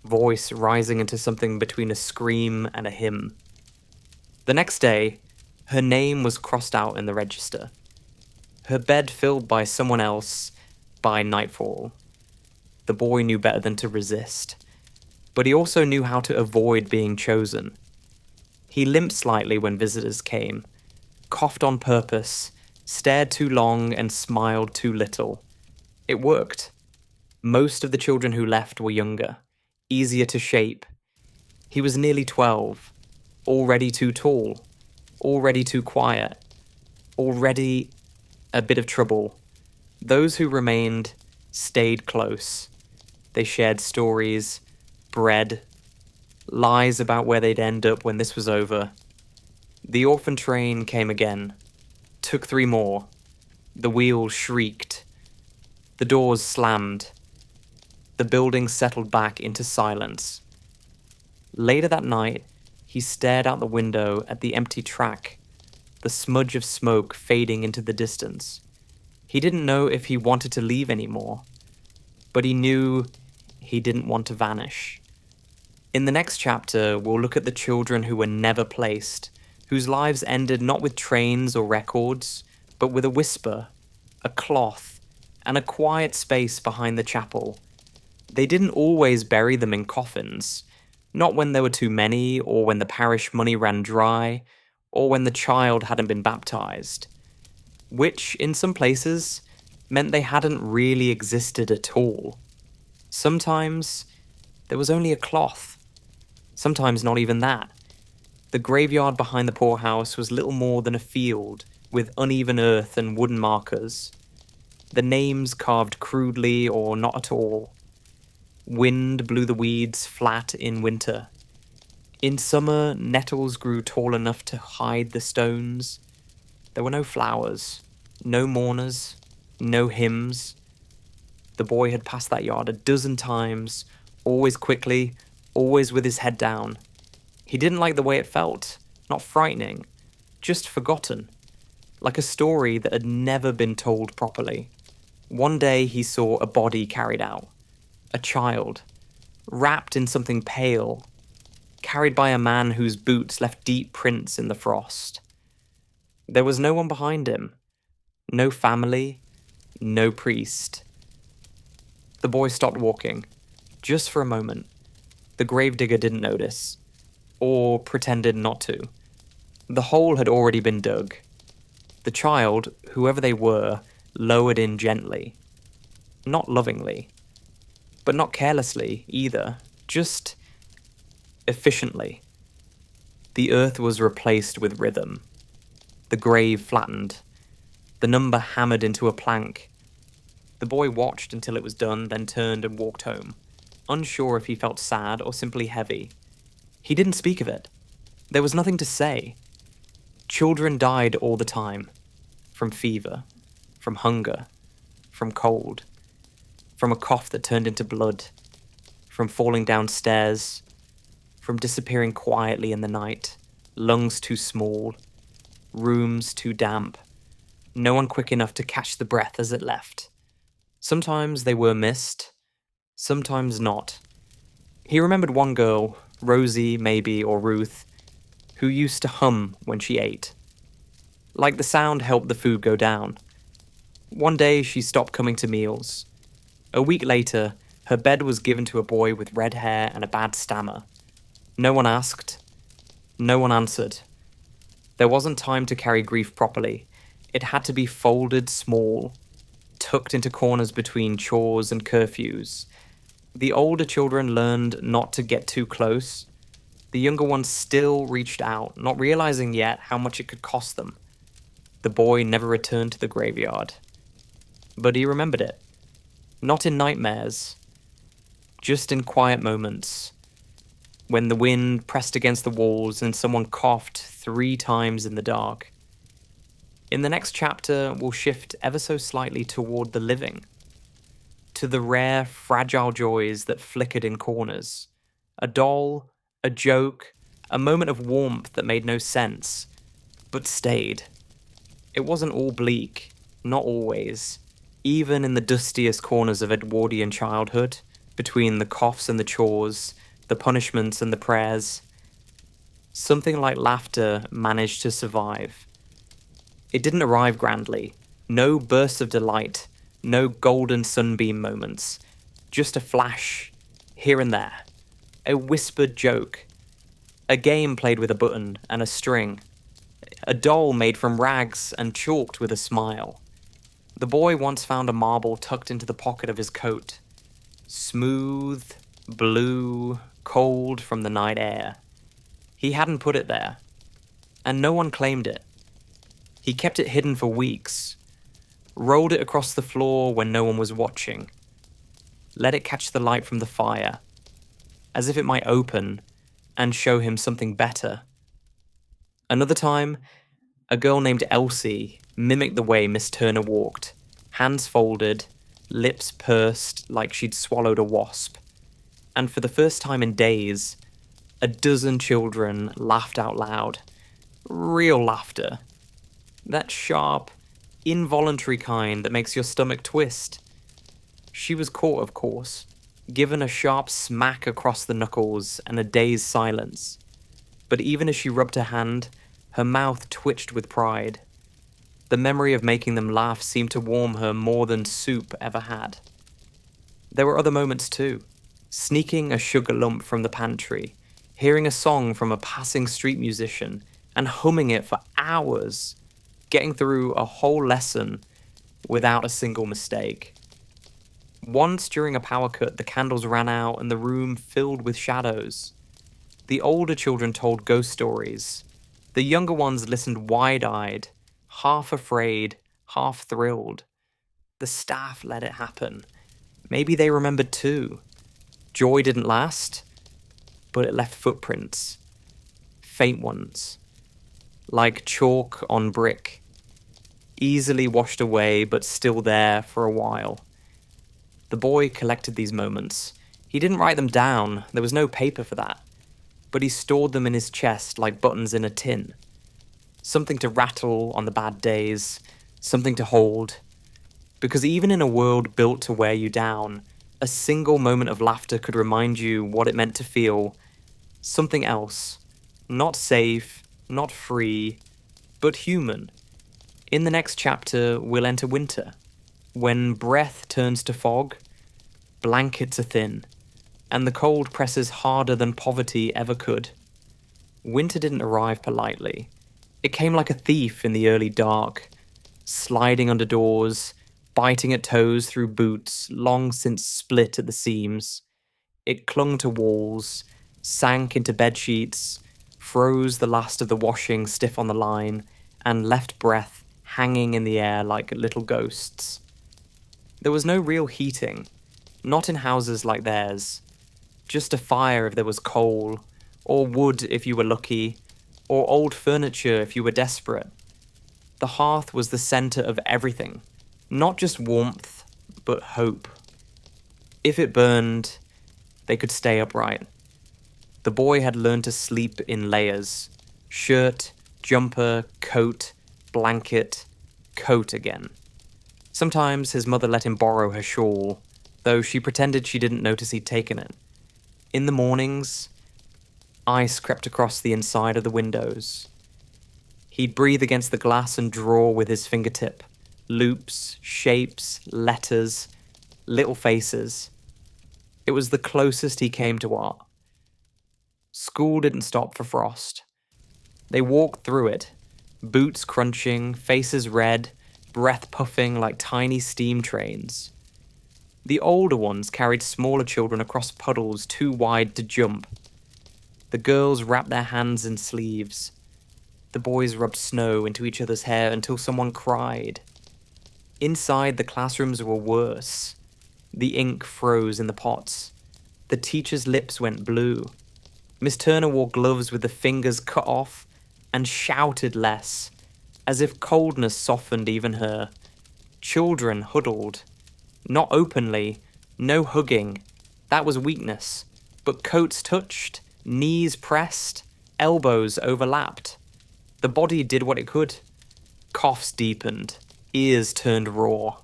Speaker 1: voice rising into something between a scream and a hymn. The next day, her name was crossed out in the register. Her bed filled by someone else by nightfall. The boy knew better than to resist, but he also knew how to avoid being chosen. He limped slightly when visitors came, coughed on purpose, stared too long and smiled too little. It worked. Most of the children who left were younger, easier to shape. He was nearly 12, already too tall, already too quiet, already a bit of trouble. Those who remained stayed close. They shared stories, bread, lies about where they'd end up when this was over. The orphan train came again, took 3 more. The wheels shrieked. The doors slammed. The building settled back into silence. Later that night, he stared out the window at the empty track, the smudge of smoke fading into the distance. He didn't know if he wanted to leave anymore, but he knew he didn't want to vanish. In the next chapter, we'll look at the children who were never placed, whose lives ended not with trains or records, but with a whisper, a cloth, and a quiet space behind the chapel. They didn't always bury them in coffins, not when there were too many, or when the parish money ran dry, or when the child hadn't been baptized. Which, in some places, meant they hadn't really existed at all. Sometimes, There was only a cloth. Sometimes not even that. The graveyard behind the poorhouse was little more than a field with uneven earth and wooden markers. The names carved crudely or not at all. Wind blew the weeds flat in winter. In summer, nettles grew tall enough to hide the stones. There were no flowers, no mourners, no hymns. The boy had passed that yard a dozen times, always quickly, always with his head down. He didn't like the way it felt, not frightening, just forgotten, like a story that had never been told properly. One day he saw a body carried out, a child, wrapped in something pale, carried by a man whose boots left deep prints in the frost. There was no one behind him, no family, no priest. The boy stopped walking, just for a moment. The gravedigger didn't notice, or pretended not to. The hole had already been dug. The child, whoever they were, lowered in gently. Not lovingly, but not carelessly either, just efficiently. The earth was replaced with rhythm. The grave flattened. The number hammered into a plank. The boy watched until it was done, then turned and walked home, unsure if he felt sad or simply heavy. He didn't speak of it. There was nothing to say. Children died all the time. From fever, from hunger, from cold, from a cough that turned into blood, from falling downstairs, from disappearing quietly in the night, lungs too small, rooms too damp, no one quick enough to catch the breath as it left. Sometimes they were missed, sometimes not. He remembered one girl, Rosie maybe, or Ruth, who used to hum when she ate. Like the sound helped the food go down. One day she stopped coming to meals. A week later, her bed was given to a boy with red hair and a bad stammer. No one asked. No one answered. There wasn't time to carry grief properly. It had to be folded small, tucked into corners between chores and curfews. The older children learned not to get too close. The younger ones still reached out, not realizing yet how much it could cost them. The boy never returned to the graveyard. But he remembered it. Not in nightmares. Just in quiet moments. When the wind pressed against the walls and someone coughed 3 times in the dark. In the next chapter, we'll shift ever so slightly toward the living. To the rare, fragile joys that flickered in corners. A doll, a joke, a moment of warmth that made no sense, but stayed. It wasn't all bleak, not always. Even in the dustiest corners of Edwardian childhood, between the coughs and the chores, the punishments and the prayers, something like laughter managed to survive. It didn't arrive grandly, no bursts of delight, no golden sunbeam moments, just a flash, here and there, a whispered joke, a game played with a button and a string, a doll made from rags and chalked with a smile. The boy once found a marble tucked into the pocket of his coat, smooth, blue, cold from the night air. He hadn't put it there, and no one claimed it. He kept it hidden for weeks, rolled it across the floor when no one was watching, let it catch the light from the fire, as if it might open and show him something better. Another time, a girl named Elsie mimicked the way Miss Turner walked, hands folded, lips pursed like she'd swallowed a wasp. And for the first time in days, a dozen children laughed out loud. Real laughter. That sharp, involuntary kind that makes your stomach twist. She was caught, of course, given a sharp smack across the knuckles and a day's silence. But even as she rubbed her hand, her mouth twitched with pride. The memory of making them laugh seemed to warm her more than soup ever had. There were other moments too. Sneaking a sugar lump from the pantry, hearing a song from a passing street musician, and humming it for hours, getting through a whole lesson without a single mistake. Once during a power cut, the candles ran out and the room filled with shadows. The older children told ghost stories. The younger ones listened wide-eyed, half afraid, half thrilled. The staff let it happen. Maybe they remembered too. Joy didn't last, but it left footprints. Faint ones. Like chalk on brick. Easily washed away, but still there for a while. The boy collected these moments. He didn't write them down, there was no paper for that. But he stored them in his chest like buttons in a tin. Something to rattle on the bad days, something to hold. Because even in a world built to wear you down, a single moment of laughter could remind you what it meant to feel something else. Not safe, not free, but human. In the next chapter, we'll enter winter. When breath turns to fog, blankets are thin, and the cold presses harder than poverty ever could. Winter didn't arrive politely. It came like a thief in the early dark, sliding under doors, biting at toes through boots long since split at the seams. It clung to walls, sank into bedsheets, froze the last of the washing stiff on the line, and left breath hanging in the air like little ghosts. There was no real heating, not in houses like theirs. Just a fire if there was coal, or wood if you were lucky, or old furniture if you were desperate. The hearth was the centre of everything, not just warmth, but hope. If it burned, they could stay upright. The boy had learned to sleep in layers. Shirt, jumper, coat, blanket, coat again. Sometimes his mother let him borrow her shawl, though she pretended she didn't notice he'd taken it. In the mornings, ice crept across the inside of the windows. He'd breathe against the glass and draw with his fingertip. Loops, shapes, letters, little faces. It was the closest he came to art. School didn't stop for Frost. They walked through it, boots crunching, faces red, breath puffing like tiny steam trains. The older ones carried smaller children across puddles too wide to jump. The girls wrapped their hands in sleeves. The boys rubbed snow into each other's hair until someone cried. Inside, the classrooms were worse. The ink froze in the pots. The teacher's lips went blue. Miss Turner wore gloves with the fingers cut off and shouted less, as if coldness softened even her. Children huddled. Not openly, no hugging. That was weakness. But coats touched, knees pressed, elbows overlapped. The body did what it could. Coughs deepened, ears turned raw,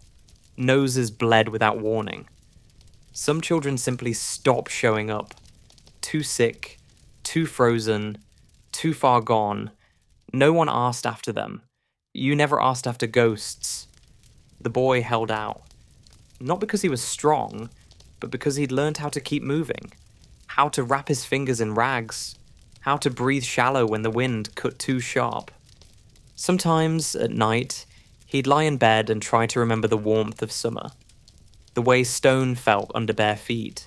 Speaker 1: noses bled without warning. Some children simply stopped showing up. Too sick, too frozen, too far gone. No one asked after them. You never asked after ghosts. The boy held out. Not because he was strong, but because he'd learned how to keep moving, how to wrap his fingers in rags, how to breathe shallow when the wind cut too sharp. Sometimes, at night, he'd lie in bed and try to remember the warmth of summer, the way stone felt under bare feet,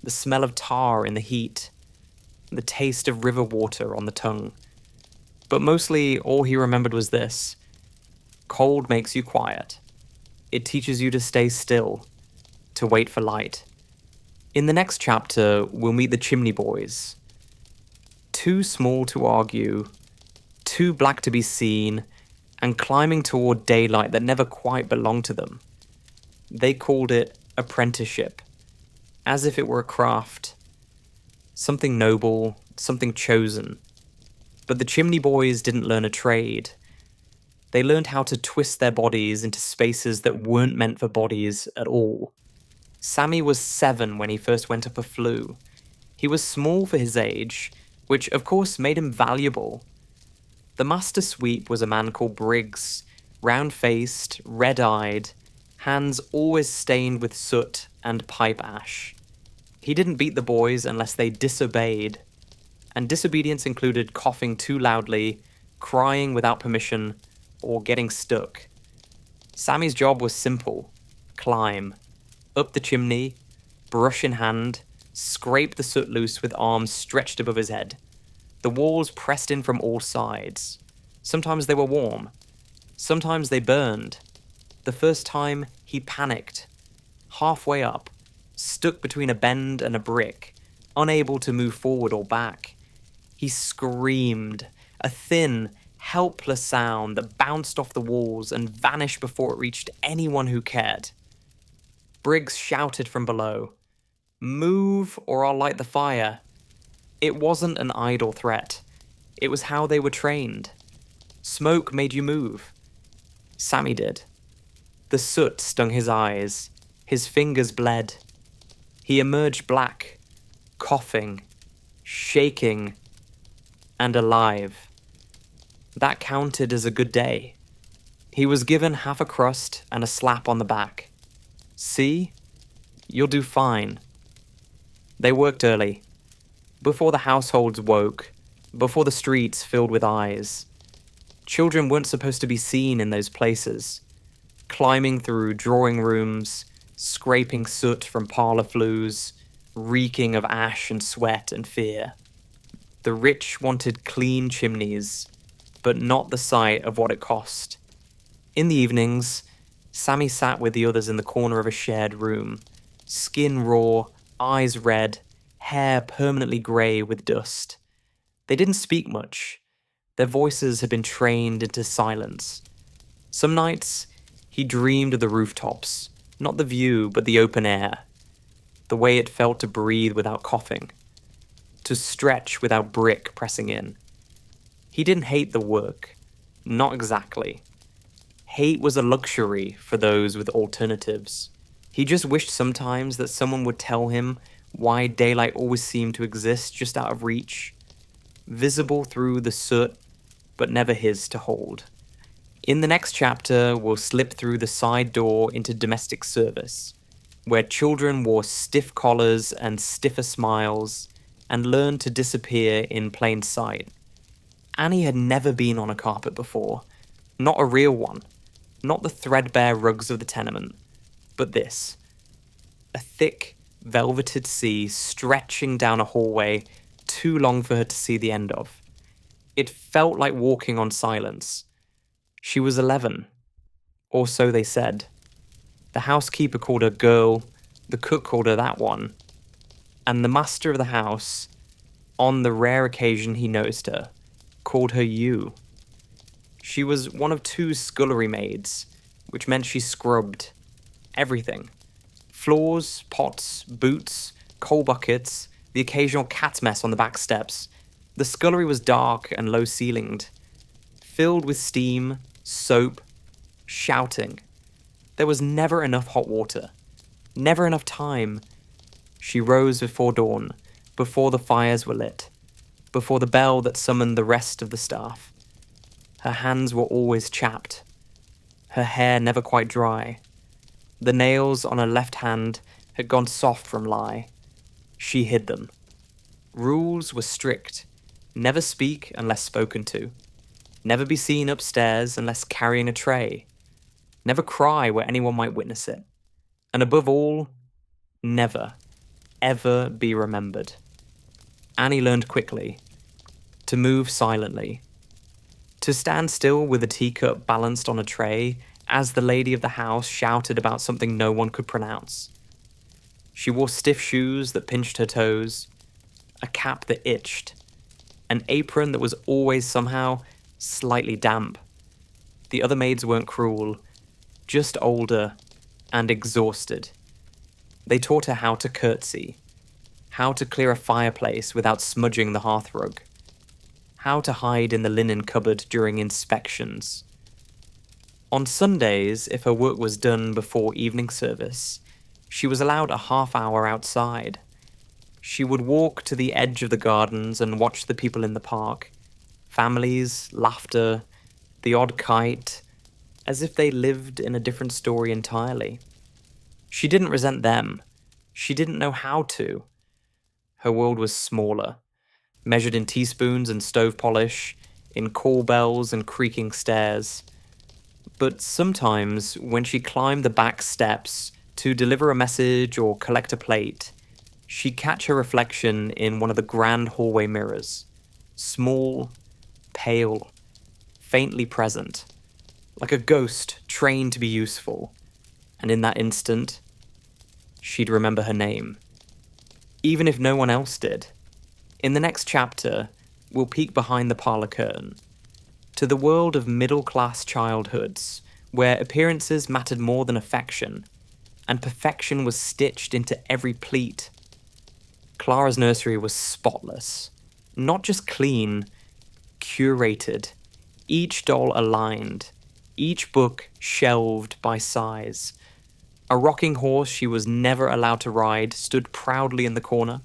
Speaker 1: the smell of tar in the heat, the taste of river water on the tongue. But mostly, all he remembered was this: cold makes you quiet. It teaches you to stay still, to wait for light. In the next chapter, we'll meet the Chimney Boys. Too small to argue, too black to be seen, and climbing toward daylight that never quite belonged to them. They called it apprenticeship, as if it were a craft. Something noble, something chosen. But the Chimney Boys didn't learn a trade. They learned how to twist their bodies into spaces that weren't meant for bodies at all. Sammy was 7 when he first went up a flue. He was small for his age, which of course made him valuable. The master sweep was a man called Briggs, round-faced, red-eyed, hands always stained with soot and pipe ash. He didn't beat the boys unless they disobeyed, and disobedience included coughing too loudly, crying without permission, or getting stuck. Sammy's job was simple: climb. up the chimney, brush in hand, scrape the soot loose with arms stretched above his head. The walls pressed in from all sides. Sometimes they were warm. Sometimes they burned. The first time, he panicked. Halfway up, stuck between a bend and a brick, unable to move forward or back. He screamed, a thin, helpless sound that bounced off the walls and vanished before it reached anyone who cared. Briggs shouted from below, "Move or I'll light the fire." It wasn't an idle threat. It was how they were trained. Smoke made you move. Sammy did. The soot stung his eyes. His fingers bled. He emerged black, coughing, shaking, and alive. That counted as a good day. He was given half a crust and a slap on the back. "See? You'll do fine." They worked early, before the households woke, before the streets filled with eyes. Children weren't supposed to be seen in those places, climbing through drawing rooms, scraping soot from parlor flues, reeking of ash and sweat and fear. The rich wanted clean chimneys, but not the sight of what it cost. In the evenings, Sammy sat with the others in the corner of a shared room, skin raw, eyes red, hair permanently grey with dust. They didn't speak much. Their voices had been trained into silence. Some nights, he dreamed of the rooftops, not the view, but the open air. The way it felt to breathe without coughing, to stretch without brick pressing in. He didn't hate the work, not exactly. Hate was a luxury for those with alternatives. He just wished sometimes that someone would tell him why daylight always seemed to exist just out of reach, visible through the soot, but never his to hold. In the next chapter, we'll slip through the side door into domestic service, where children wore stiff collars and stiffer smiles and learned to disappear in plain sight. Annie had never been on a carpet before, not a real one, not the threadbare rugs of the tenement, but this. A thick, velveted sea stretching down a hallway too long for her to see the end of. It felt like walking on silence. She was 11, or so they said. The housekeeper called her girl, the cook called her that one, and the master of the house, on the rare occasion he noticed her, called her you. She was one of 2 scullery maids, which meant she scrubbed everything. Floors, pots, boots, coal buckets, the occasional cat's mess on the back steps. The scullery was dark and low-ceilinged, filled with steam, soap, shouting. There was never enough hot water, never enough time. She rose before dawn, before the fires were lit, before the bell that summoned the rest of the staff. Her hands were always chapped, her hair never quite dry. The nails on her left hand had gone soft from lie. She hid them. Rules were strict. Never speak unless spoken to. Never be seen upstairs unless carrying a tray. Never cry where anyone might witness it. And above all, never, ever be remembered. Annie learned quickly to move silently, to stand still with a teacup balanced on a tray as the lady of the house shouted about something no one could pronounce. She wore stiff shoes that pinched her toes, a cap that itched, an apron that was always somehow slightly damp. The other maids weren't cruel, just older and exhausted. They taught her how to curtsy, how to clear a fireplace without smudging the hearthrug, how to hide in the linen cupboard during inspections. On Sundays, if her work was done before evening service, she was allowed a half-hour outside. She would walk to the edge of the gardens and watch the people in the park. Families, laughter, the odd kite, as if they lived in a different story entirely. She didn't resent them. She didn't know how to. Her world was smaller, measured in teaspoons and stove polish, in call bells and creaking stairs. But sometimes, when she climbed the back steps To deliver a message or collect a plate, she'd catch her reflection in one of the grand hallway mirrors. Small, pale, faintly present, like a ghost trained to be useful. And in that instant, she'd remember her name, even if no one else did. In the next chapter, we'll peek behind the parlor curtain to the world of middle-class childhoods, where appearances mattered more than affection, and perfection was stitched into every pleat. Clara's nursery was spotless, not just clean, curated, each doll aligned, each book shelved by size. A rocking horse she was never allowed to ride stood proudly in the corner,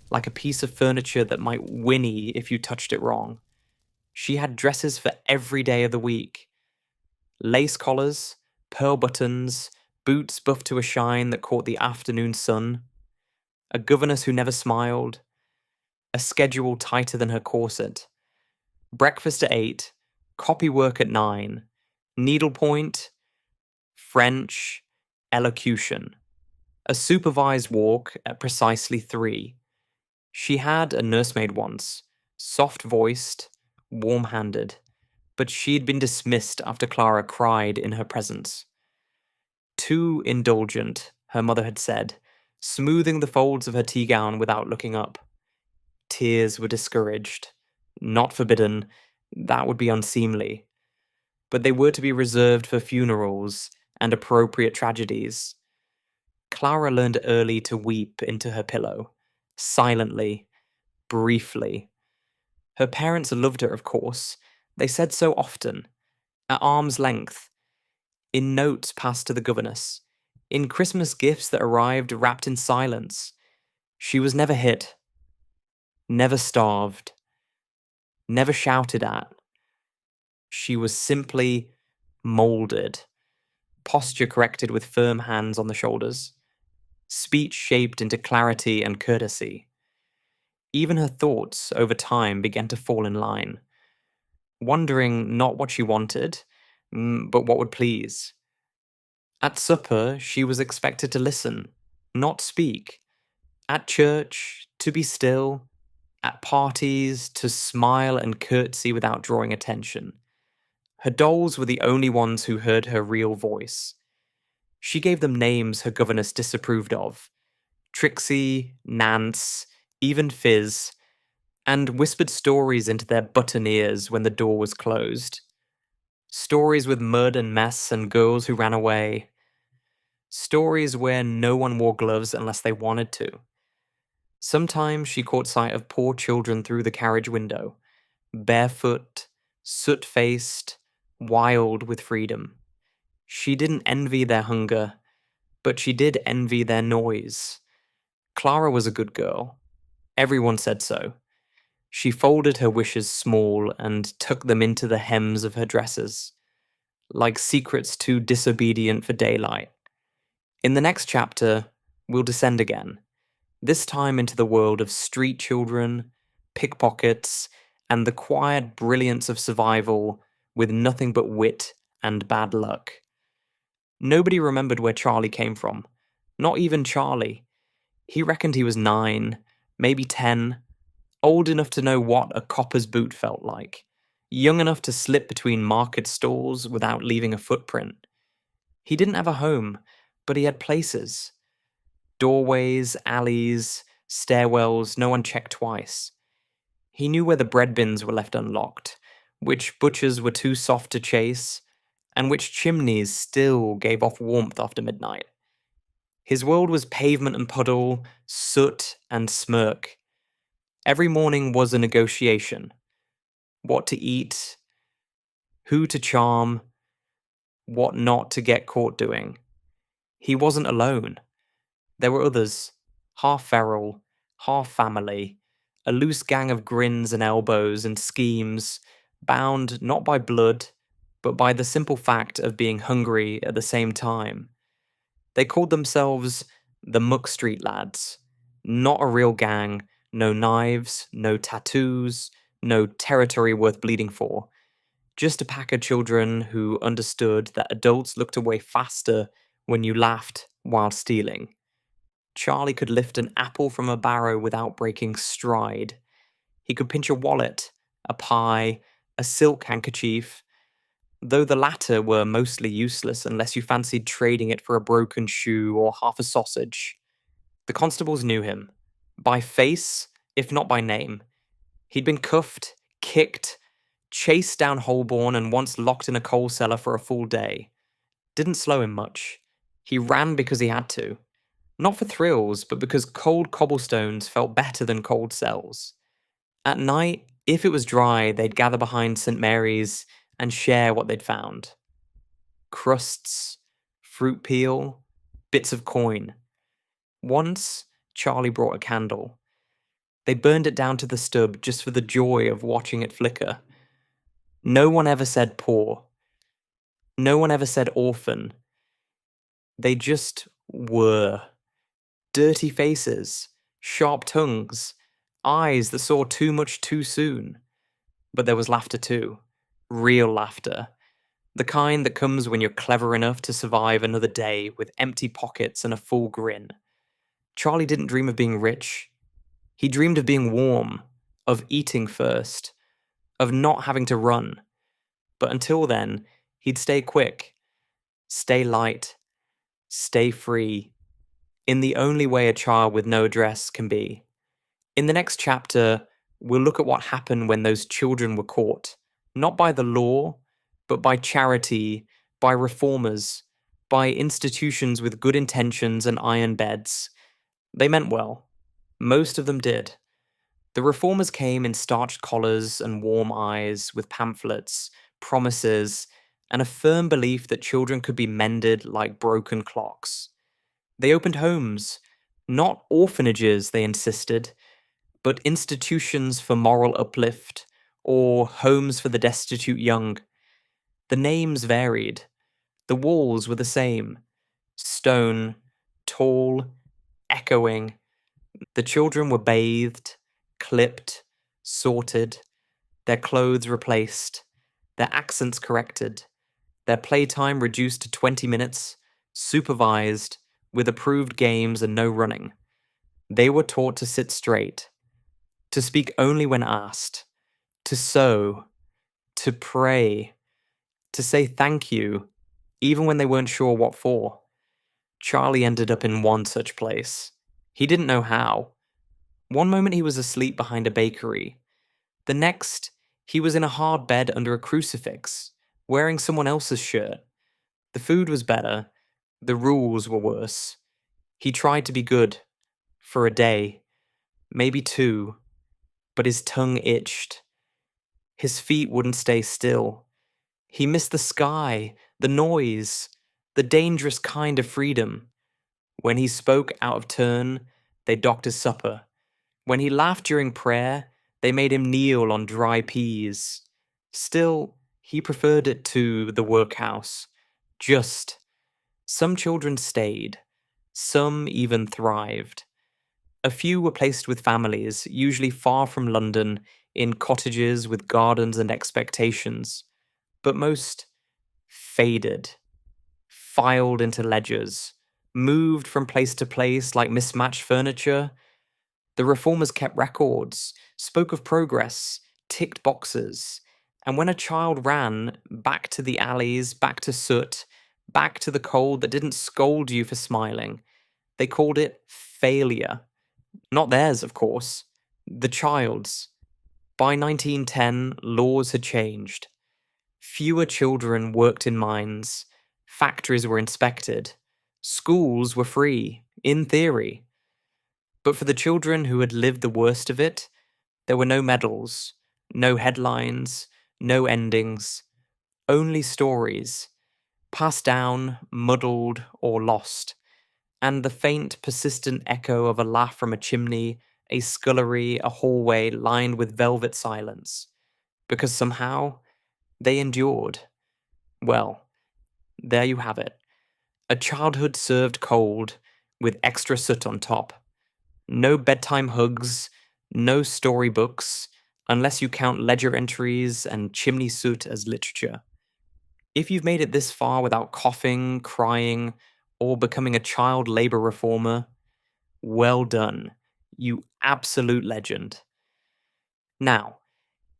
Speaker 1: like a piece of furniture that might whinny if you touched it wrong. She had dresses for every day of the week. Lace collars, pearl buttons, boots buffed to a shine that caught the afternoon sun, a governess who never smiled, a schedule tighter than her corset, breakfast at 8, copy work at 9, needlepoint, French, elocution, a supervised walk at precisely 3. She had a nursemaid once, soft-voiced, warm-handed, but she'd been dismissed after Clara cried in her presence. Too indulgent, her mother had said, smoothing the folds of her tea gown without looking up. Tears were discouraged. Not forbidden, that would be unseemly. But they were to be reserved for funerals and appropriate tragedies. Clara learned early to weep into her pillow, silently, briefly. Her parents loved her, of course. They said so often, at arm's length, in notes passed to the governess, in Christmas gifts that arrived wrapped in silence. She was never hit, never starved, never shouted at. She was simply moulded, posture corrected with firm hands on the shoulders, speech shaped into clarity and courtesy. Even her thoughts, over time, began to fall in line, wondering not what she wanted, but what would please. At supper, she was expected to listen, not speak. At church, to be still. At parties, to smile and curtsy without drawing attention. Her dolls were the only ones who heard her real voice. She gave them names her governess disapproved of. Trixie, Nance, even Fizz, and whispered stories into their button ears when the door was closed. Stories with mud and mess and girls who ran away. Stories where no one wore gloves unless they wanted to. Sometimes she caught sight of poor children through the carriage window, barefoot, soot-faced, wild with freedom. She didn't envy their hunger, but she did envy their noise. Clara was a good girl. Everyone said so. She folded her wishes small and tucked them into the hems of her dresses, like secrets too disobedient for daylight. In the next chapter, we'll descend again, this time into the world of street children, pickpockets, and the quiet brilliance of survival with nothing but wit and bad luck. Nobody remembered where Charlie came from. Not even Charlie. He reckoned he was 9, maybe 10, old enough to know what a copper's boot felt like, young enough to slip between market stalls without leaving a footprint. He didn't have a home, but he had places. Doorways, alleys, stairwells, no one checked twice. He knew where the bread bins were left unlocked, which butchers were too soft to chase, and which chimneys still gave off warmth after midnight. His world was pavement and puddle, soot and smirk. Every morning was a negotiation. What to eat, who to charm, what not to get caught doing. He wasn't alone. There were others, half feral, half family, a loose gang of grins and elbows and schemes, bound not by blood, but by the simple fact of being hungry at the same time. They called themselves the Muck Street Lads. Not a real gang, no knives, no tattoos, no territory worth bleeding for. Just a pack of children who understood that adults looked away faster when you laughed while stealing. Charlie could lift an apple from a barrow without breaking stride. He could pinch a wallet, a pie, a silk handkerchief, though the latter were mostly useless unless you fancied trading it for a broken shoe or half a sausage. The constables knew him, by face, if not by name. He'd been cuffed, kicked, chased down Holborn, and once locked in a coal cellar for a full day. Didn't slow him much. He ran because he had to. Not for thrills, but because cold cobblestones felt better than cold cells. At night, if it was dry, they'd gather behind St. Mary's and share what they'd found. Crusts, fruit peel, bits of coin. Once, Charlie brought a candle. They burned it down to the stub just for the joy of watching it flicker. No one ever said poor. No one ever said orphan. They just were. Dirty faces, sharp tongues, eyes that saw too much too soon. But there was laughter too. Real laughter. The kind that comes when you're clever enough to survive another day with empty pockets and a full grin. Charlie didn't dream of being rich. He dreamed of being warm, of eating first, of not having to run. But until then, he'd stay quick, stay light, stay free, in the only way a child with no address can be. In the next chapter, we'll look at what happened when those children were caught, not by the law, but by charity, by reformers, by institutions with good intentions and iron beds. They meant well. Most of them did. The reformers came in starched collars and warm eyes, with pamphlets, promises, and a firm belief that children could be mended like broken clocks. They opened homes, not orphanages, they insisted, but institutions for moral uplift, or homes for the destitute young. The names varied. The walls were the same. Stone, tall, echoing. The children were bathed, clipped, sorted, their clothes replaced, their accents corrected, their playtime reduced to 20 minutes, supervised, with approved games and no running. They were taught to sit straight, to speak only when asked, to sew, to pray, to say thank you, even when they weren't sure what for. Charlie ended up in one such place. He didn't know how. One moment he was asleep behind a bakery. The next, he was in a hard bed under a crucifix, wearing someone else's shirt. The food was better. The rules were worse. He tried to be good. For a day. Maybe two. But his tongue itched. His feet wouldn't stay still. He missed the sky, the noise, the dangerous kind of freedom. When he spoke out of turn, they docked his supper. When he laughed during prayer, they made him kneel on dry peas. Still, he preferred it to the workhouse. Just. Some children stayed. Some even thrived. A few were placed with families, usually far from London, in cottages with gardens and expectations. But most faded, filed into ledgers, moved from place to place like mismatched furniture. The reformers kept records, spoke of progress, ticked boxes, and when a child ran back to the alleys, back to soot, back to the cold that didn't scold you for smiling, they called it failure. Not theirs, of course, the child's. By 1910, laws had changed. Fewer children worked in mines, factories were inspected, schools were free, in theory. But for the children who had lived the worst of it, there were no medals, no headlines, no endings, only stories, passed down, muddled, or lost, and the faint, persistent echo of a laugh from a chimney, a scullery, a hallway lined with velvet silence, because somehow they endured. Well, there you have it. A childhood served cold, with extra soot on top. No bedtime hugs, no storybooks, unless you count ledger entries and chimney soot as literature. If you've made it this far without coughing, crying, or becoming a child labor reformer, well done. You absolute legend. Now,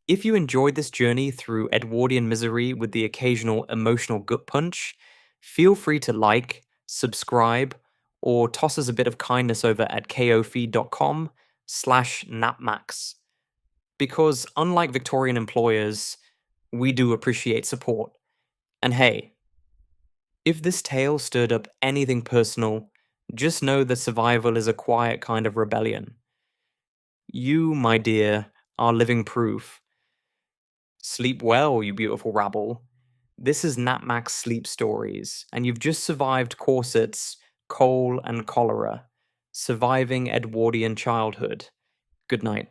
Speaker 1: if you enjoyed this journey through Edwardian misery with the occasional emotional gut punch, feel free to like, subscribe, or toss us a bit of kindness over at kofeed.com/napmax. Because unlike Victorian employers, we do appreciate support. And hey, if this tale stirred up anything personal, just know that survival is a quiet kind of rebellion. You, my dear, are living proof. Sleep well, you beautiful rabble. This is Napmax Sleep Stories, and you've just survived corsets, coal, and cholera, surviving Edwardian childhood. Good night.